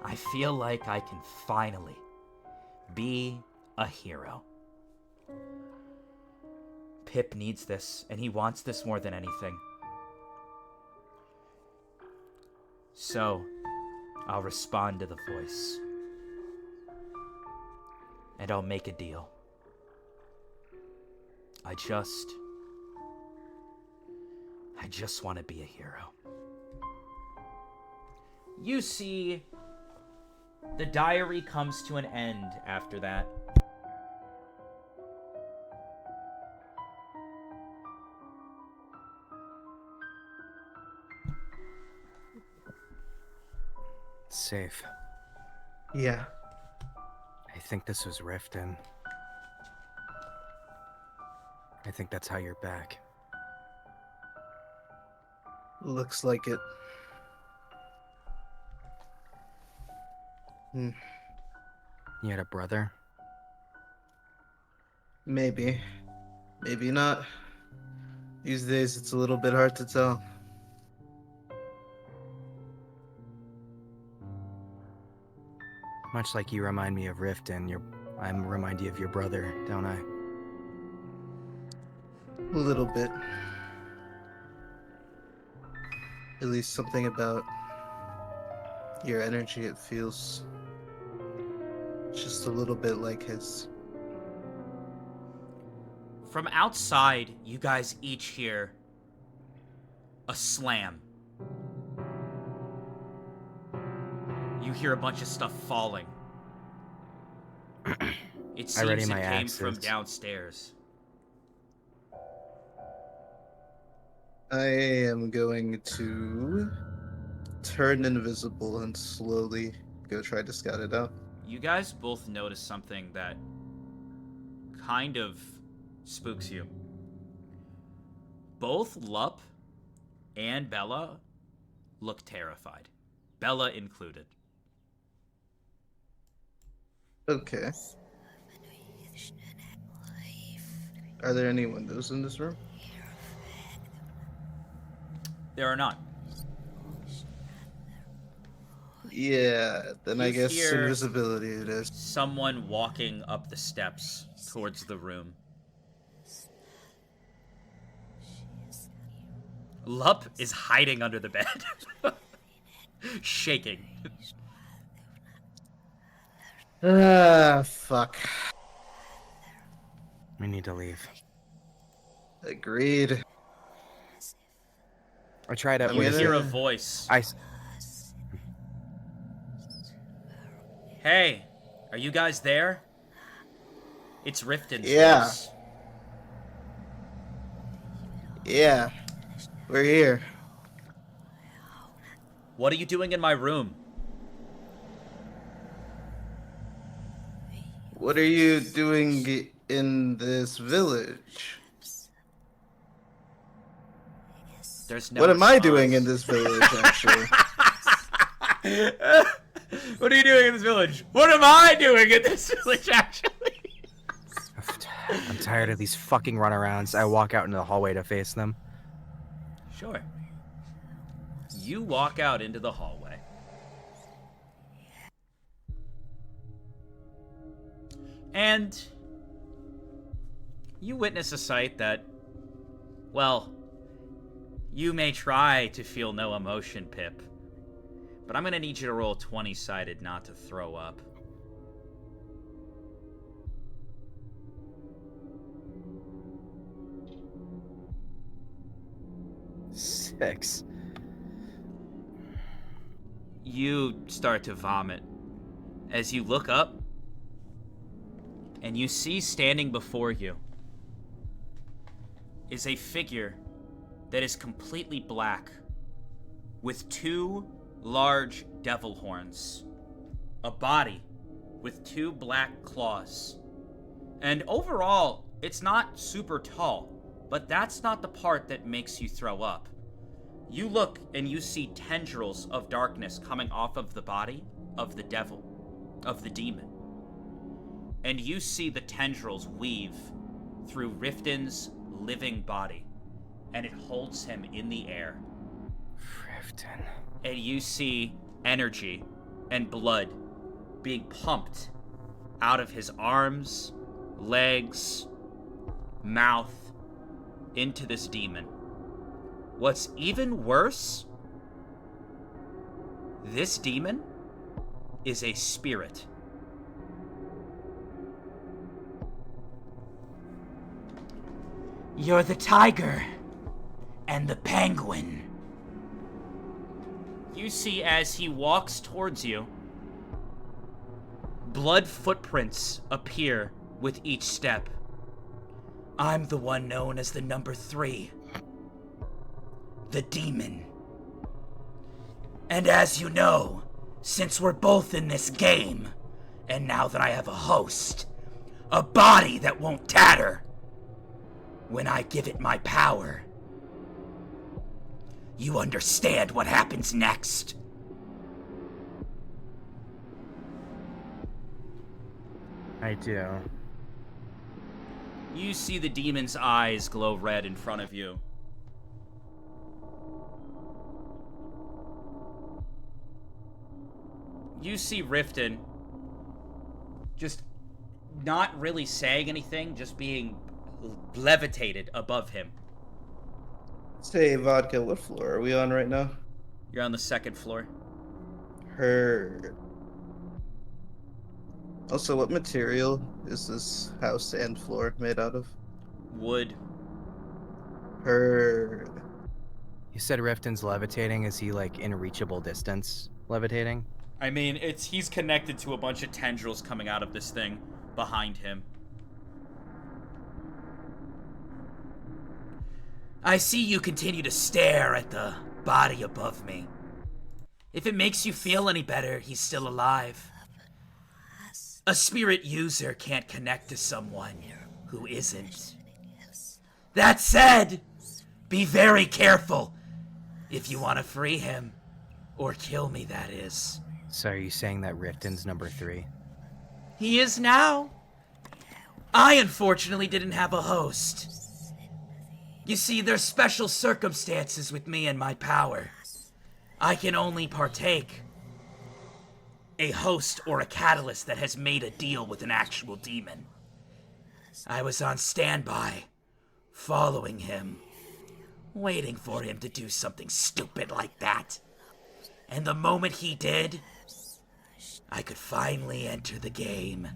I feel like I can finally be a hero. Pip needs this, and he wants this more than anything. So, I'll respond to the voice. And I'll make a deal. I just want to be a hero. You see, the diary comes to an end after that. Safe. Yeah. I think this was Riften. I think that's how you're back. Looks like it. You had a brother? Maybe. Maybe not. These days it's a little bit hard to tell. Much like you remind me of Riften, I remind you of your brother, don't I? A little bit. At least something about your energy, it feels just a little bit like his. From outside, you guys each hear a slam. You hear a bunch of stuff falling. It seems it came from downstairs. I am going to turn invisible and slowly go try to scout it out. You guys both notice something that kind of spooks you. Both Lup and Bella look terrified. Bella included. Okay. Are there any windows in this room? There are not. Yeah, then I You guess hear invisibility it is. someone walking up the steps towards the room. Lup is hiding under the bed. Shaking. Fuck. We need to leave. Agreed. I try to. I'm You gonna- hear a voice. I. Hey, are you guys there? It's Riften's Yeah. voice. Yeah. We're here. What are you doing in my room? What are you doing in this village? There's no What am I response. doing in this village, actually? What are you doing in this village? What am I doing in this village, actually? I'm tired of these fucking runarounds. I walk out into the hallway to face them. Sure. You walk out into the hallway. And you witness a sight that, well, you may try to feel no emotion, Pip, but I'm gonna need you to roll 20-sided not to throw up. Six. You start to vomit as you look up and you see standing before you is a figure that is completely black with two large devil horns, a body with two black claws, and overall it's not super tall, but that's not the part that makes you throw up. You look and you see tendrils of darkness coming off of the body of the devil, of the demon. And you see the tendrils weave through Riften's living body, and it holds him in the air. Riften. And you see energy and blood being pumped out of his arms, legs, mouth, into this demon. What's even worse, this demon is a spirit. You're the tiger and the penguin. You see as he walks towards you, blood footprints appear with each step. I'm the one known as the number 3. The demon. And as you know, since we're both in this game, and now that I have a host, a body that won't tatter, when I give it my power, you understand what happens next. I do. You see the demon's eyes glow red in front of you. You see Riften just not really saying anything, just being levitated above him. Say, Vodka, what floor are we on right now? You're on the 2nd floor. Heard. Also, what material is this house and floor made out of? Wood. Heard. You said Riften's levitating. Is he like in reachable distance levitating? I mean, he's connected to a bunch of tendrils coming out of this thing behind him. I see you continue to stare at the body above me. If it makes you feel any better, he's still alive. A spirit user can't connect to someone who isn't. That said, be very careful if you want to free him. Or kill me, that is. So are you saying that Riften's number 3? He is now. I unfortunately didn't have a host. You see, there's special circumstances with me and my power. I can only partake a host or a catalyst that has made a deal with an actual demon. I was on standby, following him, waiting for him to do something stupid like that. And the moment he did, I could finally enter the game.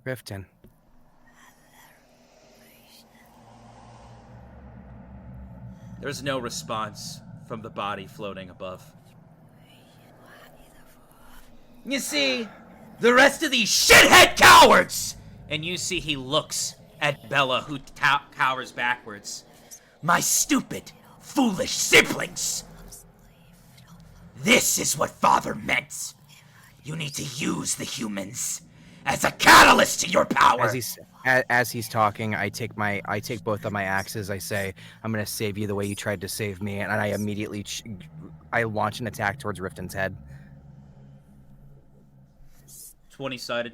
Riften. There's no response from the body floating above. You see, the rest of these shithead cowards! And you see he looks at Bella, who cowers backwards. My stupid, foolish siblings! This is what Father meant. You need to use the humans as a catalyst to your power. As he's talking, I take both of my axes. I say, "I'm gonna save you the way you tried to save me," and I immediately I launch an attack towards Riften's head. 20-sided.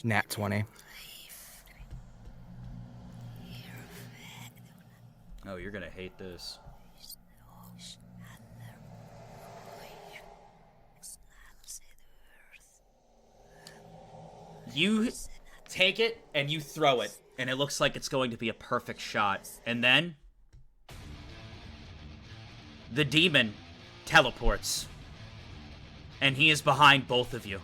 Nat 20. Oh, you're gonna hate this. You take it and you throw it, and it looks like it's going to be a perfect shot. And then the demon teleports, and he is behind both of you.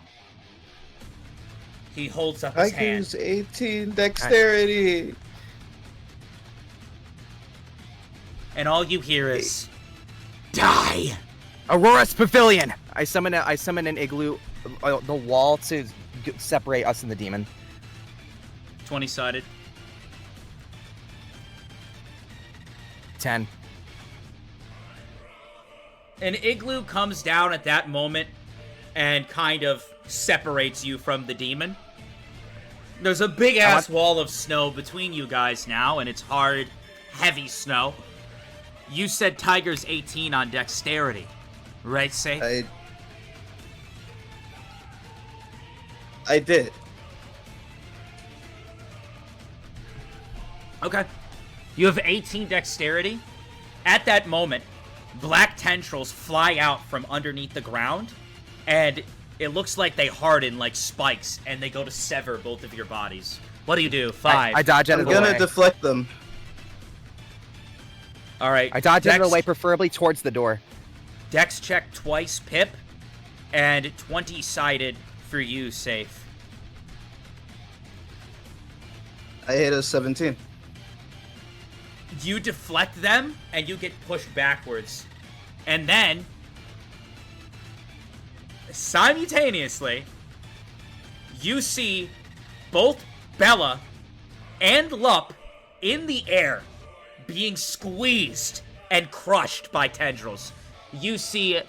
He holds up his hand. I use 18 dexterity. And all you hear is, die! Aurora's Pavilion! I summon an igloo, the wall to separate us and the demon. 20-sided. 10. An igloo comes down at that moment and kind of separates you from the demon. There's a big-ass wall of snow between you guys now, and it's hard, heavy snow. You said Tiger's 18 on dexterity, right, Safe? I did. Okay. You have 18 dexterity. At that moment, black tendrils fly out from underneath the ground, and it looks like they harden like spikes, and they go to sever both of your bodies. What do you do? 5. I dodge out of the way. I'm gonna deflect them. All right. I dodge out of the way, preferably towards the door. Dex check twice, Pip, and 20-sided for you, Safe. I hit a 17. You deflect them, and you get pushed backwards. And then, simultaneously, you see both Bella and Lup in the air being squeezed and crushed by tendrils. You see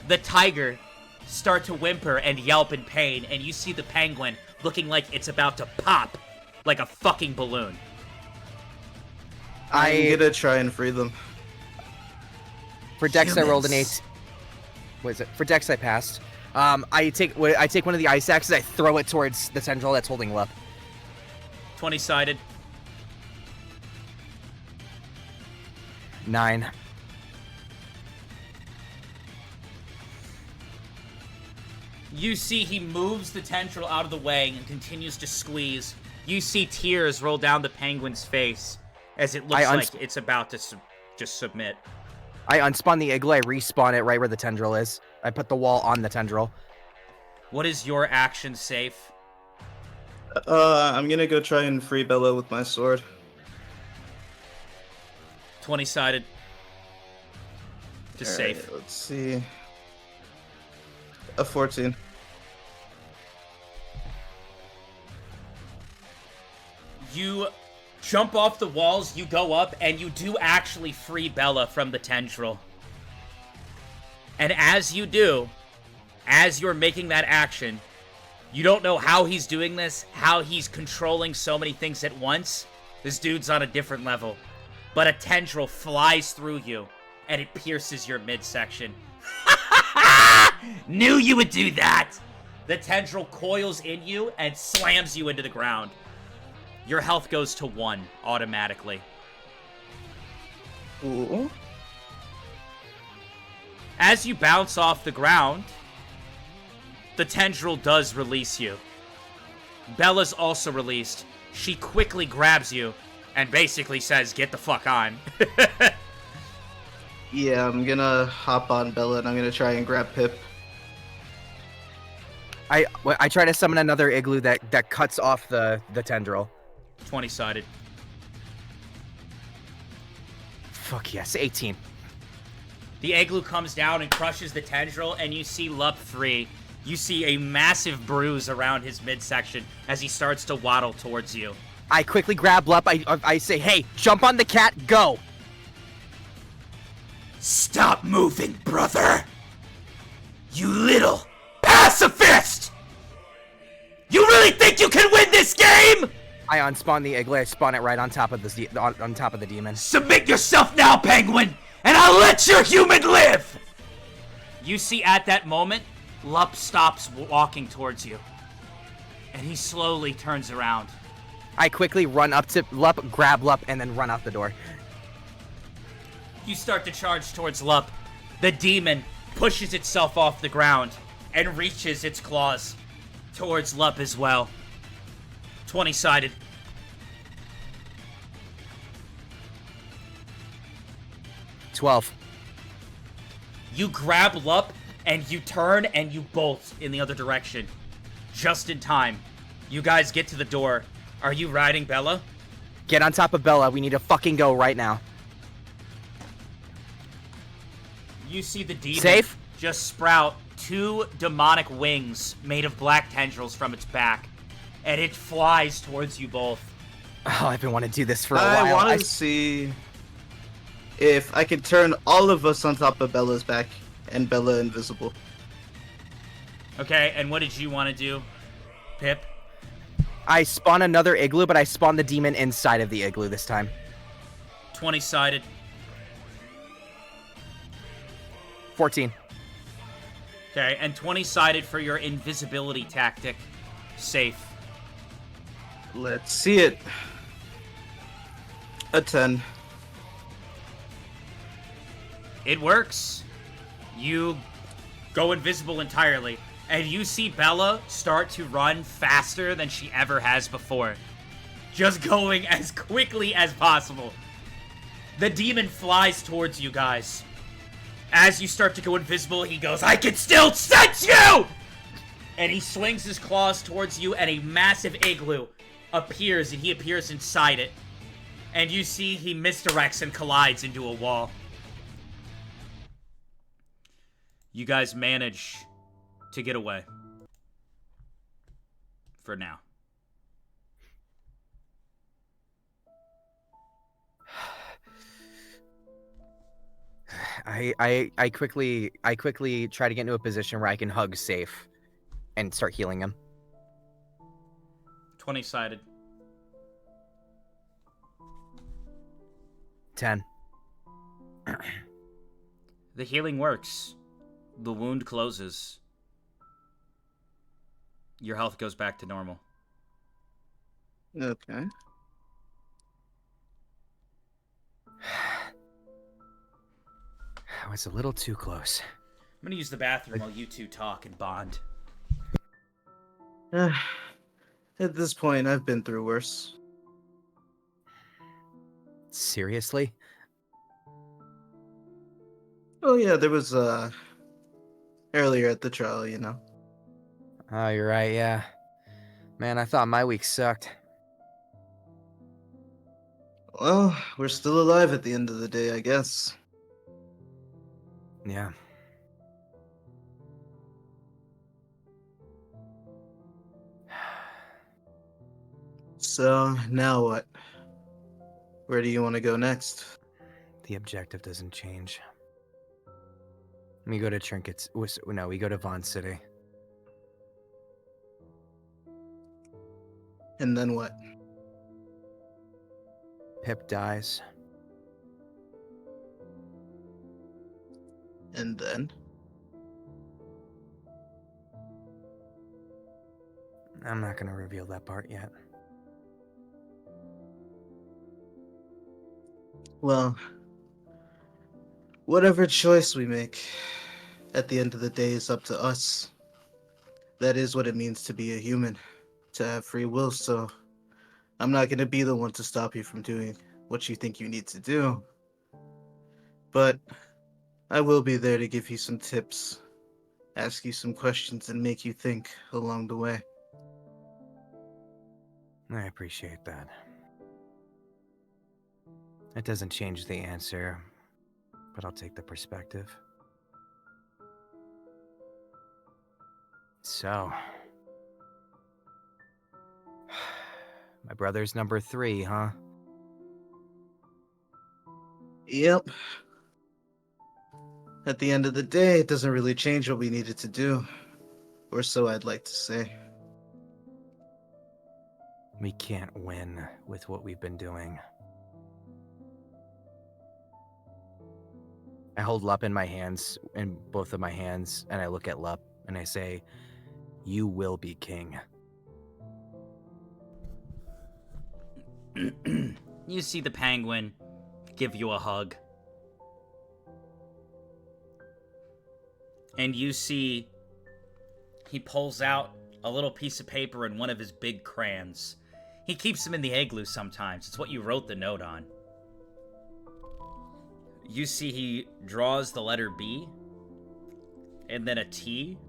the tiger start to whimper and yelp in pain, and you see the penguin looking like it's about to pop like a fucking balloon. I'm gonna try and free them. For Dex, I rolled an 8. What is it? For Dex, I passed. I take one of the ice axes, I throw it towards the tendril that's holding Lup. 20-sided. 9. You see he moves the tendril out of the way and continues to squeeze. You see tears roll down the penguin's face as it looks like it's about to just submit. I unspun the igloo, I respawn it right where the tendril is. I put the wall on the tendril. What is your action, Safe? I'm gonna go try and free Bella with my sword. 20-sided. Just All right, Safe. Let's see. A 14. You jump off the walls, you go up, and you do actually free Bella from the tendril. And as you do, as you're making that action, you don't know how he's doing this, how he's controlling so many things at once. This dude's on a different level. But a tendril flies through you, and it pierces your midsection. Knew you would do that! The tendril coils in you and slams you into the ground. Your health goes to 1 automatically. Ooh. As you bounce off the ground, the tendril does release you. Bella's also released. She quickly grabs you and basically says, get the fuck on. Yeah, I'm gonna hop on Bella and I'm gonna try and grab Pip. I try to summon another igloo that cuts off the tendril. 20-sided. Fuck yes, 18. The igloo comes down and crushes the tendril, and you see Lup 3. You see a massive bruise around his midsection as he starts to waddle towards you. I quickly grab Lup. I say, hey, jump on the cat, go! Stop moving, brother! You little pacifist! You really think you can win this game? I unspawn the igloo. I spawn it right on top of on top of the demon. Submit yourself now, penguin, and I'll let your human live! You see at that moment, Lup stops walking towards you. And he slowly turns around. I quickly run up to Lup, grab Lup, and then run out the door. You start to charge towards Lup. The demon pushes itself off the ground and reaches its claws towards Lup as well. 20-sided. $12. You grab Lup and you turn and you bolt in the other direction. Just in time. You guys get to the door. Are you riding Bella? Get on top of Bella. We need to fucking go right now. You see the demon Safe? just sprout 2 demonic wings made of black tendrils from its back. And it flies towards you both. Oh, I've been wanting to do this for a I while. want to see if I can turn all of us on top of Bella's back and Bella invisible. Okay, and what did you want to do, Pip? I spawn another igloo, but I spawn the demon inside of the igloo this time. 20-sided. 14. Okay, and 20-sided for your invisibility tactic. Safe. Let's see it. A 10. It works. You go invisible entirely, and you see Bella start to run faster than she ever has before. Just going as quickly as possible. The demon flies towards you guys. As you start to go invisible, he goes, I can still sense you! And he swings his claws towards you, and a massive igloo appears, and he appears inside it. And you see he misdirects and collides into a wall. You guys manage to get away. For now. I quickly try to get into a position where I can hug Safe and start healing him. 20-sided. 10. The healing works. The wound closes. Your health goes back to normal. Okay. I was a little too close. I'm gonna use the bathroom while you two talk and bond. At this point, I've been through worse. Seriously? Oh yeah, there was earlier at the trial, you know. Oh, you're right, yeah. Man, I thought my week sucked. Well, we're still alive at the end of the day, I guess. Yeah. So, now what? Where do you want to go next? The objective doesn't change. We go to Trinkets. No, we go to Vaughn City. And then what? Pip dies. And then? I'm not going to reveal that part yet. Well, whatever choice we make, at the end of the day, is up to us. That is what it means to be a human, to have free will, so I'm not going to be the one to stop you from doing what you think you need to do. But I will be there to give you some tips, ask you some questions, and make you think along the way. I appreciate that. It doesn't change the answer, but I'll take the perspective. So, my brother's number 3, huh? Yep. At the end of the day, it doesn't really change what we needed to do. Or so I'd like to say. We can't win with what we've been doing. I hold Lup in my hands, in both of my hands, and I look at Lup and I say, "You will be king." You see the penguin give you a hug. And you see he pulls out a little piece of paper and one of his big crayons. He keeps them in the igloo sometimes. It's what you wrote the note on. You see he draws the letter B, and then a T,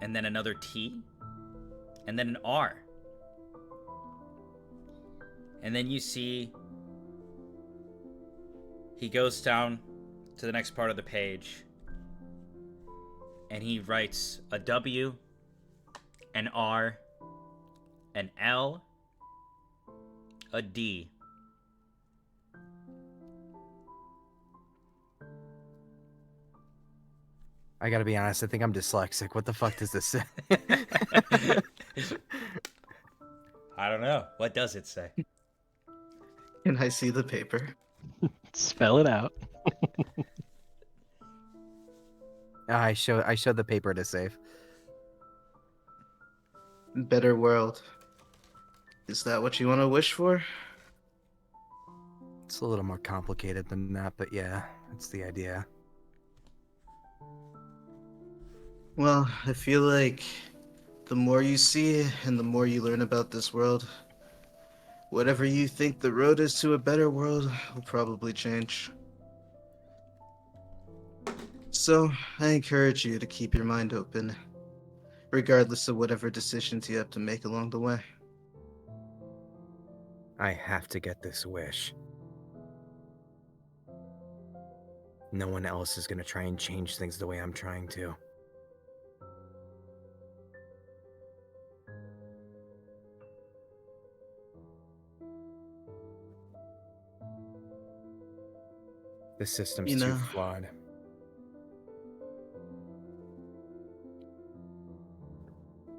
and then another T, and then an R. And then you see he goes down to the next part of the page, and he writes a W, an R, an L, a D. I gotta be honest, I think I'm dyslexic. What the fuck does this say? I don't know. What does it say? Can I see the paper? Spell it out. I show the paper to Safe. Better world. Is that what you want to wish for? It's a little more complicated than that, but yeah, that's the idea. Well, I feel like the more you see and the more you learn about this world, whatever you think the road is to a better world will probably change. So, I encourage you to keep your mind open, regardless of whatever decisions you have to make along the way. I have to get this wish. No one else is gonna try and change things the way I'm trying to. The system's You know, too flawed.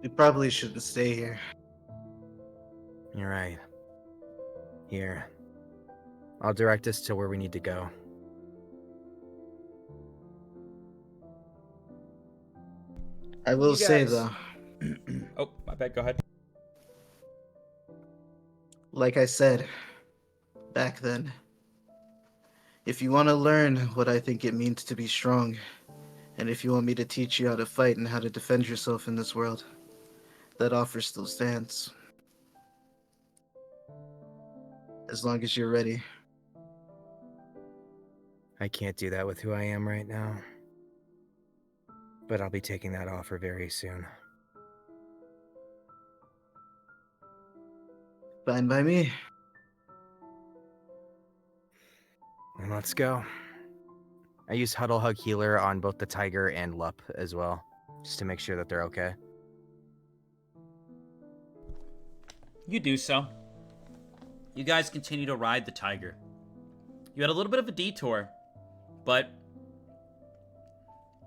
we probably shouldn't stay here. You're right. Here. I'll direct us to where we need to go. I will say, though, Oh, my bad. Go ahead. like I said back then, if you want to learn what I think it means to be strong, and if you want me to teach you how to fight and how to defend yourself in this world, that offer still stands. As long as you're ready. I can't do that with who I am right now. But I'll be taking that offer very soon. Fine by me. And let's go. I use Huddle Hug Healer on both the Tiger and Lup as well, just to make sure that they're okay. You do so. You guys continue to ride the Tiger. You had a little bit of a detour, but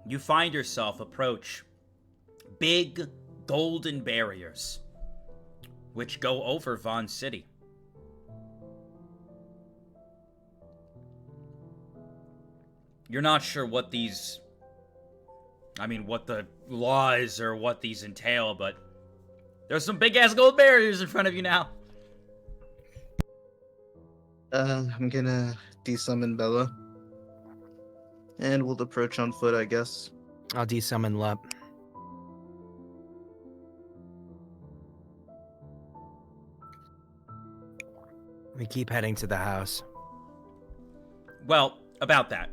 you find yourself approach big golden barriers which go over Vaughn City. You're not sure what these... what the laws or what these entail, but there's some big-ass gold barriers in front of you now. I'm gonna desummon Bella. And we'll approach on foot, I guess. I'll desummon Lup. We keep heading to the house. Well, about that.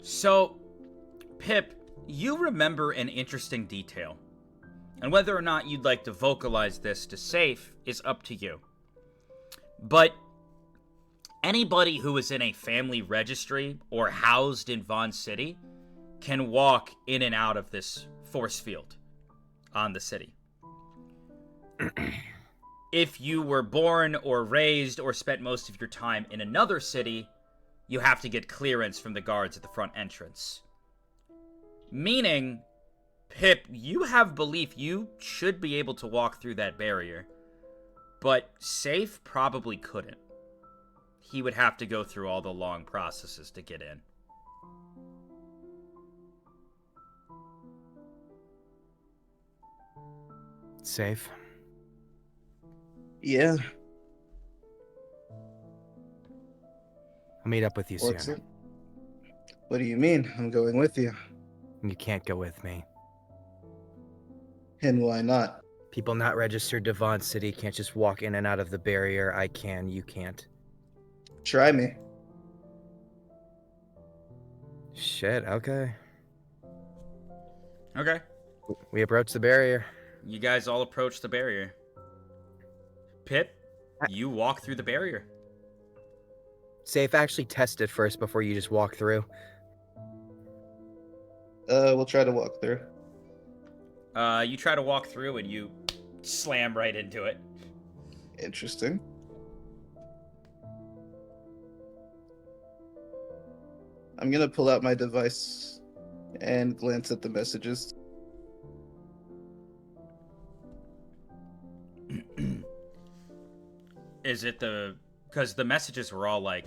So, Pip, you remember an interesting detail. And whether or not you'd like to vocalize this to Safe is up to you. But anybody who is in a family registry or housed in Vaughn City can walk in and out of this force field on the city. If you were born or raised or spent most of your time in another city, you have to get clearance from the guards at the front entrance. Meaning, Pip, you have belief you should be able to walk through that barrier, but Safe probably couldn't. He would have to go through all the long processes to get in. Safe. Yeah. I'll meet up with you What's soon. it? What do you mean? I'm going with you. You can't go with me. And why not? People not registered to Vaughn City can't just walk in and out of the barrier. I can, you can't. Try me. Shit, okay. Okay. We approach the barrier. You guys all approach the barrier. Pip, you walk through the barrier. Safe, actually test it first before you just walk through. We'll try to walk through. You try to walk through and you slam right into it. Interesting. I'm gonna pull out my device and glance at the messages. Is it because the messages were all like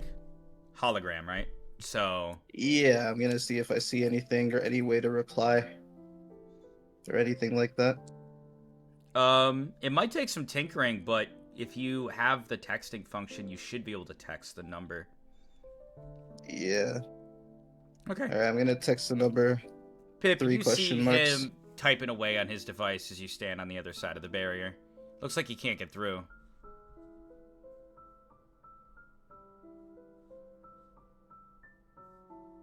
hologram, right? So Yeah, I'm gonna see if I see anything or any way to reply. Or anything like that. it might take some tinkering, but if you have the texting function, you should be able to text the number. Yeah. Okay. Alright, I'm gonna text the number. Pip, 3 you question see marks. him typing away on his device as you stand on the other side of the barrier. Looks like he can't get through.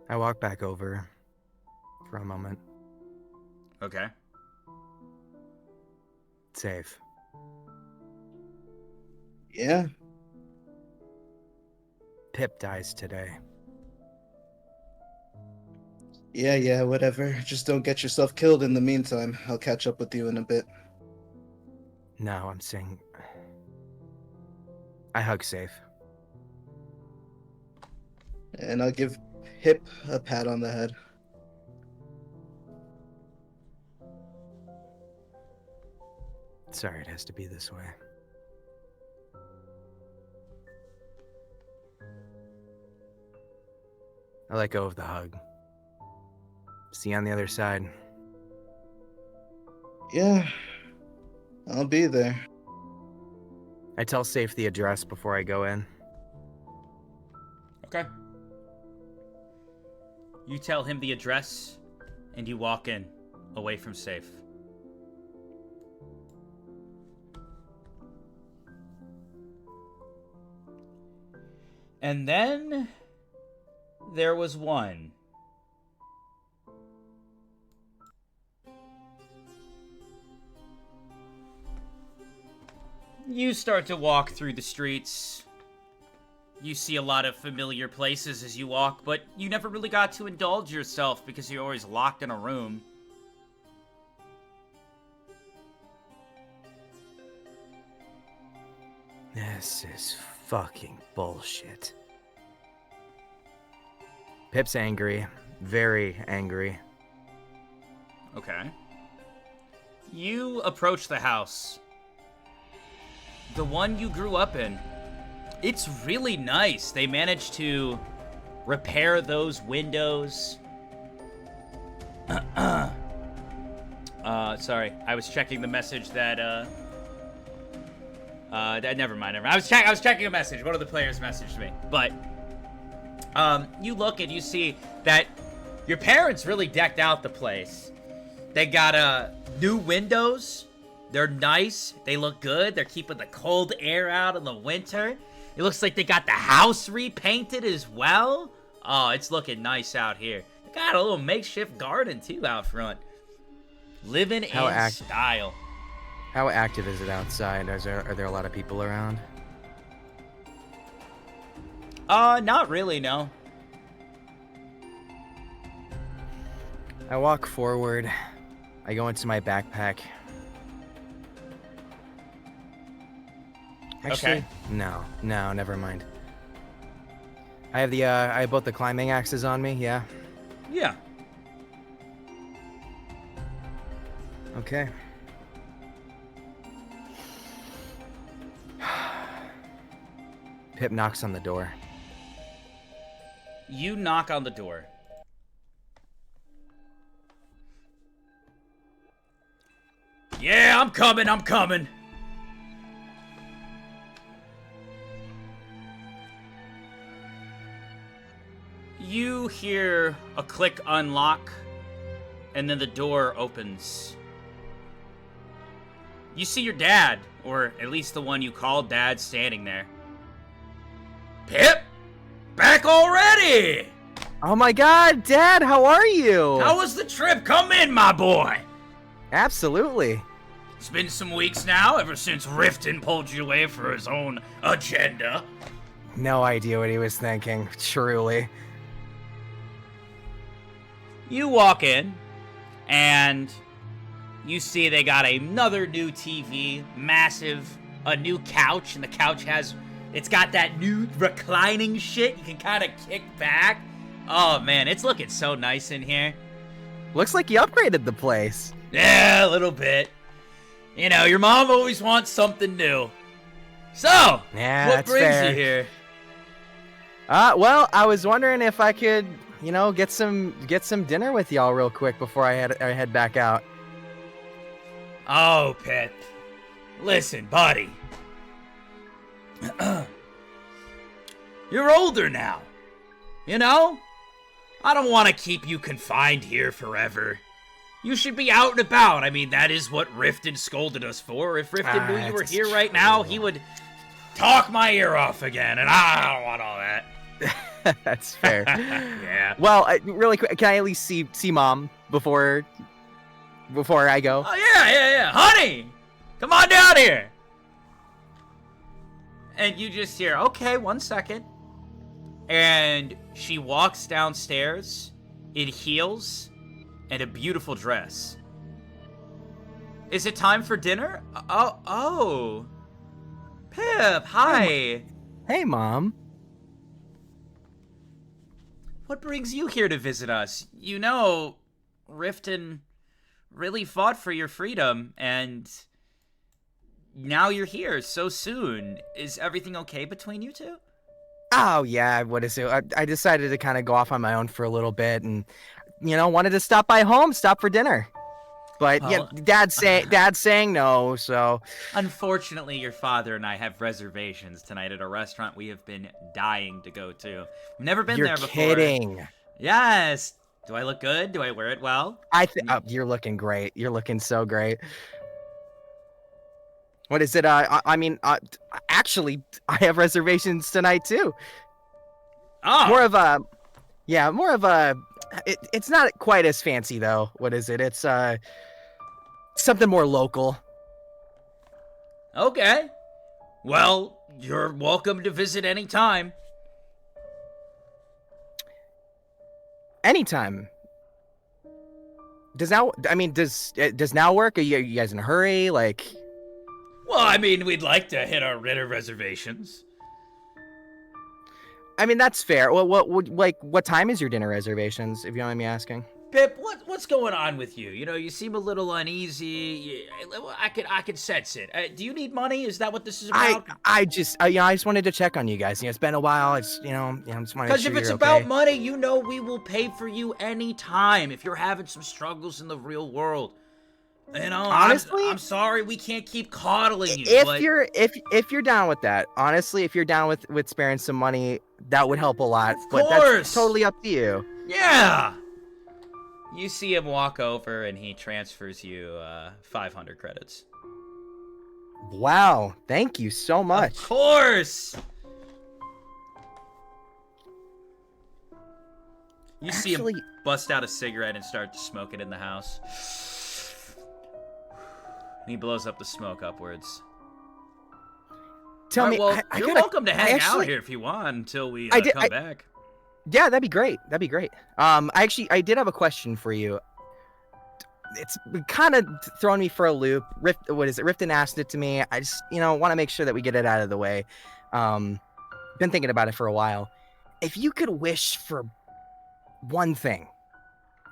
I walk back over for a moment. Okay. Safe. Yeah. Pip dies today. Yeah, whatever. Just don't get yourself killed in the meantime. I'll catch up with you in a bit. No, I'm saying... I hug Safe. And I'll give Hip a pat on the head. Sorry it has to be this way. I let go of the hug. See you on the other side. Yeah. I'll be there. I tell Safe the address before I go in. Okay. You tell him the address, and you walk in, away from Safe. And then there was one. You start to walk through the streets. You see a lot of familiar places as you walk, but you never really got to indulge yourself because you're always locked in a room. This is fucking bullshit. Pip's angry. Very angry. Okay. You approach the house. The one you grew up in. It's really nice. They managed to repair those windows. Sorry, I was checking the message that, never mind. I was checking a message. One of the players messaged me. But, you look and you see that your parents really decked out the place. They got, new windows. They're nice. They look good. They're keeping the cold air out in the winter. It looks like they got the house repainted as well. Oh, it's looking nice out here. They got a little makeshift garden, too, out front. Living in style. How active is it outside? Are there a lot of people around? Not really, no. I walk forward. I go into my backpack. Actually, Okay. no, never mind. I have both the climbing axes on me, yeah? Yeah. Okay. Pip knocks on the door. You knock on the door. Yeah, I'm coming. You hear a click unlock, and then the door opens. You see your dad, or at least the one you called dad, standing there. Pip! Back already! Oh my god, Dad, how are you? How was the trip? Come in, my boy! Absolutely. It's been some weeks now, ever since Riften pulled you away for his own agenda. No idea what he was thinking, truly. You walk in, and you see they got another new TV, massive, a new couch, and the couch it's got that new reclining shit. You can kind of kick back. Oh man, it's looking so nice in here. Looks like you upgraded the place. Yeah, a little bit. You know, your mom always wants something new. So, Yeah, what that's brings fair. you here? Well, I was wondering if I could, get some dinner with y'all real quick before I head back out. Oh, Pip. Listen, buddy. You're older now. I don't want to keep you confined here forever. You should be out and about. I mean, that is what Riften scolded us for. If Riften knew you were That's here right now, he would talk my ear off again, and I don't want all that. That's fair. Yeah. Well, really quick, can I at least see Mom before I go? Oh, yeah. Honey! Come on down here! And you just hear, okay, 1 second. And she walks downstairs in heels and a beautiful dress. Is it time for dinner? Oh. Pip, hi. Hey, Mom. What brings you here to visit us? You know, Riften really fought for your freedom, and now you're here so soon. Is everything okay between you two? Oh, yeah, what is it? I decided to kind of go off on my own for a little bit and, wanted to stop for dinner. But, Well, yeah, Dad's saying no, so. Unfortunately, your father and I have reservations tonight at a restaurant we have been dying to go to. We've never been there before. You're kidding. Yes. Do I look good? Do I wear it well? You're looking great. You're looking so great. What is it? Actually, I have reservations tonight too. Oh. More of a. It's not quite as fancy though. What is it? It's something more local. Okay. Well, you're welcome to visit anytime. Anytime. Does now work? Are you guys in a hurry? Like. Well, I mean, we'd like to hit our dinner reservations. I mean, that's fair. What time is your dinner reservations, if you don't mind me asking? Pip, what's going on with you? You know, you seem a little uneasy. I could sense it. Do you need money? Is that what this is about? I just wanted to check on you guys. You know, it's been a while. It's I just wanted to. Because if it's about money, you know we will pay for you anytime. If you're having some struggles in the real world, you know. Honestly, I'm sorry we can't keep coddling you. If you're down with that, honestly, if you're down with sparing some money, that would help a lot. But that's totally up to you. Yeah. You see him walk over, and he transfers you 500 credits. Wow, thank you so much. Of course! You see him bust out a cigarette and start to smoke it in the house. And he blows up the smoke upwards. Tell me, well, you're welcome to hang out here if you want until we come back. Yeah, that'd be great. That'd be great. I did have a question for you. It's kind of throwing me for a loop. Riften asked it to me. I just, want to make sure that we get it out of the way. Been thinking about it for a while. If you could wish for one thing,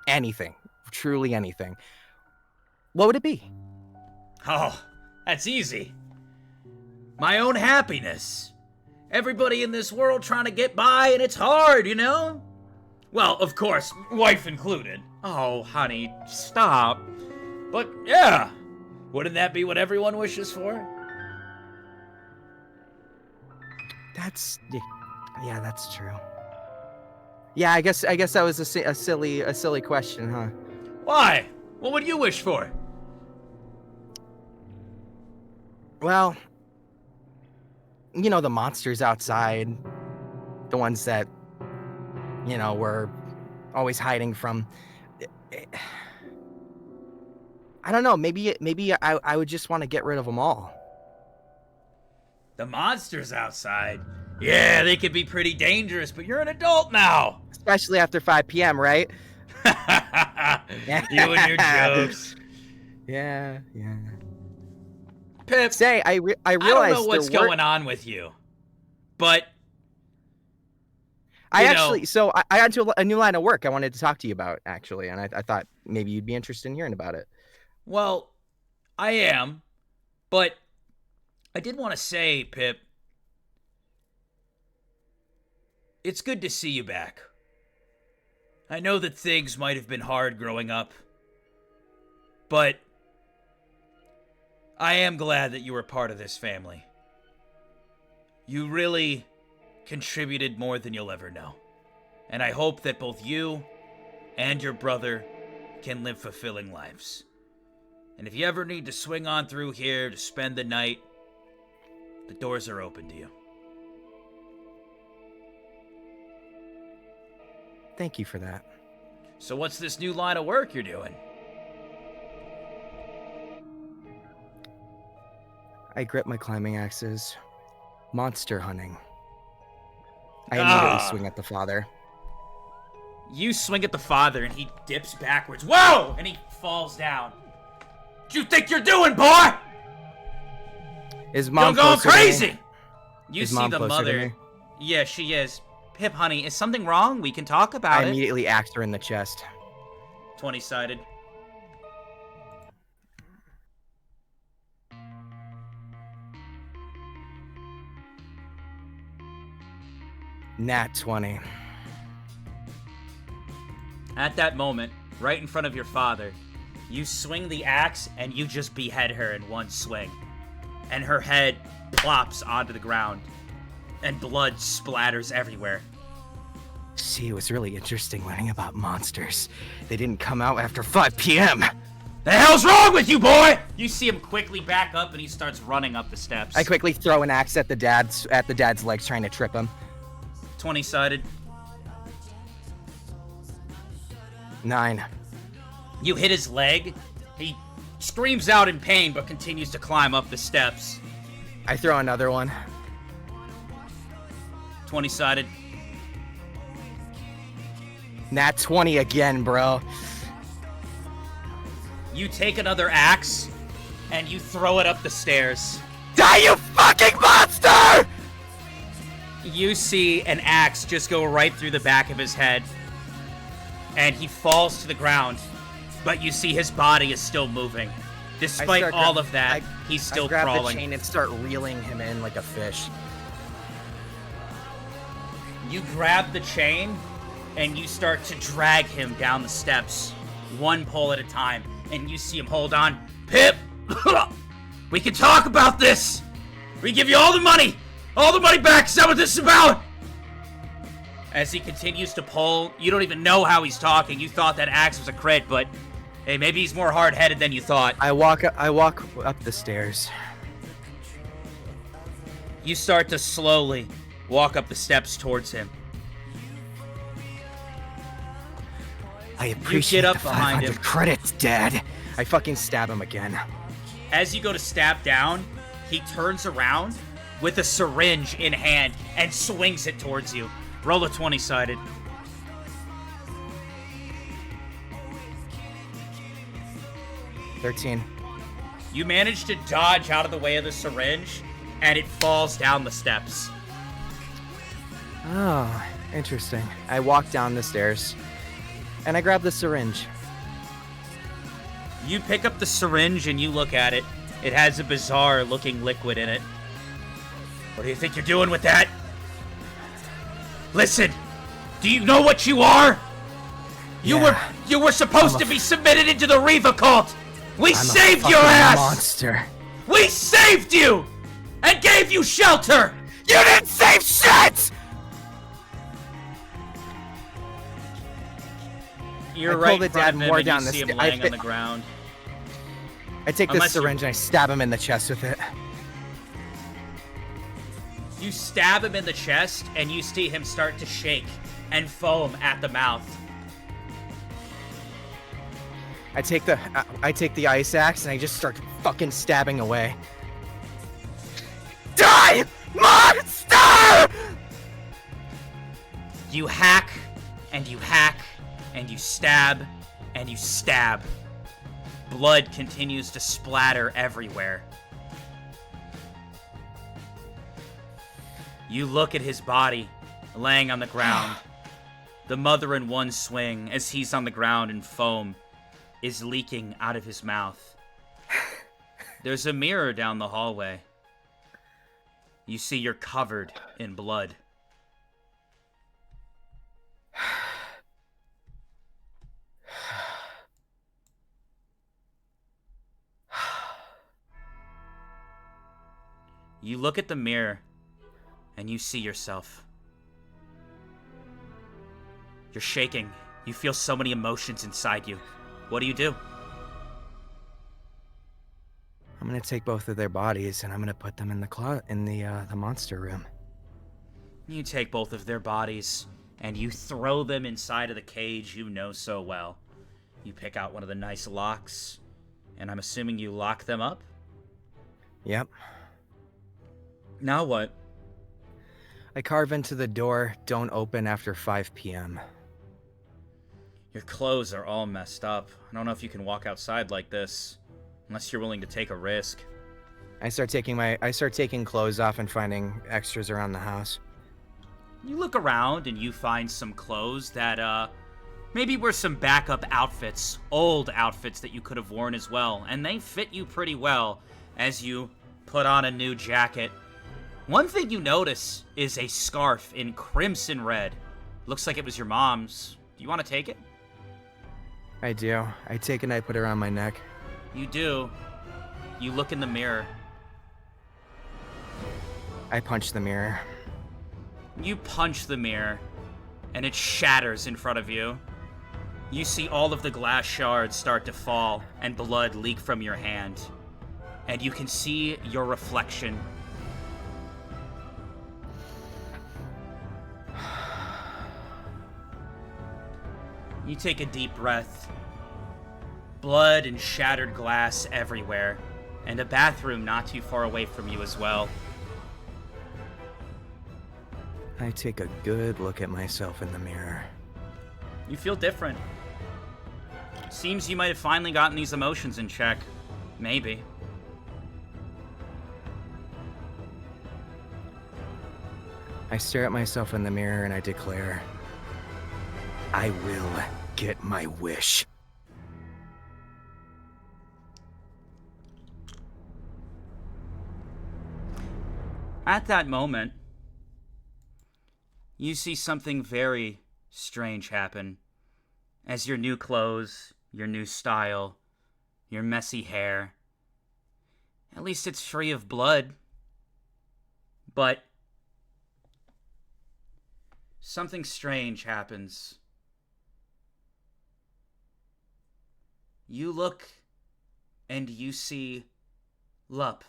anything, truly anything, what would it be? Oh, that's easy. My own happiness. Everybody in this world trying to get by, and it's hard, you know? Well, of course, wife included. Oh, honey, stop. But, yeah, wouldn't that be what everyone wishes for? That's true. Yeah, I guess that was a silly question, huh? Why? What would you wish for? Well, the monsters outside, the ones that, we're always hiding from. I don't know. Maybe I would just want to get rid of them all. The monsters outside? Yeah, they could be pretty dangerous, but you're an adult now. Especially after 5 p.m., right? You and your jokes. Yeah. Pip, I realized I don't know what's going on with you, but I had a new line of work I wanted to talk to you about, actually, and I thought maybe you'd be interested in hearing about it. Well, I am, but I did want to say, Pip, it's good to see you back. I know that things might have been hard growing up, but I am glad that you were part of this family. You really contributed more than you'll ever know. And I hope that both you and your brother can live fulfilling lives. And if you ever need to swing on through here to spend the night, the doors are open to you. Thank you for that. So what's this new line of work you're doing? I grip my climbing axes. Monster hunting. I immediately swing at the father. You swing at the father and he dips backwards. Whoa! And he falls down. What you think you're doing, boy? Is mom you're going crazy? To me? You is see mom the closer mother. To me? Yeah, she is. Pip, honey, is something wrong? We can talk about it. I immediately axed her in the chest. 20-sided. Nat 20. At that moment, right in front of your father, you swing the axe and you just behead her in one swing. And her head plops onto the ground, and blood splatters everywhere. See, it was really interesting learning about monsters. They didn't come out after 5 p.m. The hell's wrong with you, boy? You see him quickly back up and he starts running up the steps. I quickly throw an axe at the dad's legs, trying to trip him. 20-sided. 9. You hit his leg. He screams out in pain but continues to climb up the steps. I throw another one. 20-sided. Nat 20 again, bro. You take another axe and you throw it up the stairs. Die, you fucking monster! You see an axe just go right through the back of his head. and he falls to the ground, but you see his body is still moving. Despite all of that, he's still crawling. I grab the chain and start reeling him in like a fish. You grab the chain, and you start to drag him down the steps, one pull at a time, and you see him hold on. Pip! We can talk about this! We give you all the money! All the money back! Is that what this is about? As he continues to pull, you don't even know how he's talking. You thought that axe was a crit, but hey, maybe he's more hard-headed than you thought. I walk up the stairs. You start to slowly walk up the steps towards him. I appreciate up the behind 500 him. credits, Dad. I fucking stab him again. As you go to stab down, he turns around with a syringe in hand and swings it towards you. Roll a 20-sided. $13. You manage to dodge out of the way of the syringe, and it falls down the steps. Oh, interesting. I walk down the stairs, and I grab the syringe. You pick up the syringe and you look at it. It has a bizarre-looking liquid in it. What do you think you're doing with that? Listen, do you know what you are? You were supposed to be submitted into the Reva cult. We saved your ass. Monster. We saved you and gave you shelter. You didn't save shit. You're I right pull in the front dad of him more and down you the see him sta- laying on the ground. I take this syringe and I stab him in the chest with it. You stab him in the chest, and you see him start to shake and foam at the mouth. I take the ice axe and I just start fucking stabbing away. Die, monster! You hack, and you hack, and you stab, and you stab. Blood continues to splatter everywhere. You look at his body, laying on the ground. The mother in one swing, as he's on the ground in foam, is leaking out of his mouth. There's a mirror down the hallway. You see you're covered in blood. You look at the mirror, and you see yourself. You're shaking. You feel so many emotions inside you. What do? I'm gonna take both of their bodies and I'm gonna put them in the monster room. You take both of their bodies, and you throw them inside of the cage you know so well. You pick out one of the nice locks, and I'm assuming you lock them up? Yep. Now what? I carve into the door, don't open after 5 p.m. Your clothes are all messed up. I don't know if you can walk outside like this, unless you're willing to take a risk. I start taking clothes off and finding extras around the house. You look around and you find some clothes that, maybe were some backup outfits, old outfits that you could have worn as well, and they fit you pretty well as you put on a new jacket. One thing you notice is a scarf in crimson red. Looks like it was your mom's. Do you want to take it? I do. I take it and I put it around my neck. You do. You look in the mirror. I punch the mirror. You punch the mirror, and it shatters in front of you. You see all of the glass shards start to fall, and blood leak from your hand. And you can see your reflection. You take a deep breath. Blood and shattered glass everywhere, and a bathroom not too far away from you as well. I take a good look at myself in the mirror. You feel different. Seems you might have finally gotten these emotions in check. Maybe. I stare at myself in the mirror and I declare, I will get my wish. At that moment, you see something very strange happen as your new clothes, your new style, your messy hair. At least it's free of blood. But something strange happens. You look and you see Lup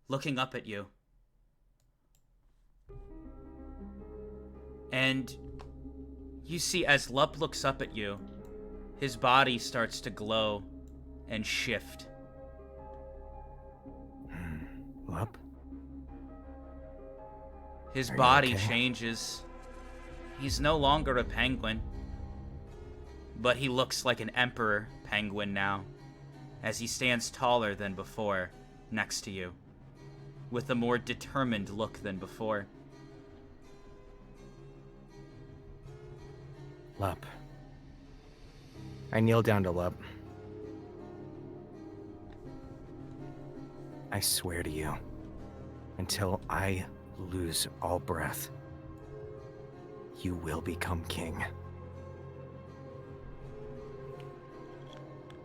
looking up at you. And you see as Lup looks up at you, his body starts to glow and shift. Lup? His Are you body okay? changes. He's no longer a penguin, but he looks like an emperor penguin now, as he stands taller than before next to you, with a more determined look than before. Lup. I kneel down to Lup. I swear to you, until I lose all breath, you will become king.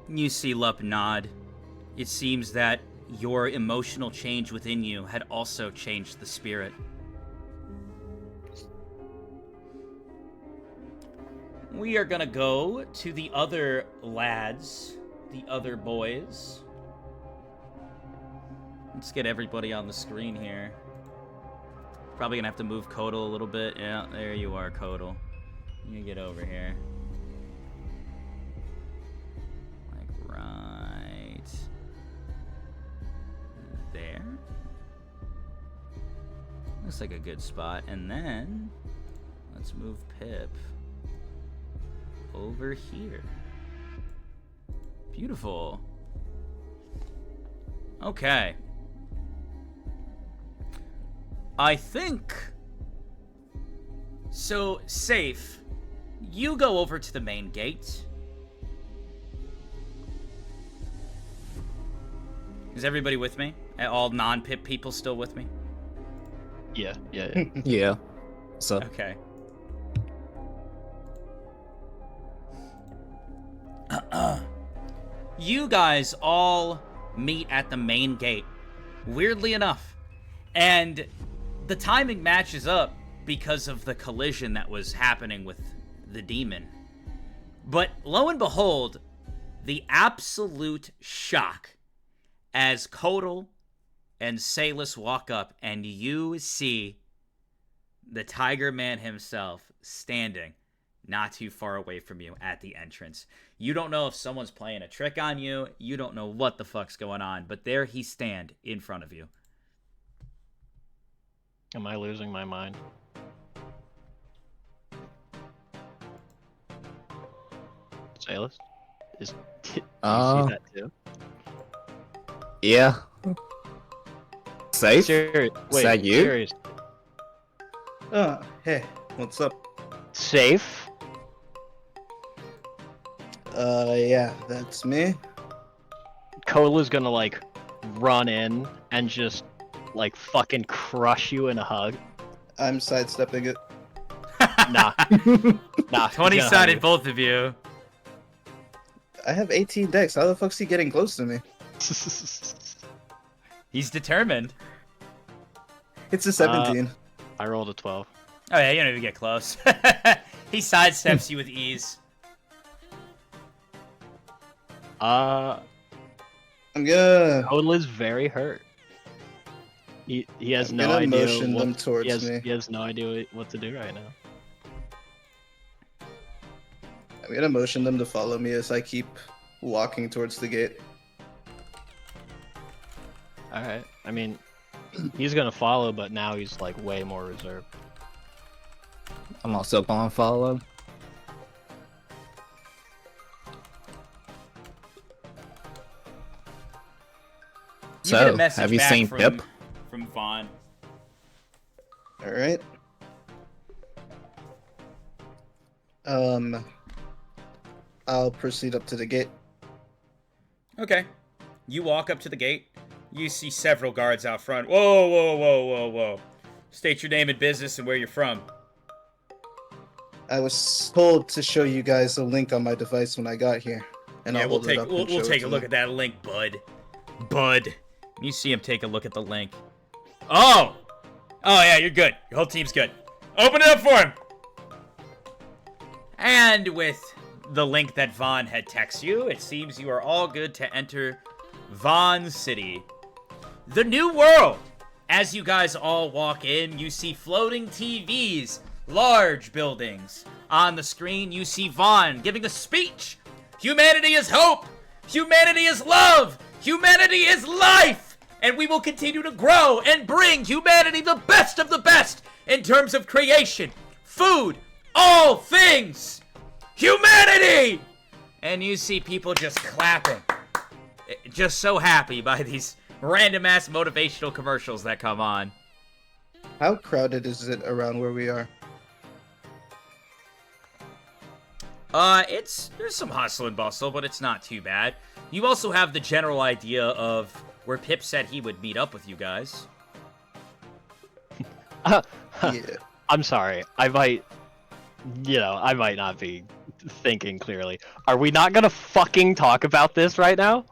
You see Lup nod. It seems that your emotional change within you had also changed the spirit. We are gonna go to the other lads, the other boys. Let's get everybody on the screen here. Probably gonna have to move Kodal a little bit. Yeah, there you are, Kodal. You get over here. Like right there. Looks like a good spot. And then let's move Pip over here. Beautiful. Okay. I think... So, Safe, you go over to the main gate. Is everybody with me? All non-Pip people still with me? Yeah. Yeah. So Okay. You guys all meet at the main gate, weirdly enough. And the timing matches up because of the collision that was happening with the demon. But lo and behold, the absolute shock as Kodal and Salus walk up and you see the Tiger Man himself standing not too far away from you at the entrance. You don't know if someone's playing a trick on you. You don't know what the fuck's going on, but there he stand in front of you. Am I losing my mind? Salus? Do you see that too? yeah. Safe? Wait, Is that you? serious. Hey, what's up? Safe? Yeah, that's me. Cola's gonna like run in and just like fucking crush you in a hug. I'm sidestepping it. Nah. 20-sided, both of you. I have 18 decks. How the fuck's he getting close to me? He's determined. It's a 17. I rolled a 12. Oh yeah, you don't even get close. He sidesteps you with ease. I'm gonna. Kola is very hurt. He has I'm no gonna idea. motion them towards me. He has no idea what to do right now. I'm gonna motion them to follow me as I keep walking towards the gate. All right. I mean, he's gonna follow, but now he's like way more reserved. I'm also gonna follow. You get a So, message have you back seen Pip? from Vaughn. All right. I'll proceed up to the gate. Okay. You walk up to the gate. You see several guards out front. Whoa, whoa, whoa, whoa, whoa. State your name and business and where you're from. I was told to show you guys a link on my device when I got here. And Yeah, I'll we'll hold it up and we'll show take it a to look them. at that link, bud. Bud. You see him take a look at the link. Oh! Oh, yeah, you're good. Your whole team's good. Open it up for him! And with the link that Vaughn had texted you, it seems you are all good to enter Vaughn City. The new world! As you guys all walk in, you see floating TVs, large buildings. On the screen, you see Vaughn giving a speech. Humanity is hope! Humanity is love! Humanity is life! And we will continue to grow and bring humanity the best of the best in terms of creation, food, all things! Humanity! And you see people just clapping. Just so happy by these random-ass motivational commercials that come on. How crowded is it around where we are? There's some hustle and bustle, but it's not too bad. You also have the general idea of where Pip said he would meet up with you guys. Yeah. I'm sorry. I might not be thinking clearly. Are we not gonna fucking talk about this right now?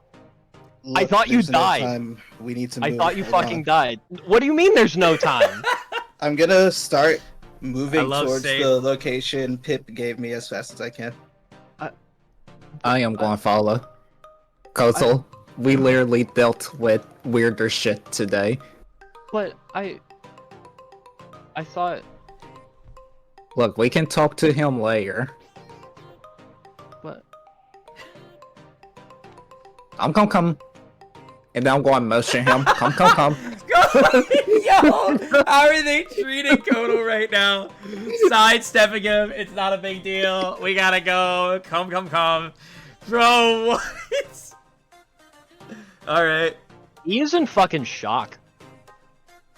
Look, I thought you there's no died. time. We need to move. I thought you Hold fucking on. died. What do you mean there's no time? I'm gonna start moving I love towards Safe. the location Pip gave me as fast as I can. I am going to follow. Kozel, we literally dealt with weirder shit today. But I thought. Look, we can talk to him later. What? I'm gonna come. And then I'm going to motion him. Come. Yo, how are they treating Kodo right now? Sidestepping him. It's not a big deal. We gotta go. Come. Bro, what? Alright. He is in fucking shock.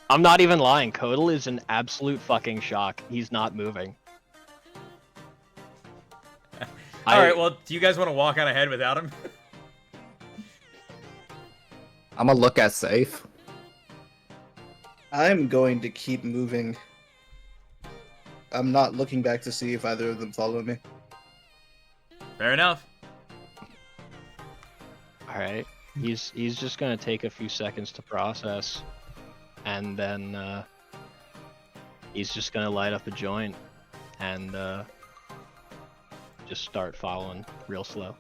I'm not even lying. Kodal is in absolute fucking shock. He's not moving. Alright, well, do you guys want to walk on ahead without him? I'm gonna look at Safe. I'm going to keep moving. I'm not looking back to see if either of them follow me. Fair enough. Alright. He's just gonna take a few seconds to process. And then he's just gonna light up a joint and just start following real slow.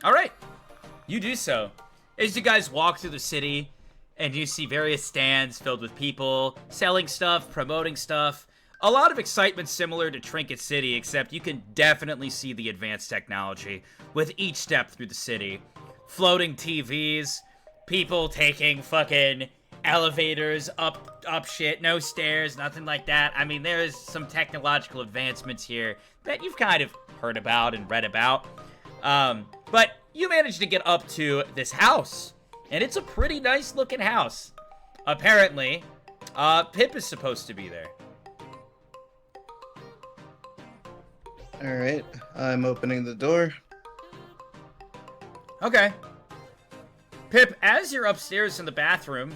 Alright. You do so. As you guys walk through the city, and you see various stands filled with people, selling stuff, promoting stuff. A lot of excitement similar to Trinket City, except you can definitely see the advanced technology with each step through the city. Floating TVs, people taking fucking elevators up shit, no stairs, nothing like that. I mean, there's some technological advancements here that you've kind of heard about and read about. But you managed to get up to this house, and it's a pretty nice looking house. Apparently, Pip is supposed to be there. Alright, I'm opening the door. Okay. Pip, as you're upstairs in the bathroom,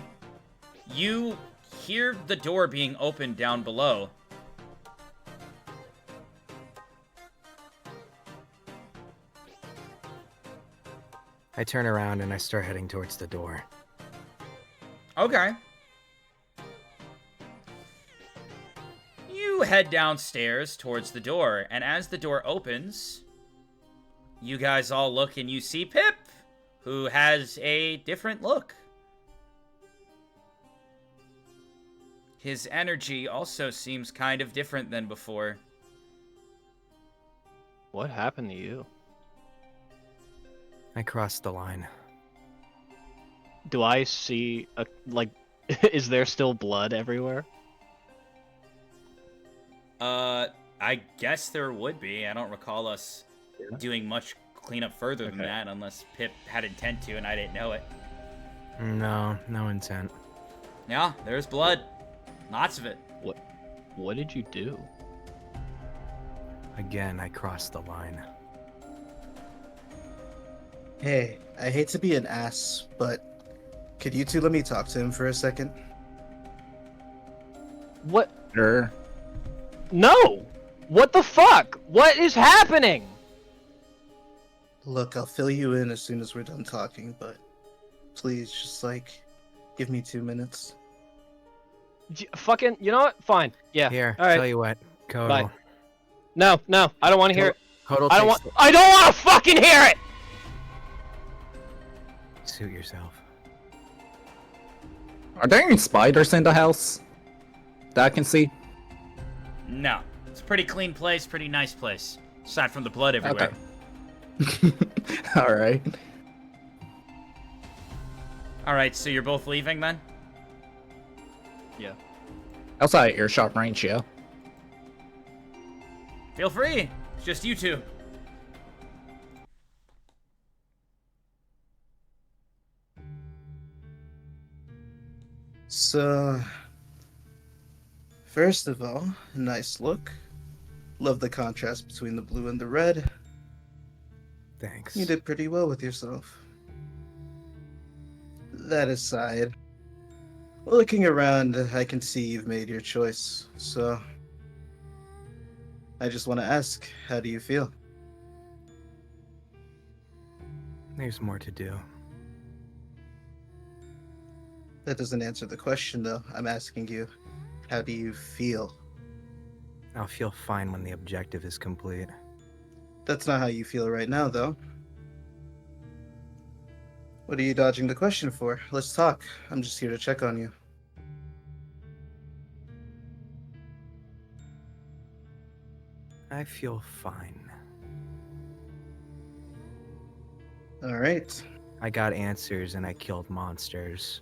you hear the door being opened down below. I turn around and I start heading towards the door. Okay. You head downstairs towards the door, and as the door opens, you guys all look and you see Pip, who has a different look. His energy also seems kind of different than before. What happened to you? I crossed the line. Do I see a is there still blood everywhere? I guess there would be. I don't recall us doing much cleanup further than that, unless Pip had intent to and I didn't know it. No intent. Yeah, there's blood. Lots of it. What did you do? Again, I crossed the line. Hey, I hate to be an ass, but could you two let me talk to him for a second? What? Sure. No! What the fuck? What is happening? Look, I'll fill you in as soon as we're done talking, but please, just give me 2 minutes. Fucking, you know what? Fine. Yeah. Here, All right. tell you what, Kodal. Bye. No, I don't want to hear it. Kodal I don't want to fucking hear it! Suit yourself. Are there any spiders in the house that I can see? No. It's a pretty clean place, pretty nice place. Aside from the blood everywhere. Okay. Alright. Alright, so you're both leaving then? Yeah. Outside earshot range, yeah. Feel free. It's just you two. So, first of all, nice look. Love the contrast between the blue and the red. Thanks. You did pretty well with yourself. That aside, looking around, I can see you've made your choice, so I just want to ask, how do you feel? There's more to do. That doesn't answer the question, though. I'm asking you, how do you feel? I'll feel fine when the objective is complete. That's not how you feel right now, though. What are you dodging the question for? Let's talk. I'm just here to check on you. I feel fine. Alright. I got answers and I killed monsters.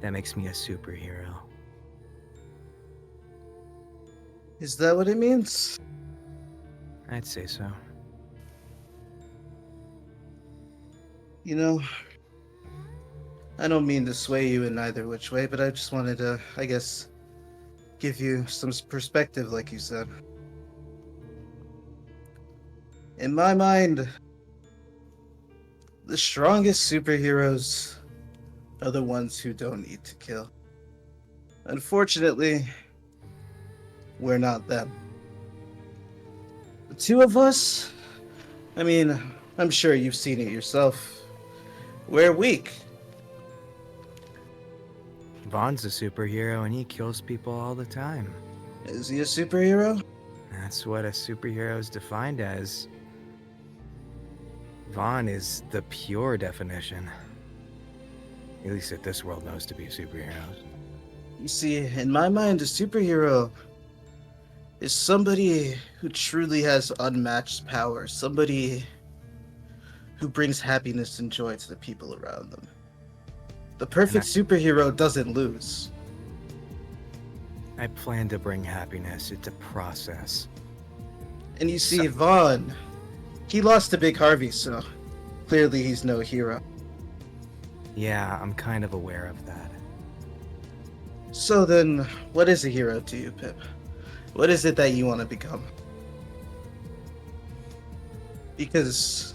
That makes me a superhero. Is that what it means? I'd say so. You know, I don't mean to sway you in either which way, but I just wanted to, I guess, give you some perspective, like you said. In my mind, the strongest superheroes are the ones who don't need to kill. Unfortunately, we're not them. The two of us, I mean, I'm sure you've seen it yourself. We're weak. Vaughn's a superhero and he kills people all the time. Is he a superhero? That's what a superhero is defined as. Vaughn is the pure definition. At least that this world knows to be superheroes. You see, in my mind, a superhero is somebody who truly has unmatched power. Somebody who brings happiness and joy to the people around them. The perfect superhero doesn't lose. I plan to bring happiness. It's a process. And you see, Vaughn, he lost to Big Harvey, so clearly he's no hero. Yeah, I'm kind of aware of that. So then, what is a hero to you, Pip? What is it that you want to become? Because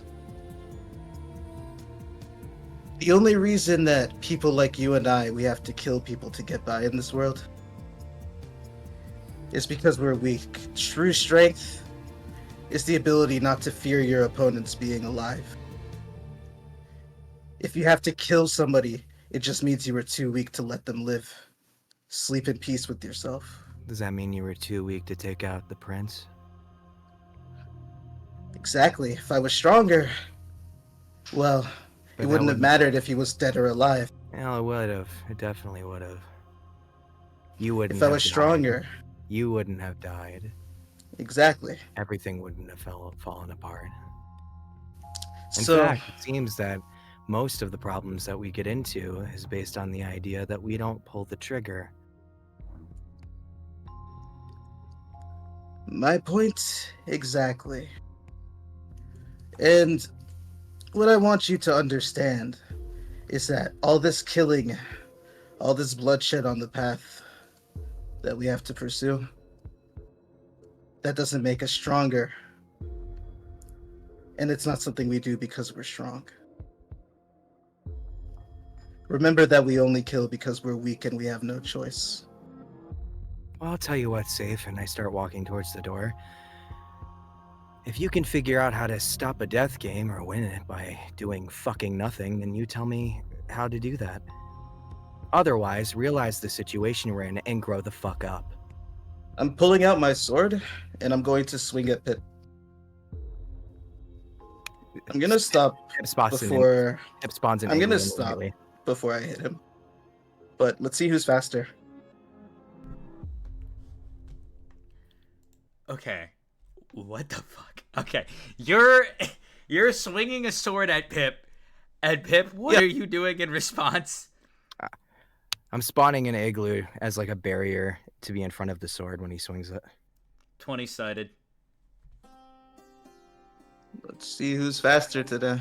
the only reason that people like you and we have to kill people to get by in this world is because we're weak. True strength is the ability not to fear your opponents being alive. If you have to kill somebody, it just means you were too weak to let them live. Sleep in peace with yourself. Does that mean you were too weak to take out the prince? Exactly. If I was stronger, well, it wouldn't have mattered if he was dead or alive. Well, it would have. It definitely would have. You wouldn't. If I was stronger, you wouldn't have died. Exactly. Everything wouldn't have fallen apart. In So, fact, it seems that most of the problems that we get into is based on the idea that we don't pull the trigger. my point exactly. And what I want you to understand is that all this killing, all this bloodshed on the path that we have to pursue, that doesn't make us stronger. And it's not something we do because we're strong. Remember that we only kill because we're weak and we have no choice. Well, I'll tell you what's safe, and I start walking towards the door. If you can figure out how to stop a death game or win it by doing fucking nothing, then you tell me how to do that. Otherwise, realize the situation we're in and grow the fuck up. I'm pulling out my sword, and I'm going to swing at Pip. I'm gonna stop before... I'm gonna stop before I hit him. But let's see who's faster. Okay. What the fuck? Okay. You're swinging a sword at Pip. And Pip, what are you doing in response? I'm spawning an igloo as like a barrier to be in front of the sword when he swings it. 20-sided. Let's see who's faster today.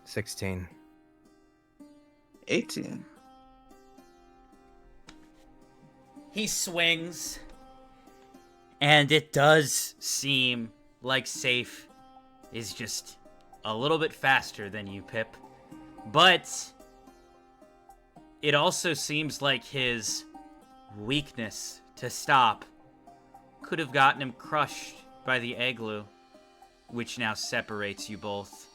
16. 18. He swings, and it does seem like Safe is just a little bit faster than you, Pip. But it also seems like his weakness to stop could have gotten him crushed by the igloo, which now separates you both.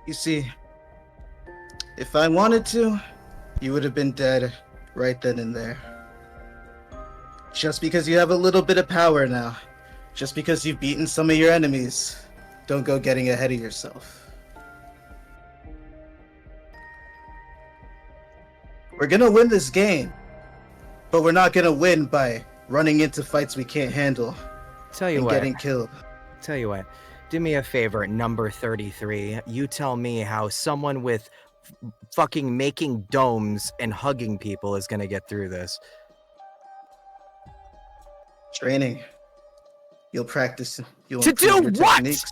You see, if I wanted to, you would have been dead right then and there. Just because you have a little bit of power now, just because you've beaten some of your enemies, don't go getting ahead of yourself. We're gonna win this game, but we're not gonna win by running into fights we can't handle and getting killed. Tell you what, do me a favor, number 33. You tell me how someone with fucking making domes and hugging people is gonna get through this. Training. You'll practice. You'll to do your what? Techniques.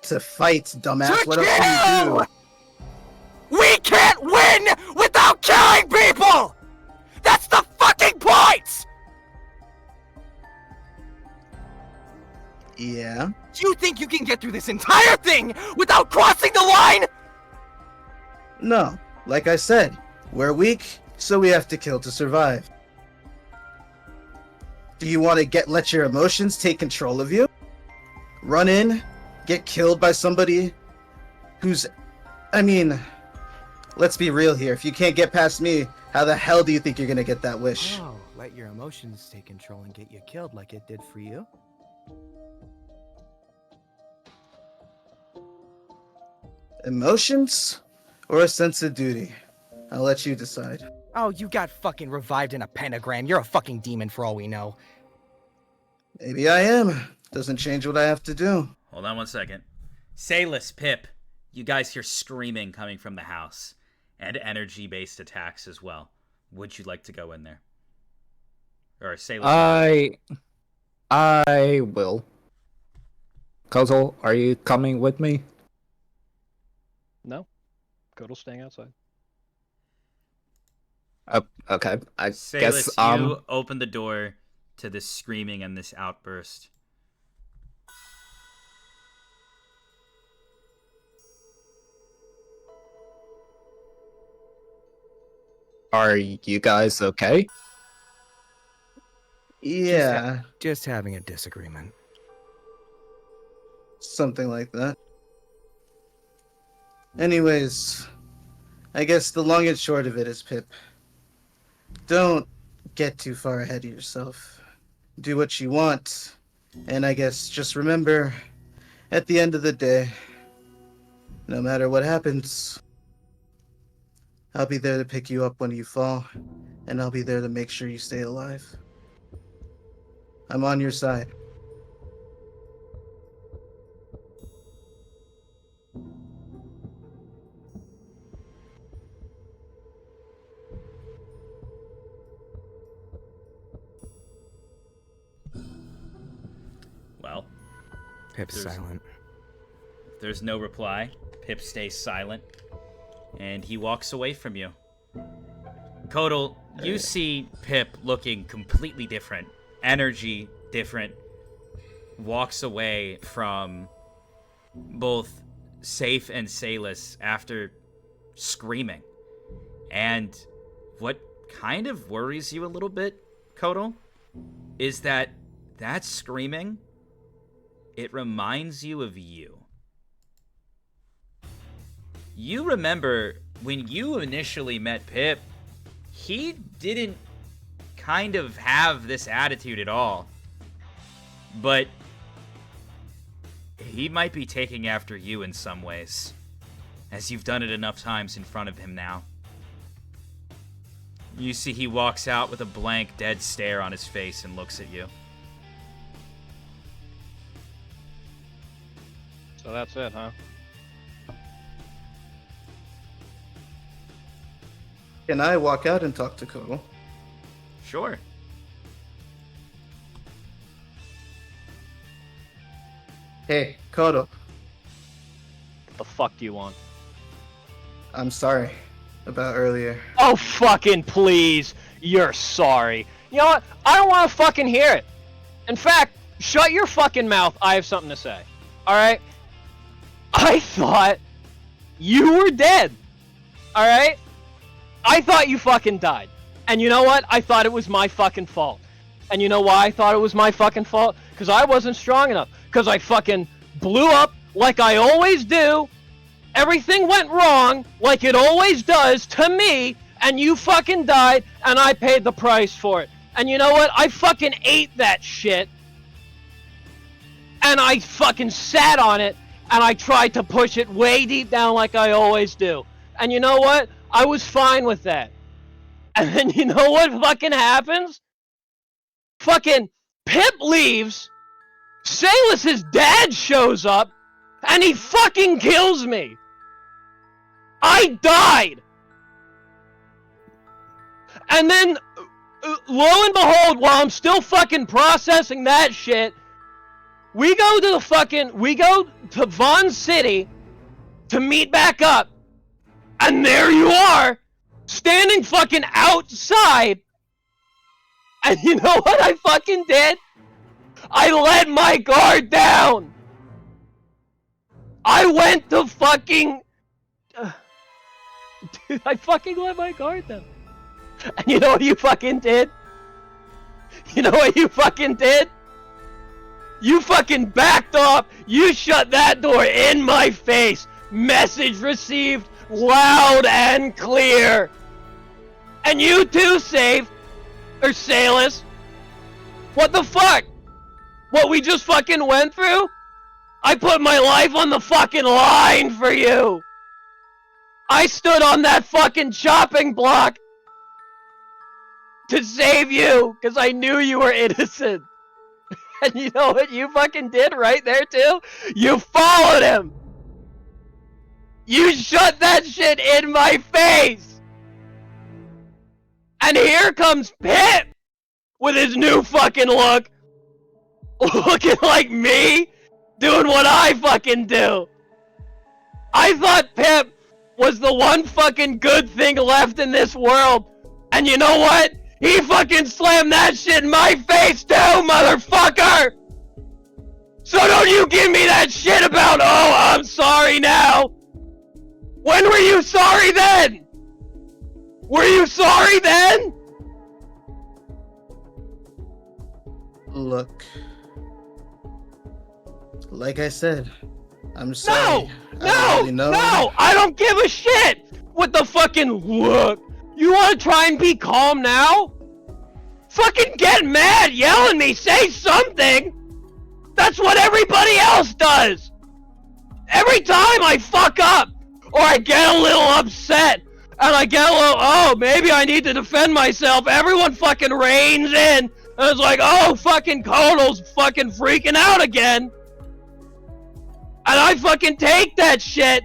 To fight, dumbass. What else can you do? We can't win without killing people! That's the fucking point! Yeah. You think you can get through this entire thing without crossing the line? No. Like I said, we're weak, so we have to kill to survive. Do you want to let your emotions take control of you? Run in, get killed by somebody who's... I mean... Let's be real here. If you can't get past me, how the hell do you think you're gonna get that wish? Oh, let your emotions take control and get you killed like it did for you? Emotions? Or a sense of duty? I'll let you decide. Oh, you got fucking revived in a pentagram. You're a fucking demon for all we know. Maybe I am. Doesn't change what I have to do. Hold on one second. Sayless, Pip, you guys hear screaming coming from the house. And energy-based attacks as well. Would you like to go in there? Or Sayless? I will. Kozel, are you coming with me? No. Kodel's staying outside. Oh, okay. I Sayless, guess you open the door to this screaming and this outburst. Are you guys okay? Yeah. Just having a disagreement. Something like that. Anyways, I guess the long and short of it is, Pip, don't get too far ahead of yourself. Do what you want, and I guess just remember, at the end of the day, no matter what happens, I'll be there to pick you up when you fall, and I'll be there to make sure you stay alive. I'm on your side. Well, Pip's silent. There's no reply. Pip stays silent, and he walks away from you. Kodal, you see Pip looking completely different. Energy different. Walks away from both Safe and Salis after screaming. And what kind of worries you a little bit, Kodal, is that screaming, it reminds you of you. You remember when you initially met Pip, he didn't kind of have this attitude at all. But he might be taking after you in some ways, as you've done it enough times in front of him now. You see he walks out with a blank, dead stare on his face and looks at you. So that's it, huh? Can I walk out and talk to Kodal? Sure. Hey, Kodal. What the fuck do you want? I'm sorry about earlier. Oh, fucking please. You're sorry. You know what? I don't want to fucking hear it. In fact, shut your fucking mouth. I have something to say. Alright? I thought you were dead. Alright? I thought you fucking died. And you know what? I thought it was my fucking fault. And you know why I thought it was my fucking fault? Because I wasn't strong enough. Because I fucking blew up like I always do. Everything went wrong like it always does to me. And you fucking died. And I paid the price for it. And you know what? I fucking ate that shit. And I fucking sat on it. And I tried to push it way deep down like I always do. And you know what? I was fine with that. And then you know what fucking happens? Fucking Pip leaves. Salus's dad shows up. And he fucking kills me. I died. And then, lo and behold, while I'm still fucking processing that shit, we go to Vaughn City to meet back up. And there you are, standing fucking outside. And you know what I fucking did? I let my guard down. I went to fucking... Dude, I fucking let my guard down. And you know what you fucking did? You know what you fucking did? You fucking backed off. You shut that door in my face. Message received loud and clear. And you too, Salus. What the fuck? What we just fucking went through? I put my life on the fucking line for you. I stood on that fucking chopping block to save you, because I knew you were innocent. And you know what you fucking did right there too? You followed him! You shut that shit in my face! And here comes Pip! With his new fucking look! Looking like me! Doing what I fucking do! I thought Pip was the one fucking good thing left in this world! And you know what? He fucking slammed that shit in my face too, motherfucker! So don't you give me that shit about, oh, I'm sorry now! When were you sorry then? Were you sorry then? Look. Like I said, I'm sorry. No! I don't give a shit! What the fucking look? You wanna try and be calm now? Fucking get mad, yell at me, say something! That's what everybody else does! Every time I fuck up, or I get a little upset, and I get a little, oh, maybe I need to defend myself, everyone fucking reins in, and it's like, oh, fucking Kodal's fucking freaking out again! And I fucking take that shit!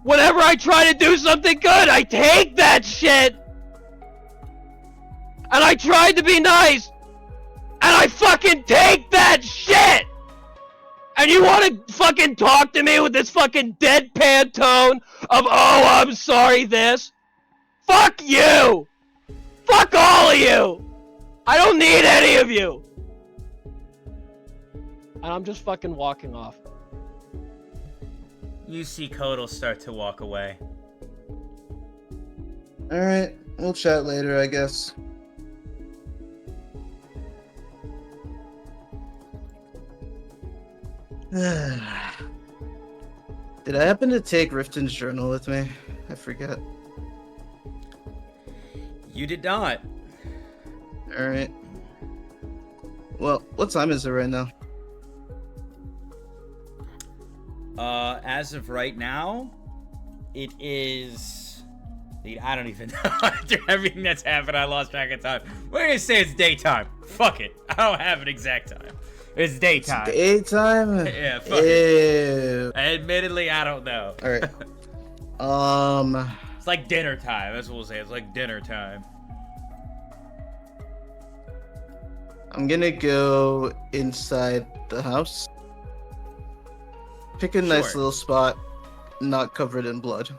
Whenever I try to do something good, I take that shit! And I tried to be nice! And I fucking take that shit! And you wanna fucking talk to me with this fucking deadpan tone of, oh, I'm sorry this? Fuck you! Fuck all of you! I don't need any of you! And I'm just fucking walking off. You see Kodal start to walk away. Alright, we'll chat later, I guess. Did I happen to take Rifton's journal with me? I forget. You did not. Alright. Well, what time is it right now? As of right now, it is... I don't even know. After everything that's happened, I lost track of time. We're gonna say it's daytime. Fuck it. I don't have an exact time. It's daytime. Daytime? Yeah, fuck it. Admittedly, I don't know. Alright. It's like dinner time. That's what we'll say. It's like dinner time. I'm gonna go inside the house. Pick a nice little spot, not covered in blood.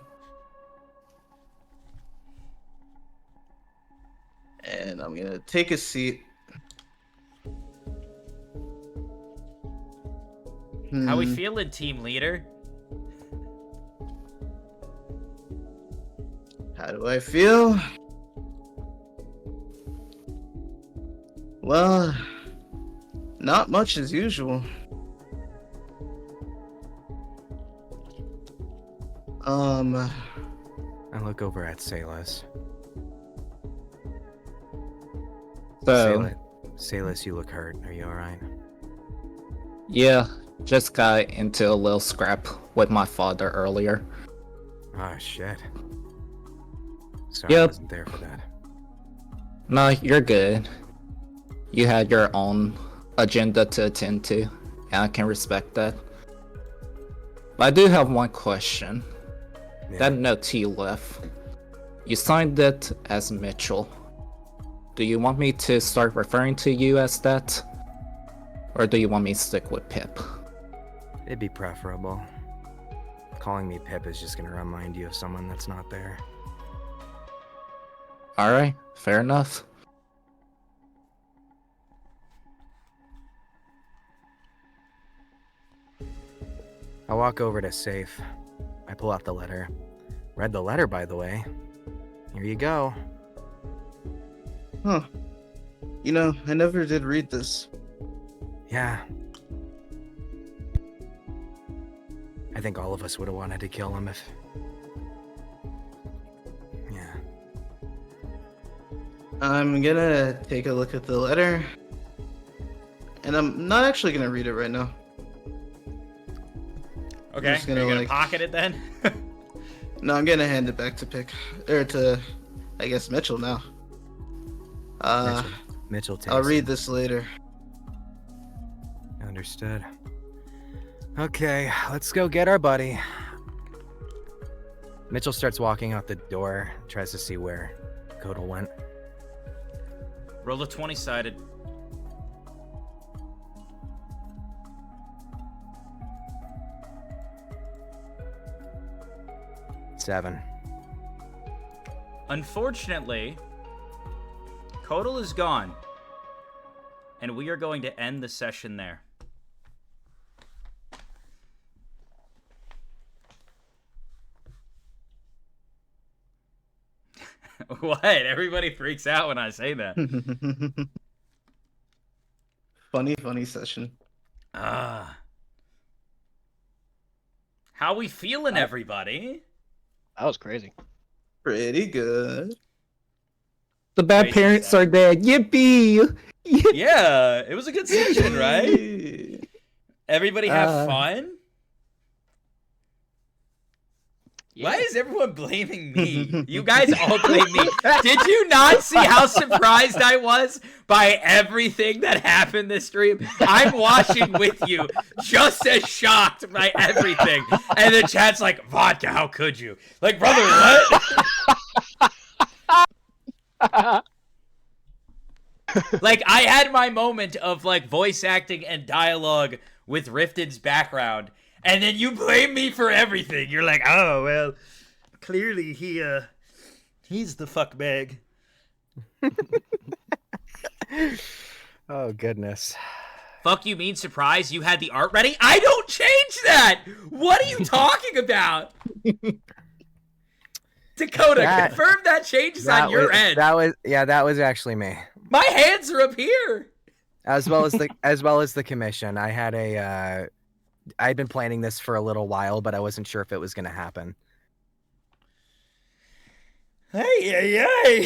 And I'm gonna take a seat. How we feeling, team leader? How do I feel? Well, not much as usual. I look over at Salas. So, Salas, you look hurt. Are you alright? yeah, just got into a little scrap with my father earlier. Oh, shit. Sorry, Yep. I wasn't there for that. No, you're good. You had your own agenda to attend to, and I can respect that. But I do have one question. Yeah. That note you left, you signed it as Mitchell. Do you want me to start referring to you as that? Or do you want me to stick with Pip? It'd be preferable. Calling me Pip is just gonna remind you of someone that's not there. Alright, fair enough. I walk over to safe. I pull out the letter. Read the letter, by the way. Here you go. Huh. You know, I never did read this. Yeah. I think all of us would have wanted to kill him if... Yeah. I'm gonna take a look at the letter. And I'm not actually gonna read it right now. Okay, just gonna, are you gonna like- pocket it then? No, I'm gonna hand it back to I guess, Mitchell now. Mitchell takes I'll read it. this later. Understood. Okay, let's go get our buddy. Mitchell starts walking out the door, tries to see where Kodal went. Roll a 20-sided. Seven. Unfortunately, Kodal is gone. And we are going to end the session there. What? Everybody freaks out when I say that. Funny session. Ah. How we feeling, everybody? That was crazy. Pretty good. The bad Crazy parents stuff. are dead. Yippee! Yeah, it was a good session, right? Everybody have fun? Why is everyone blaming me? You guys all blame me. Did you not see how surprised I was by everything that happened this stream? I'm watching with you, just as shocked by everything. And the chat's like, Vodka, how could you? Like, brother, what? Like, I had my moment of, like, voice acting and dialogue with Rifton's background. And then you blame me for everything. You're like, oh, well, clearly he's the fuckbag. Oh goodness. Fuck you mean surprise? You had the art ready? I don't change that! What are you talking about? Dakota, confirm that changes on your end. That was actually me. My hands are up here. As well as the commission. I had I'd been planning this for a little while, but I wasn't sure if it was going to happen. Hey.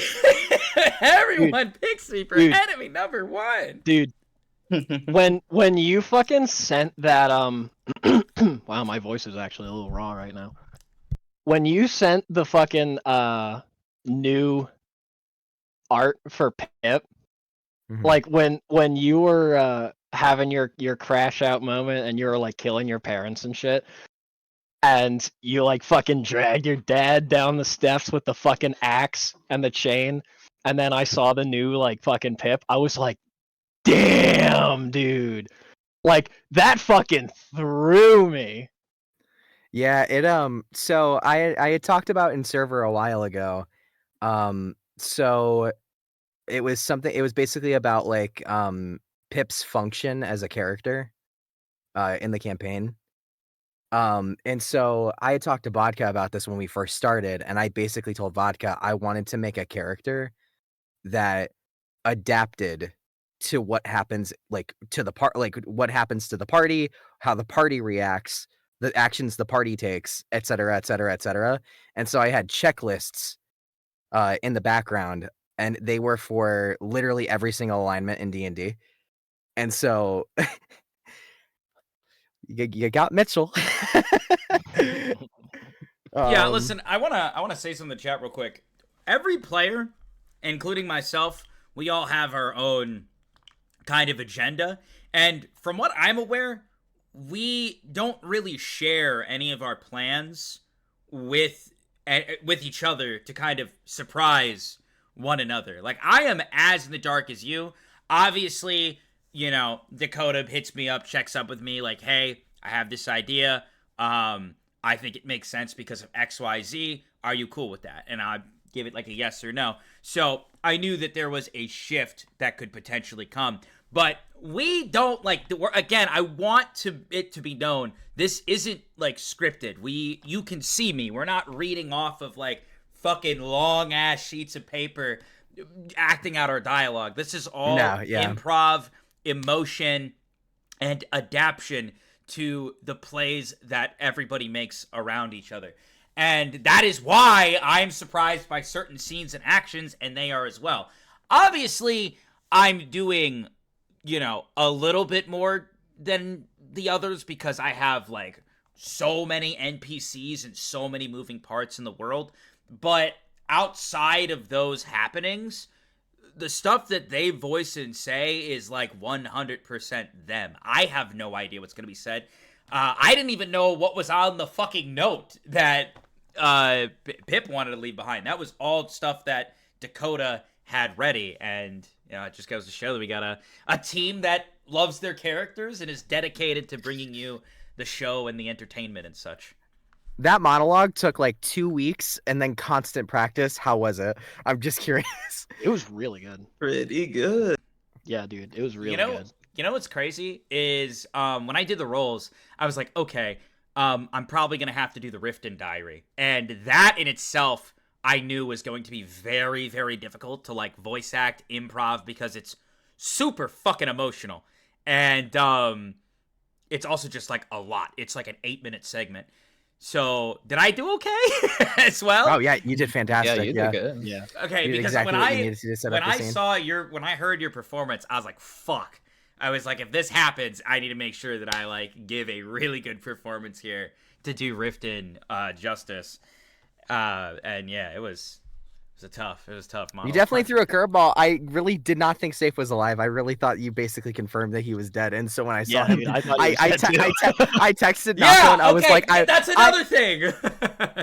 Everyone picks me for enemy number 1. Dude. when you fucking sent that wow, my voice is actually a little raw right now. When you sent the fucking new art for Pip, like when you were having your crash out moment and you were like killing your parents and shit, and you like fucking dragged your dad down the steps with the fucking axe and the chain, and then I saw the new like fucking Pip, I was like, damn, dude. Like that fucking threw me. Yeah, it so I had talked about in server a while ago. So it was basically about like Pip's function as a character in the campaign. And so I had talked to Vodka about this when we first started, and I basically told Vodka I wanted to make a character that adapted to what happens, like to the part, like what happens to the party, how the party reacts, the actions the party takes, etc., etc., etc. And so I had checklists in the background, and they were for literally every single alignment in D&D. And so you got Mitchell. Yeah, listen, I wanna say something in the chat real quick. Every player, including myself, we all have our own kind of agenda, and from what I'm aware, we don't really share any of our plans with each other to kind of surprise one another. Like, I am as in the dark as you. Obviously, you know, Dakota hits me up, checks up with me, like, hey, I have this idea. I think it makes sense because of XYZ. Are you cool with that? And I give it like a yes or no. So I knew that there was a shift that could potentially come. But we don't, like, again, I want it to be known, this isn't, like, scripted. You can see me. We're not reading off of, like, fucking long-ass sheets of paper acting out our dialogue. This is all improv, emotion, and adaptation to the plays that everybody makes around each other. And that is why I'm surprised by certain scenes and actions, and they are as well. Obviously, I'm doing, you know, a little bit more than the others because I have, like, so many NPCs and so many moving parts in the world. But outside of those happenings, the stuff that they voice and say is, like, 100% them. I have no idea what's going to be said. I didn't even know what was on the fucking note that Pip wanted to leave behind. That was all stuff that Dakota had ready, and you know, it just goes to show that we got a team that loves their characters and is dedicated to bringing you the show and the entertainment and such. That monologue took like 2 weeks and then constant practice. How was it? I'm just curious. It was really good. Pretty good. Yeah, dude, it was really good. You know what's crazy is when I did the roles, I was like, okay, I'm probably going to have to do the Riften Diary. And that in itself, I knew was going to be very, very difficult to, like, voice act, improv, because it's super fucking emotional. And it's also just, like, a lot. It's like an 8-minute segment. So, did I do okay as well? Oh, yeah, you did fantastic. Yeah, you did good. Yeah. Okay, because exactly when I heard your performance, I was like, fuck. I was like, if this happens, I need to make sure that I, like, give a really good performance here to do Riften justice. And yeah, it was tough monologue. You definitely threw a curveball. I really did not think Safe was alive. I really thought you basically confirmed that he was dead. And so when I saw him, dude, I texted Nako, and I was like, that's another thing.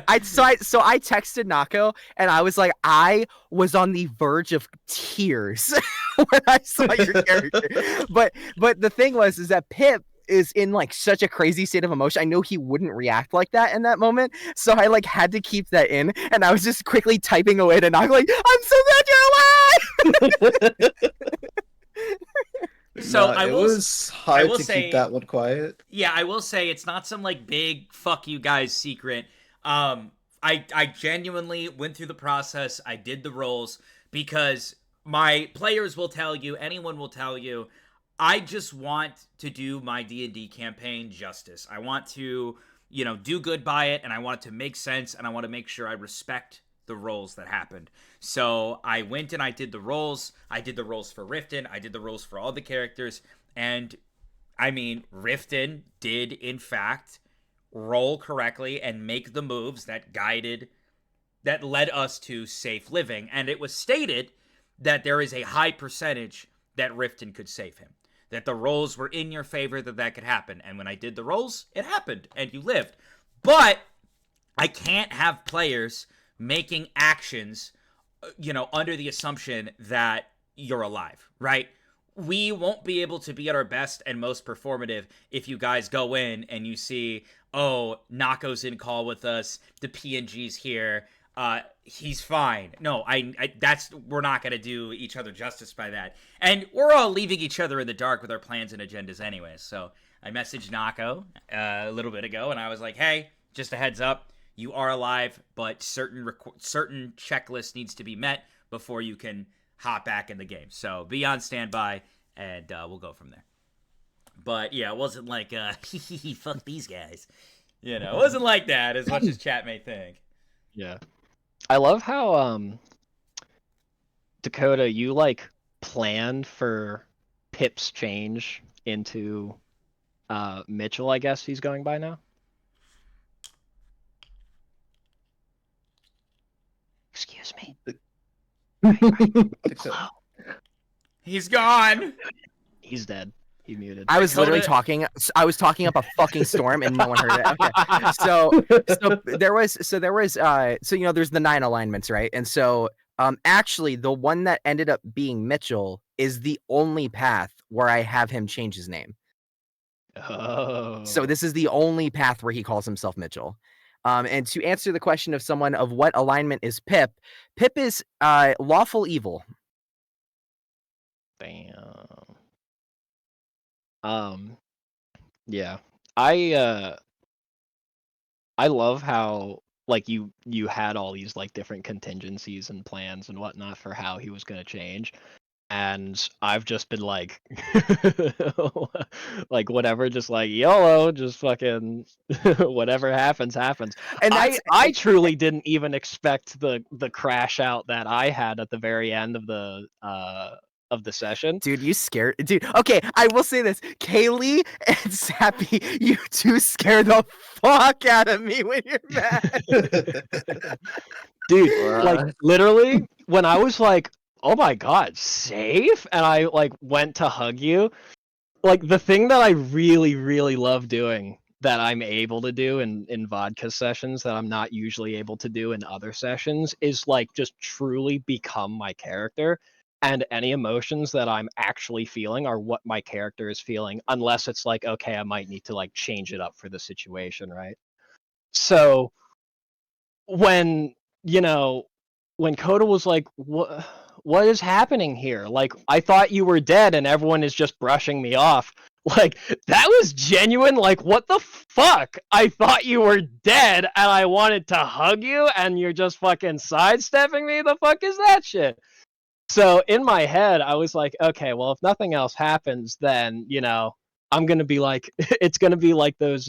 I texted Nako, and I was like, I was on the verge of tears when I saw your character. But the thing is that Pip is in like such a crazy state of emotion. I know he wouldn't react like that in that moment, so I like had to keep that in, and I was just quickly typing away to Nako like, I'm so glad you're alive. So it was hard to keep that one quiet. Yeah, I will say it's not some like big fuck you guys secret. I genuinely went through the process. I did the roles because my players will tell you, anyone will tell you, I just want to do my D&D campaign justice. I want to, do good by it, and I want it to make sense, and I want to make sure I respect the roles that happened. So I went and I did the roles. I did the roles for Riften. I did the roles for all the characters. And, I mean, Riften did, in fact, roll correctly and make the moves that led us to safe living. And it was stated that there is a high percentage that Riften could save him. That the rolls were in your favor, that could happen. And when I did the rolls, it happened, and you lived. But I can't have players making actions, under the assumption that you're alive, right? We won't be able to be at our best and most performative if you guys go in and you see, oh, Nako's in call with us, the PNG's here, he's fine. No, we're not going to do each other justice by that. And we're all leaving each other in the dark with our plans and agendas anyways. So I messaged Nako a little bit ago, and I was like, hey, just a heads up, you are alive, but certain checklist needs to be met before you can hop back in the game. So be on standby, and we'll go from there. But yeah, it wasn't like, fuck these guys. It wasn't like that as much as chat may think. Yeah. I love how, Dakota, you, planned for Pip's change into, Mitchell, I guess he's going by now. Excuse me. Hello. He's gone. He's dead. He muted. I was literally talking. I was talking up a fucking storm, and no one heard it. Okay. So there's the 9 alignments, right? And so actually, the one that ended up being Mitchell is the only path where I have him change his name. Oh. So this is the only path where he calls himself Mitchell. And to answer the question of someone of what alignment is Pip, Pip is lawful evil. Damn. Yeah. I love how you had all these different contingencies and plans and whatnot for how he was gonna change. And I've just been whatever, just YOLO, just fucking whatever happens. And I truly didn't even expect the crash out that I had at the very end of the session. Dude, you scared. Dude, okay, I will say this. Khaley and Sappy, you two scare the fuck out of me when you're mad. Dude, literally, when I was oh my god, safe? And I went to hug you. The thing that I really, really love doing that I'm able to do in vodka sessions that I'm not usually able to do in other sessions is just truly become my character. And any emotions that I'm actually feeling are what my character is feeling, unless it's okay, I might need to change it up for the situation, right? So when Coda was what is happening here? I thought you were dead and everyone is just brushing me off. That was genuine. What the fuck? I thought you were dead and I wanted to hug you and you're just fucking sidestepping me? The fuck is that shit? So in my head, I was okay, well, if nothing else happens, then, I'm going to be it's going to be those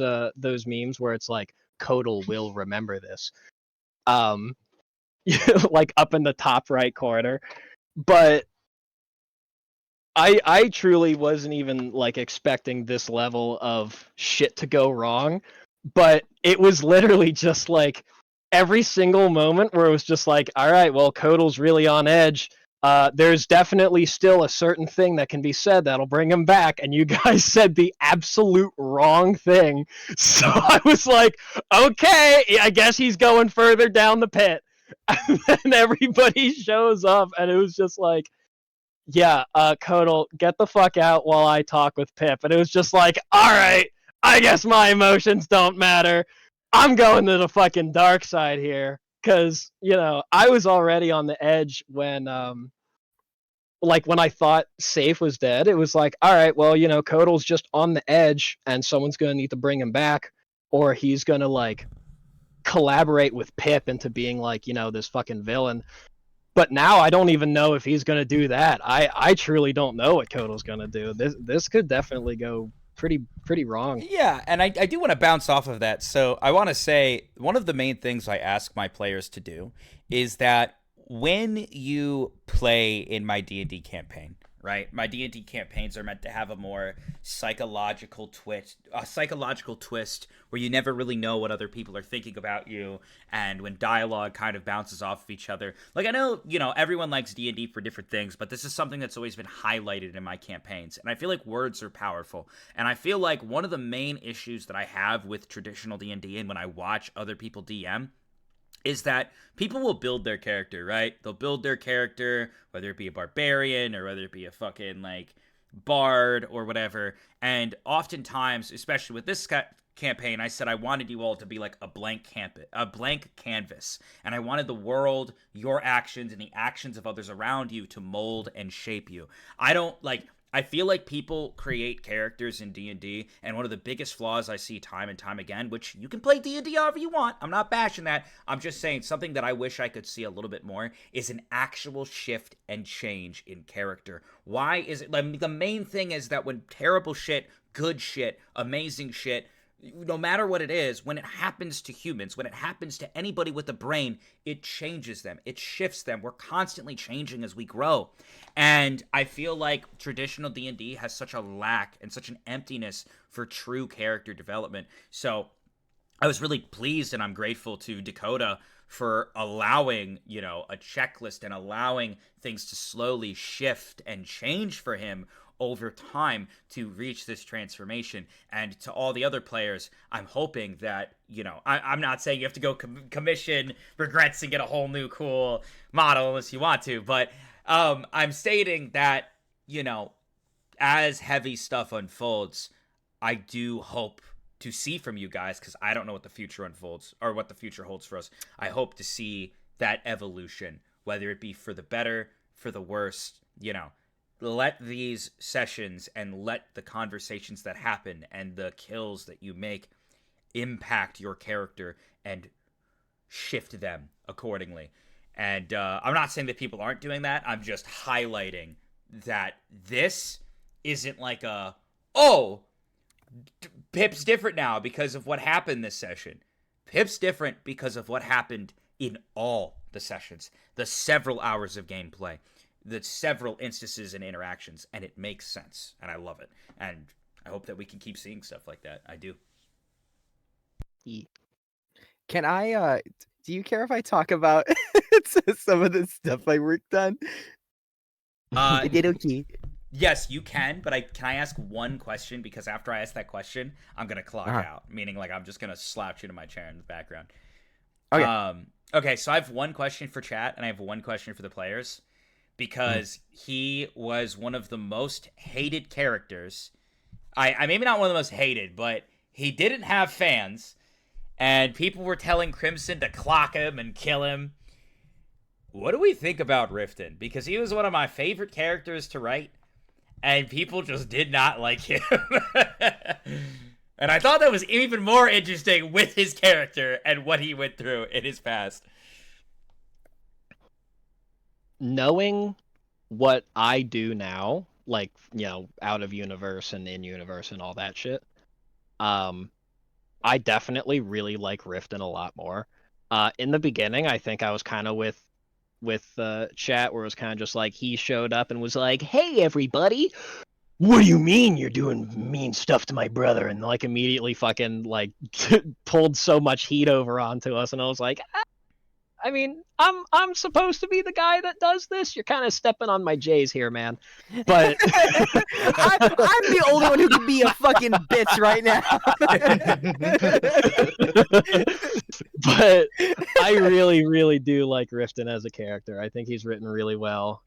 memes where it's Codal will remember this. Up in the top right corner. But I truly wasn't even expecting this level of shit to go wrong. But it was literally just every single moment where it was just all right, well, Codal's really on edge. There's definitely still a certain thing that can be said that'll bring him back, and you guys said the absolute wrong thing. So I was okay, I guess he's going further down the pit. And then everybody shows up, and it was just Kodal, get the fuck out while I talk with Pip. And it was just like, all right, I guess my emotions don't matter. I'm going to the fucking dark side here. Because, I was already on the edge when, when I thought Safe was dead. It was like, all right, well, Kodal's just on the edge and someone's going to need to bring him back. Or he's going to, collaborate with Pip into being, this fucking villain. But now I don't even know if he's going to do that. I truly don't know what Kodal's going to do. This could definitely go pretty wrong. Yeah, and I do want to bounce off of that. So I want to say one of the main things I ask my players to do is that when you play in my D&D campaign, right? My D&D campaigns are meant to have a more psychological twist where you never really know what other people are thinking about you, and when dialogue kind of bounces off of each other. I know, everyone likes D&D for different things, but this is something that's always been highlighted in my campaigns, and I feel like words are powerful. And I feel like one of the main issues that I have with traditional D&D and when I watch other people DM is that people will build their character, right? They'll build their character, whether it be a barbarian or whether it be a fucking, bard or whatever. And oftentimes, especially with this campaign, I said I wanted you all to be like a blank canvas. And I wanted the world, your actions, and the actions of others around you to mold and shape you. I feel like people create characters in D&D, and one of the biggest flaws I see time and time again, which you can play D&D however you want, I'm not bashing that, I'm just saying something that I wish I could see a little bit more, is an actual shift and change in character. Why is it, the main thing is that when terrible shit, good shit, amazing shit, no matter what it is, when it happens to humans, when it happens to anybody with a brain, it changes them. It shifts them. We're constantly changing as we grow. And I feel like traditional D&D has such a lack and such an emptiness for true character development. So I was really pleased and I'm grateful to Dakota for allowing, a checklist and allowing things to slowly shift and change for him over time to reach this transformation. And to all the other players, I'm hoping that, I'm not saying you have to go commission regrets and get a whole new cool model unless you want to, but I'm stating that, as heavy stuff unfolds, I do hope to see from you guys, because I don't know what the future unfolds or what the future holds for us. I hope to see that evolution, whether it be for the better, for the worst, let these sessions and let the conversations that happen and the kills that you make impact your character and shift them accordingly. And I'm not saying that people aren't doing that. I'm just highlighting that this isn't like Pip's different now because of what happened this session. Pip's different because of what happened in all the sessions, the several hours of gameplay, the several instances and interactions, and it makes sense, and I love it. And I hope that we can keep seeing stuff like that. I do. Can I, do you care if I talk about some of the stuff I worked on? Okay. Yes, you can, but can I ask one question? Because after I ask that question, I'm going to clock out, meaning I'm just going to slouch into my chair in the background. Okay. Okay, so I have one question for chat, and I have one question for the players. Because he was one of the most hated characters. I maybe not one of the most hated, but he didn't have fans, and people were telling Crimson to clock him and kill him. What do we think about Riften? Because he was one of my favorite characters to write, and people just did not like him. And I thought that was even more interesting with his character and what he went through in his past. Knowing what I do now, out of universe and in universe and all that shit, I definitely really like Riften a lot more. In the beginning, I think I was kind of with chat where it was kind of just like he showed up and was like, "Hey, everybody, what do you mean you're doing mean stuff to my brother?" And immediately fucking pulled so much heat over onto us, and I was like, I mean, I'm supposed to be the guy that does this. You're kind of stepping on my J's here, man. But I'm the only one who can be a fucking bitch right now. But I really, really do like Riften as a character. I think he's written really well.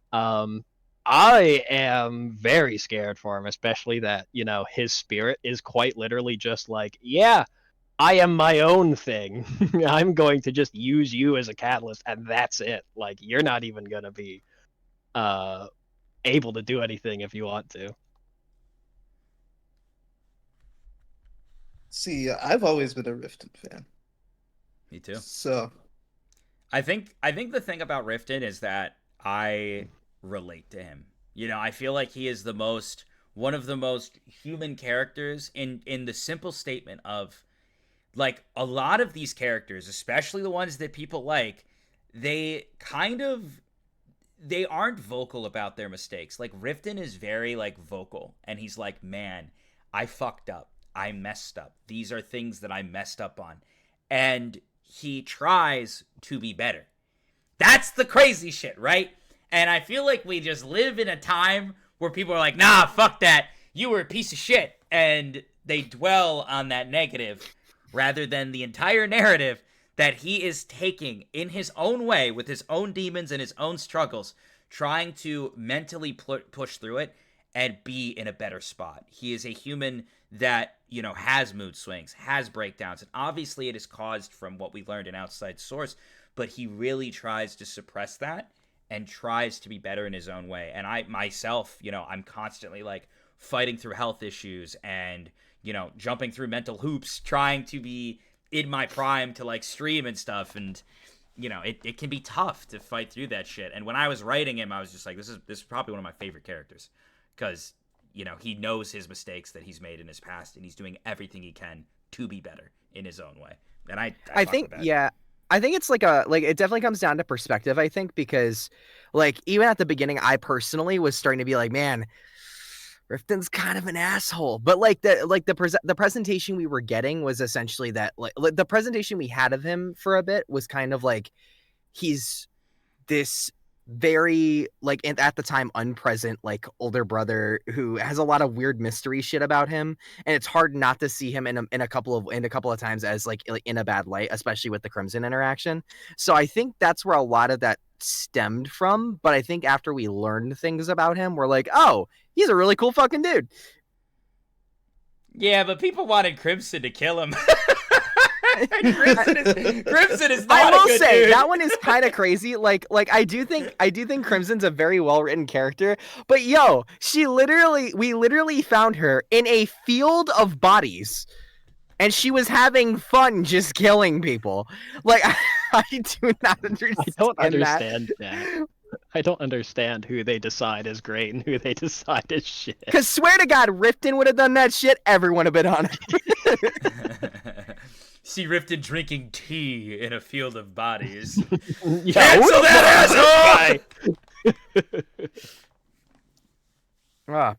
I am very scared for him, especially that, you know, his spirit is quite literally just like, yeah, I am my own thing. I'm going to just use you as a catalyst, and that's it. Like, you're not even going to be able to do anything if you want to. See, I've always been a Riften fan. Me too. So, I think the thing about Riften is that I relate to him. You know, I feel like he is one of the most human characters in the simple statement of, like, a lot of these characters, especially the ones that people like, they aren't vocal about their mistakes. Like, Riften is very, like, vocal, and he's like, man, I fucked up. I messed up. These are things that I messed up on. And he tries to be better. That's the crazy shit, right? And I feel like we just live in a time where people are like, nah, fuck that. You were a piece of shit. And they dwell on that negative rather than the entire narrative that he is taking in his own way with his own demons and his own struggles, trying to mentally push through it and be in a better spot. He is a human that, you know, has mood swings, has breakdowns, and obviously it is caused from what we learned in Outside Source, but he really tries to suppress that and tries to be better in his own way. And I myself, you know, I'm constantly like fighting through health issues and, you know, jumping through mental hoops, trying to be in my prime to like stream and stuff. And, you know, it can be tough to fight through that shit. And when I was writing him, I was just like, this is probably one of my favorite characters, because, you know, he knows his mistakes that he's made in his past, and he's doing everything he can to be better in his own way. And I think, yeah, I think it's like it definitely comes down to perspective, I think, because like even at the beginning, I personally was starting to be like, man, Riften's kind of an asshole. But like the presentation we were getting was essentially that like the presentation we had of him for a bit was kind of like he's this very like at the time unpresent like older brother who has a lot of weird mystery shit about him, and it's hard not to see him in a couple of times as like in a bad light, especially with the Crimson interaction. So I think that's where a lot of that stemmed from. But I think after we learned things about him, we're like, oh, he's a really cool fucking dude. Yeah, but people wanted Crimson to kill him. Crimson is not. I will a good say dude. that one is kind of crazy. Like I do think Crimson's a very well written character. But yo, we literally found her in a field of bodies, and she was having fun just killing people. Like I do not understand. I don't understand that. I don't understand who they decide is great and who they decide is shit. Because swear to God, Riften would have done that shit, everyone would have been on it. See Riften drinking tea in a field of bodies. Yeah, Cancel that asshole!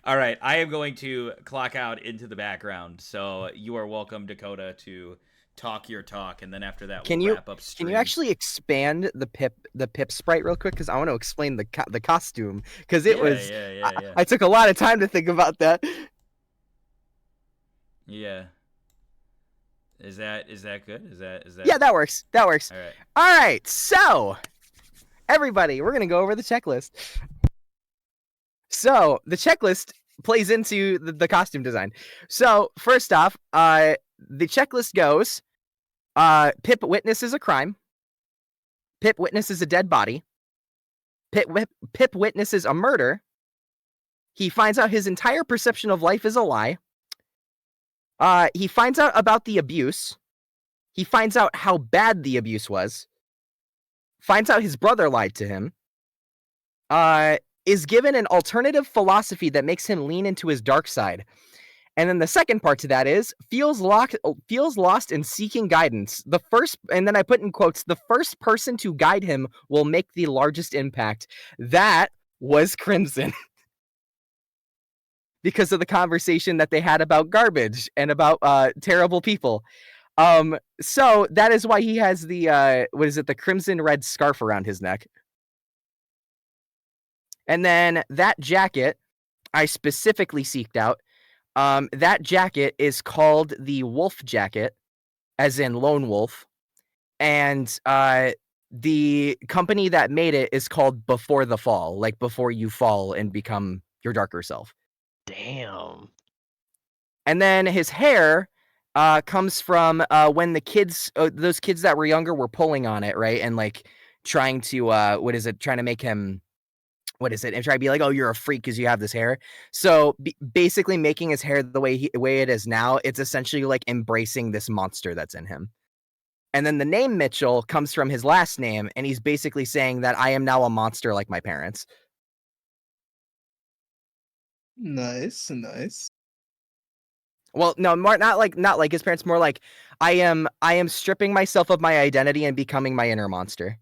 All right, I am going to clock out into the background, so you are welcome, Dakota, to talk your talk, and then after that we'll wrap up stream. Can you actually expand the pip sprite real quick? Because I want to explain the costume, because it was I took a lot of time to think about that. Yeah. Is that good? Is that Yeah, that works. That works. All right. So, everybody, we're gonna go over the checklist. So the checklist plays into the costume design. So first off, the checklist goes: Pip witnesses a crime. Pip witnesses a dead body. Pip witnesses a murder. He finds out his entire perception of life is a lie. He finds out about the abuse. He finds out how bad the abuse was. Finds out his brother lied to him. Is given an alternative philosophy that makes him lean into his dark side. And then the second part to that is feels lost in seeking guidance. And then I put in quotes, the first person to guide him will make the largest impact. That was Crimson. Because of the conversation that they had about garbage and about terrible people. So that is why he has the the crimson red scarf around his neck. And then that jacket I specifically seeked out. That jacket is called the wolf jacket, as in lone wolf. And the company that made it is called Before the Fall, like before you fall and become your darker self. Damn. And then his hair comes from when the kids, those kids that were younger, were pulling on it, right? And like trying to, trying to make him, and try to be like, oh, you're a freak because you have this hair. So basically making his hair the way it is now, it's essentially like embracing this monster that's in him. And then the name Mitchell comes from his last name, and he's basically saying that I am now a monster like my parents. Nice. Well, no, more not like his parents, more like I am stripping myself of my identity and becoming my inner monster.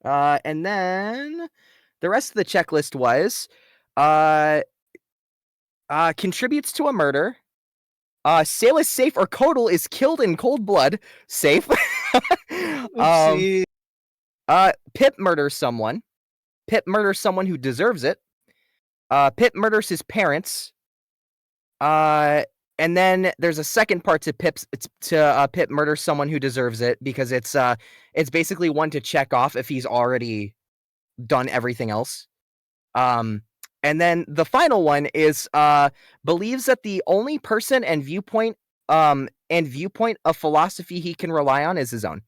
And then the rest of the checklist was contributes to a murder. Sale is safe or Kodal is killed in cold blood. Safe. Pip murders someone. Pip murders someone who deserves it. Pip murders his parents. And then there's a second part to Pip murders someone who deserves it, because it's basically one to check off if he's already done everything else. And then the final one is believes that the only person and viewpoint of philosophy he can rely on is his own.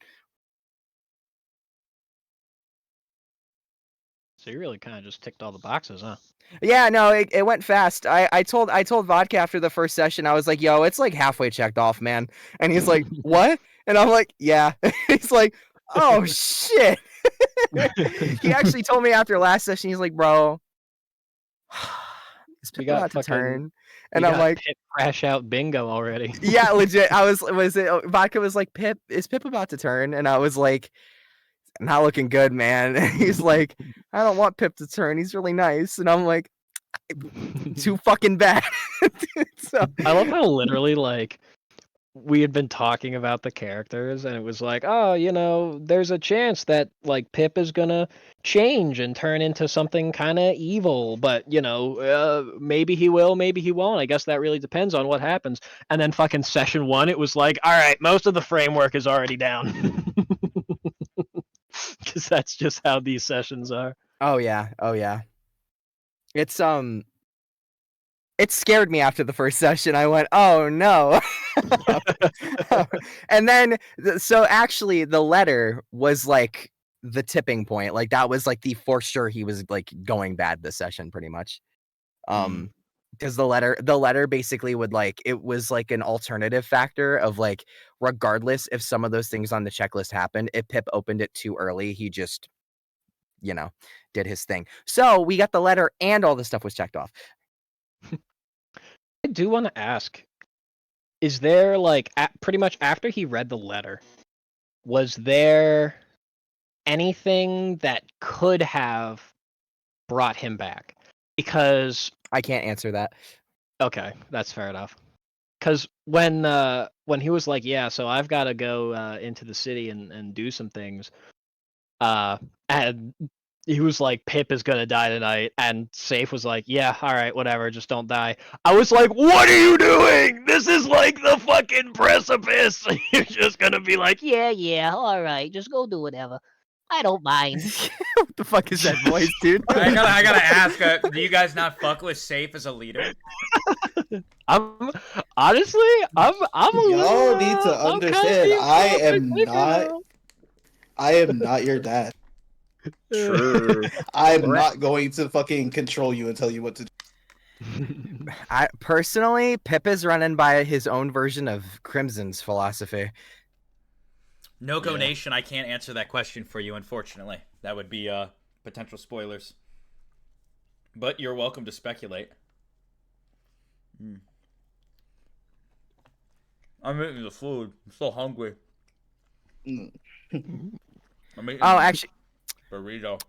So you really kind of just ticked all the boxes, huh? Yeah, no, it went fast. I told Vodka after the first session, I was like, yo, it's like halfway checked off, man. And he's like, what? And I'm like, yeah. He's like, oh, shit. He actually told me after last session, he's like, bro, is Pip about to turn? And I'm like, Pip crash out bingo already. Yeah, legit. Vodka was like, is Pip about to turn? And I was like, not looking good, man. He's like, I don't want Pip to turn. He's really nice. And I'm like, too fucking bad. So I love how literally like we had been talking about the characters, and it was like, oh, you know, there's a chance that like Pip is gonna change and turn into something kind of evil, but you know, maybe he will, maybe he won't. I guess that really depends on what happens. And then fucking session 1, it was like, all right, most of the framework is already down. Because that's just how these sessions are. Oh yeah. It's it scared me after the first session. I went, oh no. And then so actually the letter was like the tipping point. Like that was like the for sure he was like going bad this session pretty much. Because the letter basically would like, it was like an alternative factor of like, regardless if some of those things on the checklist happened, if Pip opened it too early, he just, you know, did his thing. So we got the letter and all the stuff was checked off. I do want to ask, is there like pretty much after he read the letter, was there anything that could have brought him back? Because I can't answer that. Okay, that's fair enough. Because when he was like, yeah, so I've got to go into the city and do some things, and he was like, Pip is gonna die tonight, and Safe was like, yeah, all right, whatever, just don't die. I was like, what are you doing? This is like the fucking precipice. You're just gonna be like, yeah, all right, just go do whatever. I don't mind. What the fuck is that voice, dude? I gotta ask, do you guys not fuck with Safe as a leader? I'm honestly, I'm a Y'all need to understand, I am not your dad. True. I'm not going to fucking control you and tell you what to do. I personally, Pip is running by his own version of Crimson's philosophy. Noko Nation, I can't answer that question for you, unfortunately. That would be potential spoilers. But you're welcome to speculate. I'm eating the food. I'm so hungry. I'm eating actually, burrito.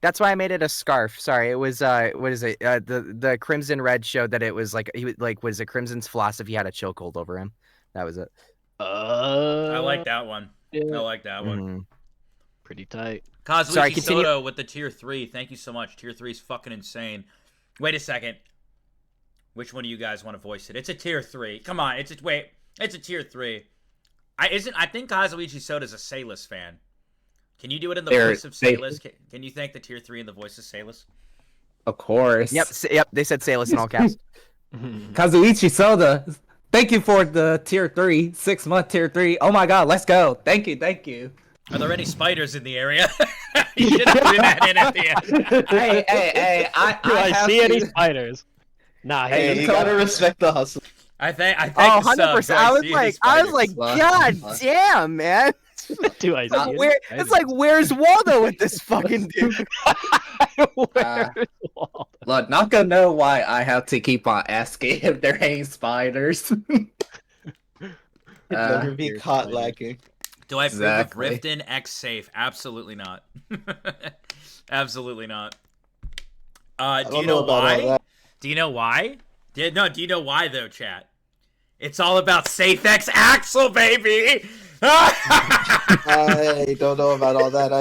That's why I made it a scarf. Sorry, it was what is it? The Crimson Red showed that it was like was it Crimson's philosophy had a chokehold over him. That was it. I like that one. Yeah. I like that one. Pretty tight. Kazuki Soto with the tier 3. Thank you so much. Tier 3 is fucking insane. Wait a second. Which one do you guys want to voice it? It's a tier 3. Come on. Wait. It's a tier 3. I think Kazuichi Soda's a Sailus fan. Can you do it in the voice of Sailus? Can you thank the tier 3 in the voice of Sailus? Of course. Yep. They said Sailus in all caps. Kazuichi Soda, thank you for the tier 3, 6-month tier 3. Oh my god, let's go. Thank you. Are there any spiders in the area? You should have threw that in at the end. Hey, Do I see any spiders? Nah, Hey, you gotta respect the hustle. I think 100%. I was like, God damn, man. do I see any It's like, where's Waldo with this fucking dude? Look, not gonna know why I have to keep on asking if there ain't spiders. Never be caught lacking. Do I approve of Riften X safe? Absolutely not. Absolutely not. Do you know why? Do you know why? Do you know why though, chat? It's all about Safe X Axel, baby! I don't know about all that.